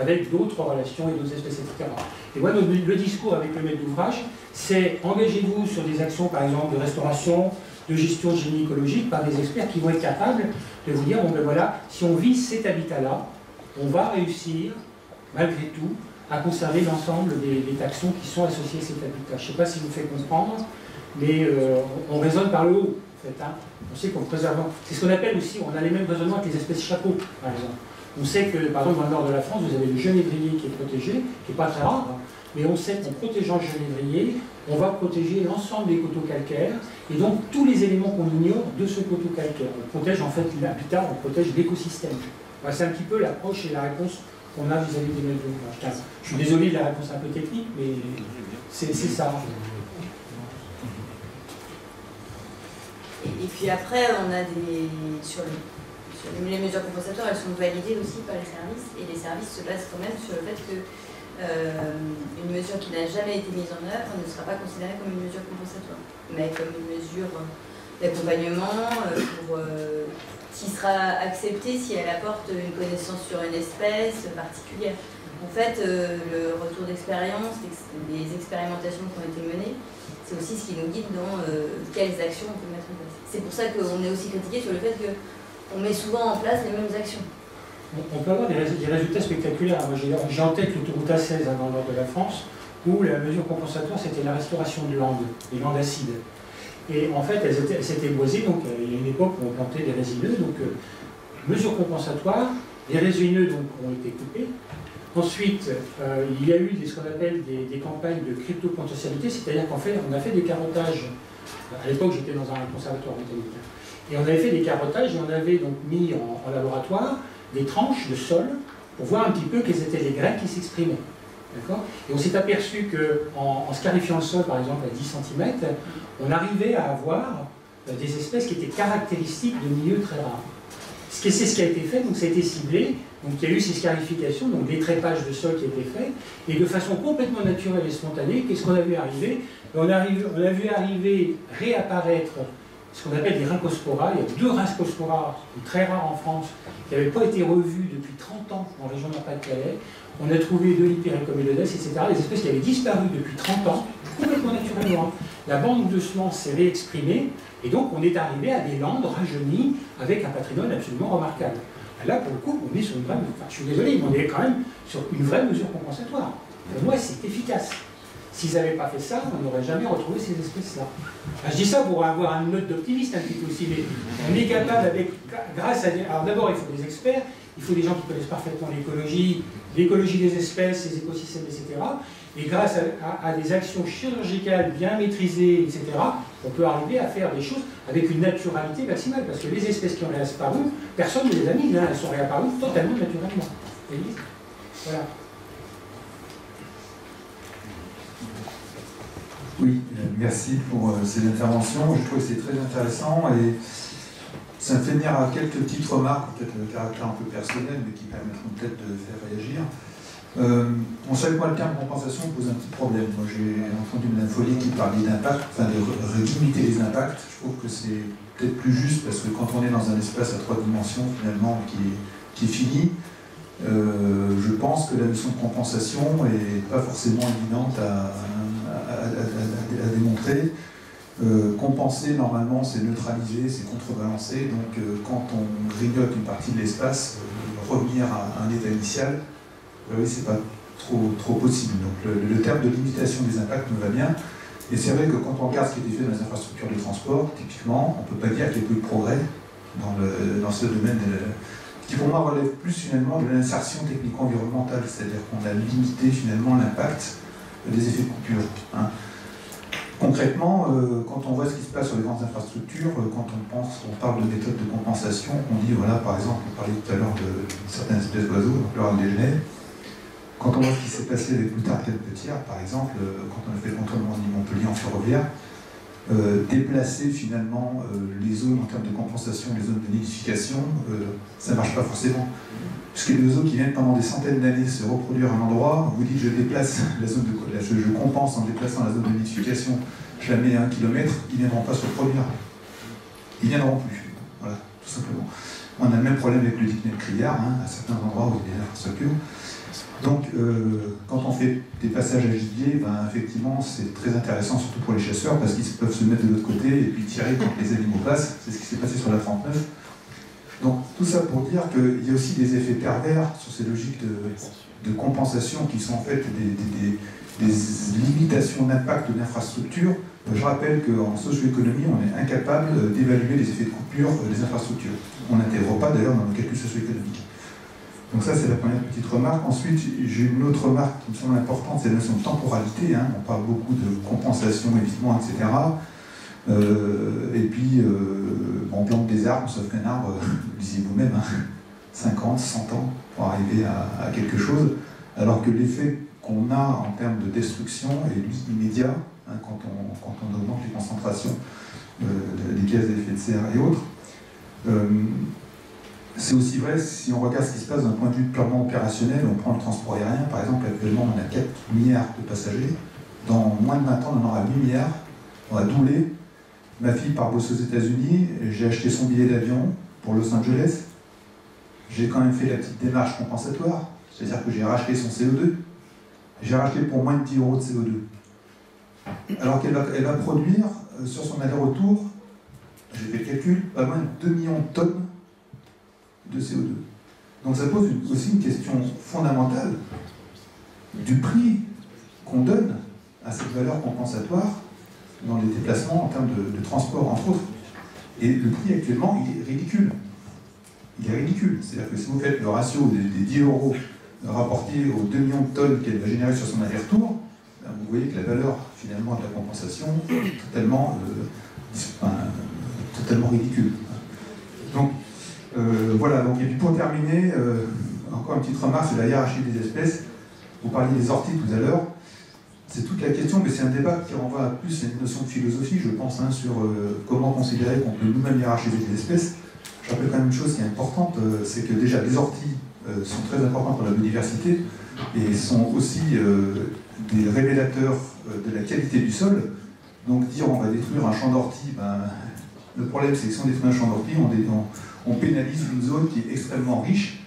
avec d'autres relations et d'autres espèces, etc. Et moi, le discours avec le maître d'ouvrage, c'est engagez-vous sur des actions, par exemple, de restauration, de gestion de génie écologique, par des experts qui vont être capables de vous dire, bon ben voilà, si on vise cet habitat-là, on va réussir, malgré tout, à conserver l'ensemble des taxons qui sont associés à cet habitat. Je ne sais pas si je vous fais comprendre, mais on raisonne par le haut, en fait. Hein. On sait qu'on préserve. C'est ce qu'on appelle aussi, on a les mêmes raisonnements avec les espèces chapeaux, par exemple. On sait que, par exemple, dans le nord de la France, vous avez le genévrier qui est protégé, qui n'est pas très rare, hein, mais on sait qu'en protégeant le genévrier, on va protéger l'ensemble des coteaux calcaires, et donc tous les éléments qu'on ignore de ce coteau calcaire. On protège en fait l'habitat, on protège l'écosystème. Voilà, c'est un petit peu l'approche et la réponse qu'on a vis-à-vis des maîtres d'ouvrage. Je suis désolé de la réponse un peu technique, mais c'est ça. Et puis après, on a sur les mesures compensatoires, elles sont validées aussi par les services, et les services se basent quand même sur le fait que une mesure qui n'a jamais été mise en œuvre ne sera pas considérée comme une mesure compensatoire, mais comme une mesure d'accompagnement qui sera acceptée si elle apporte une connaissance sur une espèce particulière. En fait, le retour d'expérience, les expérimentations qui ont été menées, c'est aussi ce qui nous guide dans quelles actions on peut mettre en place. C'est pour ça qu'on est aussi critiqué sur le fait qu'on met souvent en place les mêmes actions. On peut avoir des résultats spectaculaires. Moi, j'ai en tête l'autoroute A16 dans le nord de la France, où la mesure compensatoire, c'était la restauration de landes, des landes acides. Et en fait, elles s'étaient boisées, donc il y a une époque où on plantait des résineux, donc mesure compensatoire, les résineux donc, ont été coupés. Ensuite, il y a eu ce qu'on appelle des campagnes de cryptopotentialité, c'est-à-dire qu'en fait, on a fait des carottages. À l'époque, j'étais dans un conservatoire botanique. Et on avait fait des carottages et on avait donc mis en laboratoire des tranches de sol pour voir un petit peu quelles étaient les graines qui s'exprimaient. Et on s'est aperçu qu'en scarifiant le sol, par exemple, à 10 cm, on arrivait à avoir des espèces qui étaient caractéristiques de milieux très rares. C'est ce qui a été fait, donc ça a été ciblé, donc il y a eu ces scarifications, donc des trépages de sol qui étaient faits, et de façon complètement naturelle et spontanée, qu'est-ce qu'on a vu arriver? On a vu arriver, réapparaître ce qu'on appelle des rhynchosporas. Il y a 2 rhynchosporas très rares en France qui n'avaient pas été revus depuis 30 ans en région Nord-Pas-de-Calais. On a trouvé de l'Hypericommelodes, etc. Des espèces qui avaient disparu depuis 30 ans, complètement naturellement. La bande de semences s'est réexprimée, et donc on est arrivé à des landes rajeunies avec un patrimoine absolument remarquable. Là, pour le coup, on est sur une vraie... Enfin, je suis désolé, mais on est quand même sur une vraie mesure compensatoire. Pour moi, c'est efficace. S'ils n'avaient pas fait ça, on n'aurait jamais retrouvé ces espèces-là. Je dis ça pour avoir une note d'optimiste un petit peu aussi, mais on est capable, grâce à des... Alors d'abord, il faut des experts, il faut des gens qui connaissent parfaitement l'écologie des espèces, les écosystèmes, etc. Et grâce à des actions chirurgicales bien maîtrisées, etc., on peut arriver à faire des choses avec une naturalité maximale, parce que les espèces qui ont réapparu, personne ne les a mises, hein, elles sont réapparues totalement naturellement. Vous voyez ? Voilà. Oui, merci pour ces interventions. Je trouve que c'est très intéressant et ça me fait venir à quelques petites remarques, peut-être de caractère un peu personnel, mais qui permettront peut-être de faire réagir. On savait que moi, le terme compensation pose un petit problème. Moi, j'ai entendu Mme Follier qui parlait d'impact, enfin de limiter les impacts. Je trouve que c'est peut-être plus juste parce que quand on est dans un espace à 3 dimensions, finalement, qui est fini, je pense que la notion de compensation n'est pas forcément évidente à démontrer. Compenser, normalement, c'est neutraliser, c'est contrebalancer. Donc, quand on grignote une partie de l'espace, revenir à un état initial, oui, c'est pas trop possible. Donc le terme de limitation des impacts me va bien. Et c'est vrai que quand on regarde ce qui a été fait dans les infrastructures de transport, typiquement, on ne peut pas dire qu'il y ait eu de progrès dans ce domaine, qui pour moi relève plus finalement de l'insertion technico-environnementale, c'est-à-dire qu'on a limité finalement l'impact des effets de coupure. Hein. Concrètement, quand on voit ce qui se passe sur les grandes infrastructures, quand on parle de méthodes de compensation, on dit, voilà, par exemple, on parlait tout à l'heure de certaines espèces d'oiseaux, donc l'oral des genêts. Quand on voit ce qui s'est passé avec Boutargues-Peletière, par exemple, quand on a fait le contournement de Montpellier en ferroviaire, déplacer finalement les zones en termes de compensation, les zones de nidification, ça ne marche pas forcément. Puisque les oiseaux qui viennent pendant des centaines d'années se reproduire à un endroit, vous dites je déplace la zone je compense en déplaçant la zone de nidification, je la mets à 1 km, ils ne viendront pas se reproduire. Ils ne viendront plus. Voilà, tout simplement. On a le même problème avec le dicnet criard, hein, à certains endroits où il y a des infrastructures. Donc, quand on fait des passages à gibier, ben, effectivement, c'est très intéressant, surtout pour les chasseurs, parce qu'ils peuvent se mettre de l'autre côté et puis tirer quand les animaux passent. C'est ce qui s'est passé sur la 39. Donc, tout ça pour dire qu'il y a aussi des effets pervers sur ces logiques de compensation qui sont en fait des limitations d'impact de l'infrastructure. Je rappelle qu'en socio-économie, on est incapable d'évaluer les effets de coupure des infrastructures. On n'intègre pas d'ailleurs dans nos calculs socio-économiques. Donc ça, c'est la première petite remarque. Ensuite, j'ai une autre remarque qui me semble importante, c'est la notion de temporalité. Hein. On parle beaucoup de compensation, évitement, etc. Et puis, on plante des arbres, sauf qu'un arbre, vous le disiez vous-même, hein, 50, 100 ans pour arriver à quelque chose, alors que l'effet qu'on a en termes de destruction est lui immédiat, hein, quand on augmente les concentrations des gaz à effet de serre et autres. C'est aussi vrai si on regarde ce qui se passe d'un point de vue purement opérationnel. On prend le transport aérien, par exemple, actuellement on a 4 milliards de passagers. Dans moins de 20 ans, on en aura 8 milliards. On va doubler. Ma fille part bosser aux États-Unis. J'ai acheté son billet d'avion pour Los Angeles. J'ai quand même fait la petite démarche compensatoire, c'est-à-dire que j'ai racheté son CO2. J'ai racheté pour moins de 10 € de CO2. Alors qu'elle va produire sur son aller-retour, j'ai fait le calcul, pas moins de 2 millions de tonnes de CO2. Donc ça pose aussi une question fondamentale du prix qu'on donne à cette valeur compensatoire dans les déplacements en termes de transport, entre autres. Et le prix actuellement, il est ridicule. Il est ridicule. C'est-à-dire que si vous faites le ratio des 10 € rapportés aux 2 millions de tonnes qu'elle va générer sur son aller-retour, vous voyez que la valeur finalement de la compensation est totalement ridicule. Donc, voilà, donc, et puis pour terminer, encore une petite remarque sur la hiérarchie des espèces. Vous parliez des orties tout à l'heure. C'est toute la question, mais c'est un débat qui renvoie plus à une notion de philosophie, je pense, hein, sur comment considérer qu'on peut nous-mêmes hiérarchiser des espèces. Je rappelle quand même une chose qui est importante, c'est que déjà les orties sont très importantes pour la biodiversité et sont aussi des révélateurs de la qualité du sol. Donc dire on va détruire un champ d'orties, ben, le problème c'est que si on détruit un champ d'orties, on pénalise une zone qui est extrêmement riche.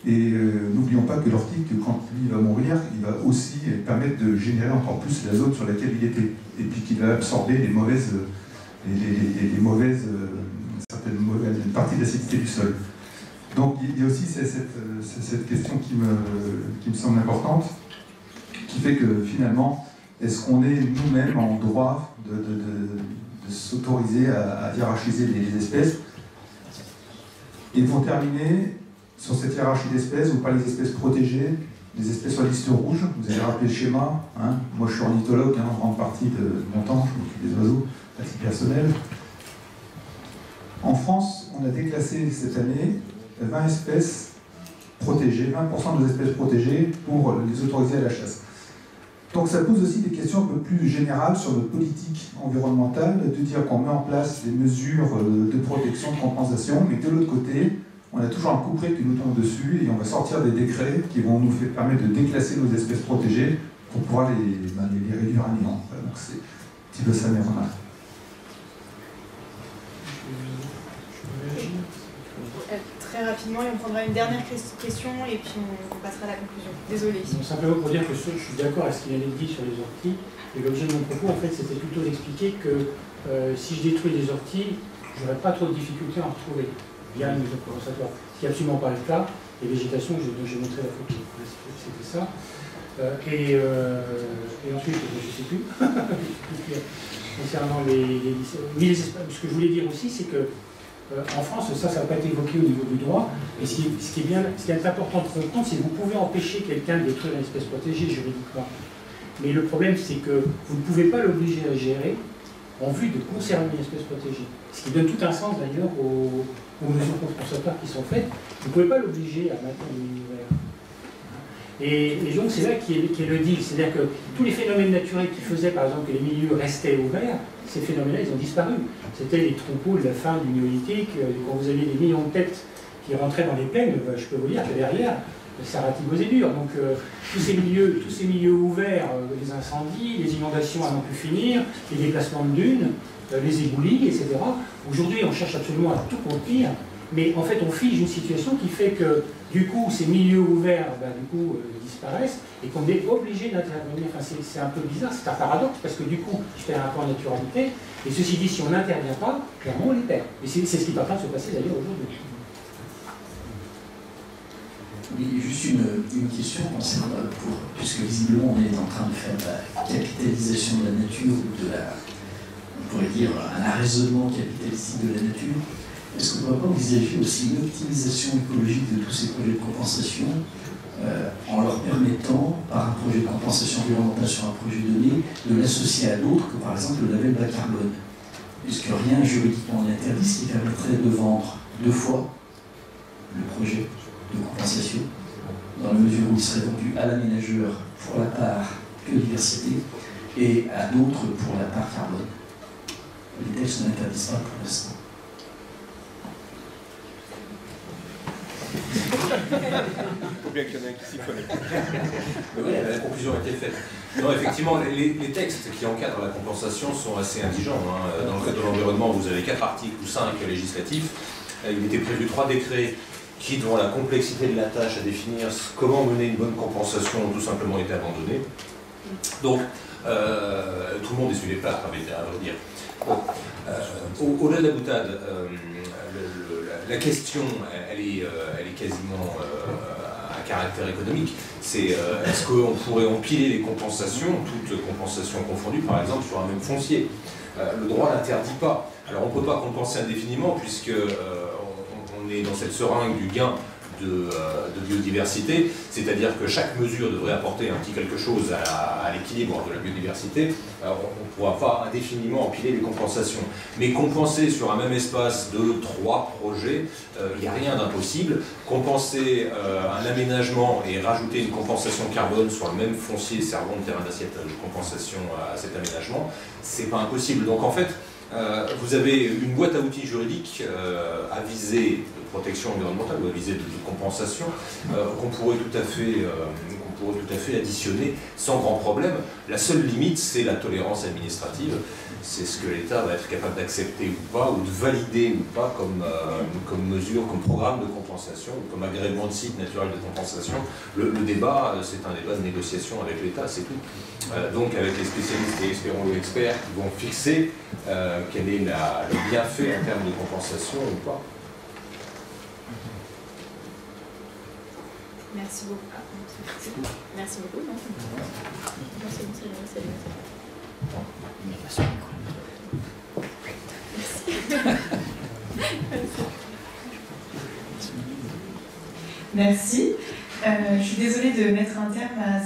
Et n'oublions pas que l'ortie, quand lui va mourir, il va aussi permettre de générer encore plus la zone sur laquelle il était. Et puis qu'il va absorber les mauvaises, certaines mauvaises parties de l'acidité du sol. Donc il y a aussi cette question qui me semble importante, qui fait que finalement, est-ce qu'on est nous-mêmes en droit de s'autoriser à hiérarchiser les espèces? Et pour terminer, sur cette hiérarchie d'espèces, vous parlez des espèces protégées, des espèces sur liste rouge, vous avez rappelé le schéma. Hein. Moi je suis ornithologue, hein, en grande partie de mon temps, je m'occupe des oiseaux, à titre personnel. En France, on a déclassé cette année 20 espèces protégées, 20% des espèces protégées pour les autoriser à la chasse. Donc ça pose aussi des questions un peu plus générales sur notre politique environnementale, de dire qu'on met en place des mesures de protection, de compensation, mais que de l'autre côté, on a toujours un couperet qui nous tombe dessus et on va sortir des décrets qui vont nous permettre de déclasser nos espèces protégées pour pouvoir les réduire à néant. Voilà, donc c'est un petit peu ça mes remarques. Très rapidement, et on prendra une dernière question et puis on passera à la conclusion. Désolé. Simplement pour dire que je suis d'accord avec ce qu'il avait dit sur les orties, et l'objet de mon propos, en fait, c'était plutôt d'expliquer que si je détruis les orties, je n'aurai pas trop de difficultés à en retrouver via une mesure compensatoire. Ce qui n'est absolument pas le cas les végétations dont j'ai montré la photo. C'était ça. Et ensuite, je ne sais plus. Concernant les espaces, ce que je voulais dire aussi, c'est que en France, ça n'a pas été évoqué au niveau du droit, mais ce qui est important de comprendre, c'est que vous pouvez empêcher quelqu'un de détruire une espèce protégée juridiquement. Mais le problème, c'est que vous ne pouvez pas l'obliger à gérer en vue de conserver une espèce protégée. Ce qui donne tout un sens d'ailleurs aux mesures compensatoires qui sont faites. Vous ne pouvez pas l'obliger à maintenir les milieux ouverts. Et donc c'est là qui est le deal. C'est-à-dire que tous les phénomènes naturels qui faisaient par exemple que les milieux restaient ouverts, ces phénomènes-là, ils ont disparu. C'était les troupeaux de la fin du néolithique, quand vous aviez des millions de têtes qui rentraient dans les plaines, je peux vous dire que derrière, ça ratiposait dur. Donc tous ces milieux ouverts, les incendies, les inondations à n'en plus finir, les déplacements de dunes, les éboulis, etc. Aujourd'hui, on cherche absolument à tout contenir, mais en fait, on fige une situation qui fait que, du coup, ces milieux ouverts, disparaissent, et qu'on est obligé d'intervenir. Enfin, c'est un peu bizarre, c'est un paradoxe, parce que du coup, je fais un rapport à naturalité, et ceci dit, si on n'intervient pas, clairement, on les perd. Et c'est ce qui est en train de se passer d'ailleurs aujourd'hui. Oui, juste une question concernant, puisque visiblement on est en train de faire la capitalisation de la nature, ou on pourrait dire un arraisonnement capitalistique de la nature. Est-ce qu'on ne pourrait pas envisager aussi une optimisation écologique de tous ces projets de compensation en leur permettant, par un projet de compensation environnementale sur un projet donné, de l'associer à d'autres que par exemple le label bas carbone? Puisque rien juridiquement n'interdit, ce qui permettrait de vendre 2 fois le projet de compensation, dans la mesure où il serait vendu à l'aménageur pour la part biodiversité et à d'autres pour la part carbone. Les textes ne l'interdisent pas pour l'instant. Il faut bien qu'il y en ait un qui s'y connaît. Oui, la conclusion a été faite. Non, effectivement, les textes qui encadrent la compensation sont assez indigents. Dans le Code de l'environnement, vous avez 4 articles ou 5 législatifs. Il était prévu 3 décrets qui, dont la complexité de la tâche à définir comment mener une bonne compensation, ont tout simplement été abandonnés. Donc, tout le monde est sur les plats, à vrai dire. Au-delà de la boutade, la question, elle est quasiment à caractère économique. C'est est-ce qu'on pourrait empiler les compensations, toutes compensations confondues, par exemple, sur un même foncier? Le droit n'interdit pas. Alors on ne peut pas compenser indéfiniment, puisque on est dans cette seringue du gain de biodiversité, c'est-à-dire que chaque mesure devrait apporter un petit quelque chose à l'équilibre de la biodiversité. Alors, on ne pourra pas indéfiniment empiler les compensations. Mais compenser sur un même espace 2, 3 projets, il n'y a rien d'impossible. Compenser un aménagement et rajouter une compensation carbone sur le même foncier servant de terrain d'assiette de compensation à cet aménagement, c'est pas impossible. Donc en fait, vous avez une boîte à outils juridiques à visée de protection environnementale ou à visée de compensation qu'on pourrait tout à fait additionner sans grand problème. La seule limite, c'est la tolérance administrative. C'est ce que l'État va être capable d'accepter ou pas, ou de valider ou pas comme mesure, comme programme de compensation, ou comme agrément de site naturel de compensation. Le débat, c'est un débat de négociation avec l'État, c'est tout. Donc avec les spécialistes et espérons-le experts qui vont fixer quel est le bienfait en termes de compensation ou pas. Merci beaucoup. Merci beaucoup. Merci. Je suis désolée de mettre un terme à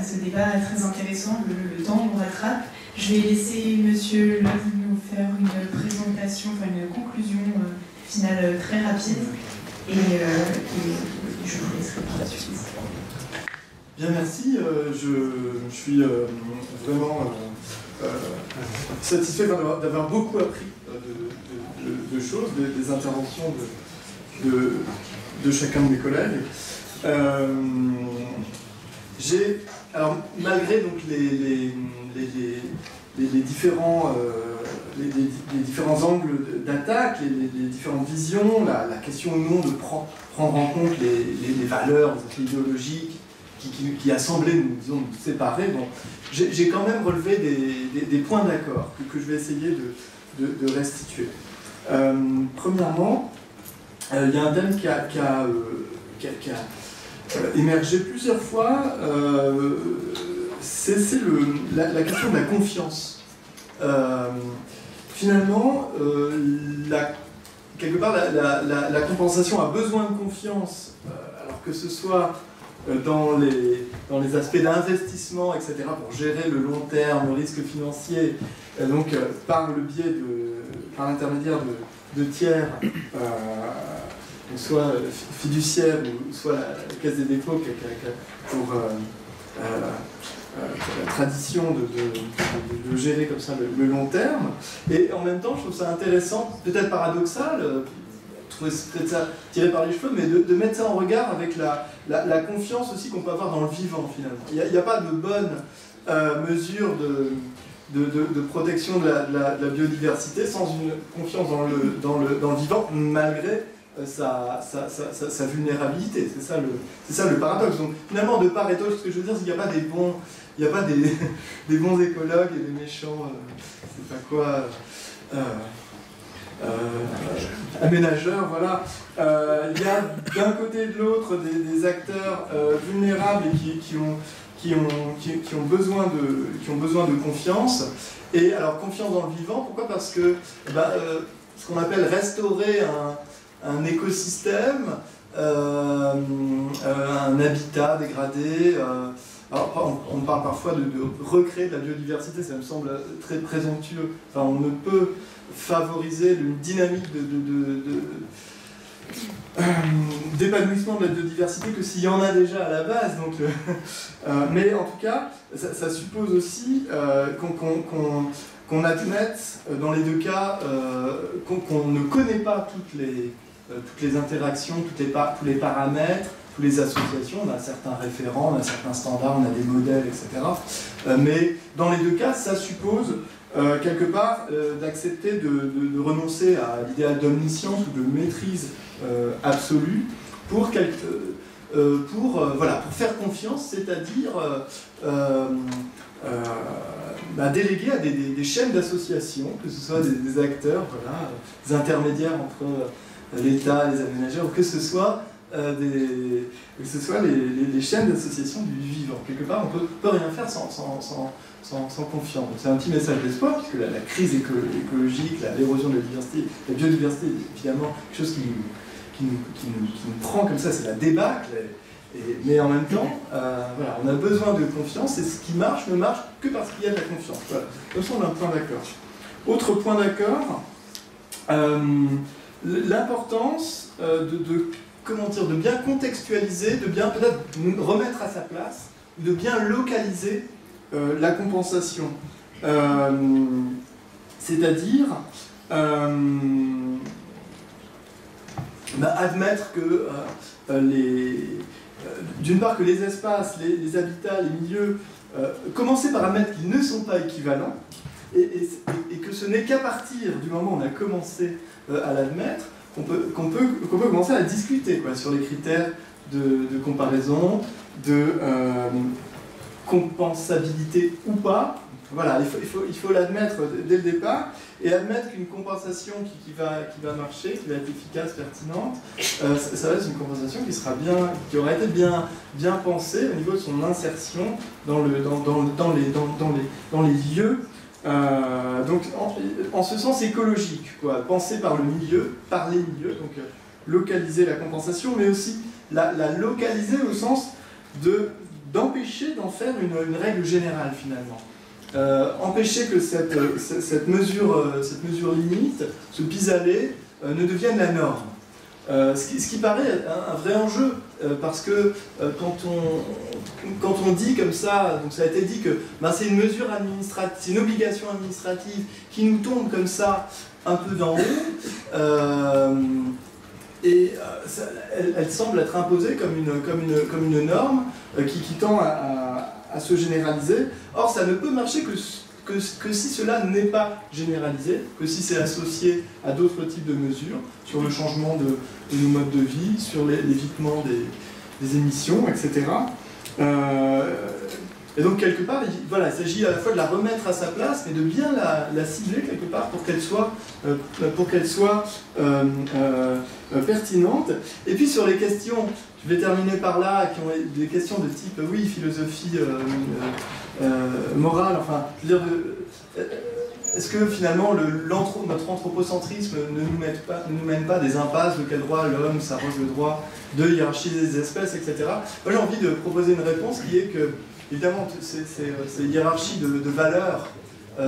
ce débat très intéressant. Le temps nous rattrape. Je vais laisser Monsieur Love nous faire une présentation, enfin une conclusion finale très rapide. Et je vous laisserai par la suite. Bien, merci. Je suis vraiment satisfait d'avoir beaucoup appris de choses, des interventions de chacun de mes collègues. Alors, malgré donc les différents angles d'attaque, les différentes visions, la question ou non de prendre en compte les valeurs idéologiques qui a semblé nous séparer, bon, j'ai quand même relevé des points d'accord que je vais essayer de restituer. Premièrement, il y a un thème qui a émergé plusieurs fois, c'est la question de la confiance. Finalement, quelque part, la compensation a besoin de confiance, alors que ce soit dans les aspects d'investissement, etc., pour gérer le long terme, le risque financier, donc par l'intermédiaire de tiers, soit fiduciaire ou soit la Caisse des dépôts pour la tradition de gérer comme ça le long terme. Et en même temps, je trouve ça intéressant, peut-être paradoxal, peut-être ça tiré par les cheveux, mais de mettre ça en regard avec la confiance aussi qu'on peut avoir dans le vivant, finalement. Il n'y a pas de bonne mesure de protection de la biodiversité sans une confiance dans le vivant, malgré sa vulnérabilité. C'est ça le paradoxe. Donc finalement, de part et d'autre, ce que je veux dire, c'est qu'il n'y a pas des bons écologues et des méchants, c'est pas quoi, aménageurs, voilà. Il y a d'un côté et de l'autre des acteurs vulnérables et qui ont besoin de confiance. Et alors, confiance dans le vivant, pourquoi? Parce que ce qu'on appelle restaurer un écosystème, un habitat dégradé. Alors, on parle parfois de recréer de la biodiversité, ça me semble très présomptueux. Enfin, on ne peut favoriser une dynamique d'épanouissement de la biodiversité que s'il y en a déjà à la base. Donc, mais en tout cas, ça suppose aussi qu'on admette, dans les deux cas, qu'on ne connaît pas toutes les interactions, tous les paramètres, toutes les associations. On a certains référents, on a certains standards, on a des modèles, etc. Mais dans les deux cas, ça suppose quelque part d'accepter de renoncer à l'idéal d'omniscience ou de maîtrise absolue pour faire confiance, c'est-à-dire déléguer à des chaînes d'associations, que ce soit des acteurs, voilà, des intermédiaires entre l'État, les aménageurs, ou que ce soit les chaînes d'associations du vivant. Quelque part, on ne peut rien faire sans confiance. C'est un petit message d'espoir, puisque la crise écologique, l'érosion de la diversité, la biodiversité, est évidemment quelque chose qui nous prend comme ça, c'est la débâcle. Mais en même temps, voilà, on a besoin de confiance, et ce qui marche ne marche que parce qu'il y a de la confiance. Voilà. Comme ça, on a un point d'accord. Autre point d'accord, l'importance de bien contextualiser, de bien peut-être remettre à sa place, de bien localiser la compensation. C'est-à-dire admettre que d'une part que les espaces, les habitats, les milieux, commencer par admettre qu'ils ne sont pas équivalents, et que ce n'est qu'à partir du moment où on a commencé à l'admettre qu'on peut commencer à discuter sur les critères de comparaison, de compensabilité ou pas. Voilà, il faut l'admettre dès le départ, et admettre qu'une compensation qui va marcher, qui va être efficace, pertinente, ça va être une compensation qui aura été bien pensée au niveau de son insertion dans les lieux. Donc en ce sens écologique, penser par le milieu, par les milieux, donc localiser la compensation, mais aussi la localiser au sens d'empêcher d'en faire une règle générale finalement. Empêcher que cette mesure limite, ce pis-aller, ne devienne la norme. Ce qui paraît un vrai enjeu, parce que quand on dit comme ça, donc ça a été dit que c'est une mesure administrative, c'est une obligation administrative qui nous tombe comme ça un peu d'en haut, et elle semble être imposée comme une norme qui tend à se généraliser. Or, ça ne peut marcher que si cela n'est pas généralisé, que si c'est associé à d'autres types de mesures, sur le changement de nos modes de vie, sur l'évitement des émissions, etc. Et donc, quelque part, voilà, il s'agit à la fois de la remettre à sa place, mais de bien la cibler quelque part pour qu'elle soit, pertinente. Et puis, sur les questions, je vais terminer par là, qui ont des questions de type, oui, philosophie morale, enfin, je veux dire, est-ce que finalement notre anthropocentrisme ne nous mène pas des impasses de quel droit l'homme s'arroge le droit de hiérarchiser les espèces, etc. Moi j'ai envie de proposer une réponse qui est que, évidemment, ces hiérarchies de valeurs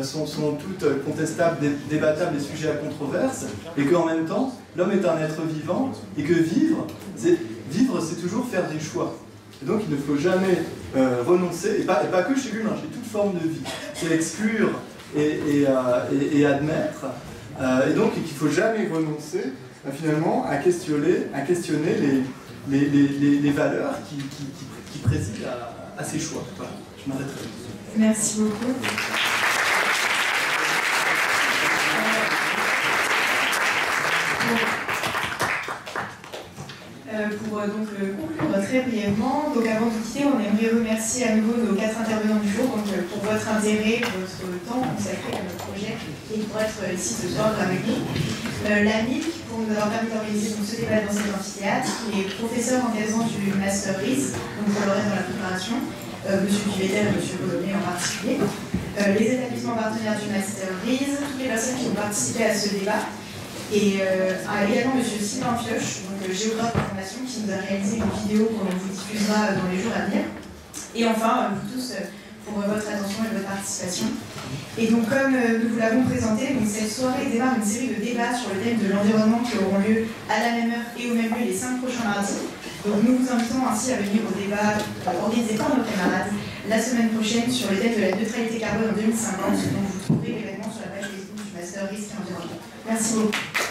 sont toutes contestables, débattables et sujets à controverse, et qu'en même temps, l'homme est un être vivant, et que vivre, c'est toujours faire des choix. Et donc il ne faut jamais renoncer, et pas que chez l'humain, chez toute forme de vie. C'est exclure et admettre, et donc il ne faut jamais renoncer finalement à questionner les valeurs qui président à ces choix. Voilà, je m'arrêterai. Merci beaucoup. Pour donc conclure très brièvement, donc avant de quitter, on aimerait remercier à nouveau nos 4 intervenants du jour pour votre intérêt, votre temps consacré à notre projet et pour être ici ce soir avec nous. L'AMIC pour nous avoir permis d'organiser ce débat dans cet amphithéâtre, qui est professeur encadrant du Master RIS, donc vous l'aurez dans la préparation, M. Duvetel et M. Bolognet en particulier, les établissements partenaires du Master RIS, toutes les personnes qui ont participé à ce débat, et également M. Sylvain Fioche, donc géographe d'information, qui nous a réalisé une vidéo qu'on vous diffusera dans les jours à venir. Et enfin, vous tous, pour votre attention et votre participation. Et donc, comme nous vous l'avons présenté, donc, cette soirée démarre une série de débats sur le thème de l'environnement qui auront lieu à la même heure et au même lieu les 5 prochains mardis. Donc, nous vous invitons ainsi à venir au débat organisé par nos camarades la semaine prochaine sur le thème de la neutralité carbone en 2050. Donc, vous trouverez l'événement sur la page Facebook du Master Risque et Environnement. Merci beaucoup.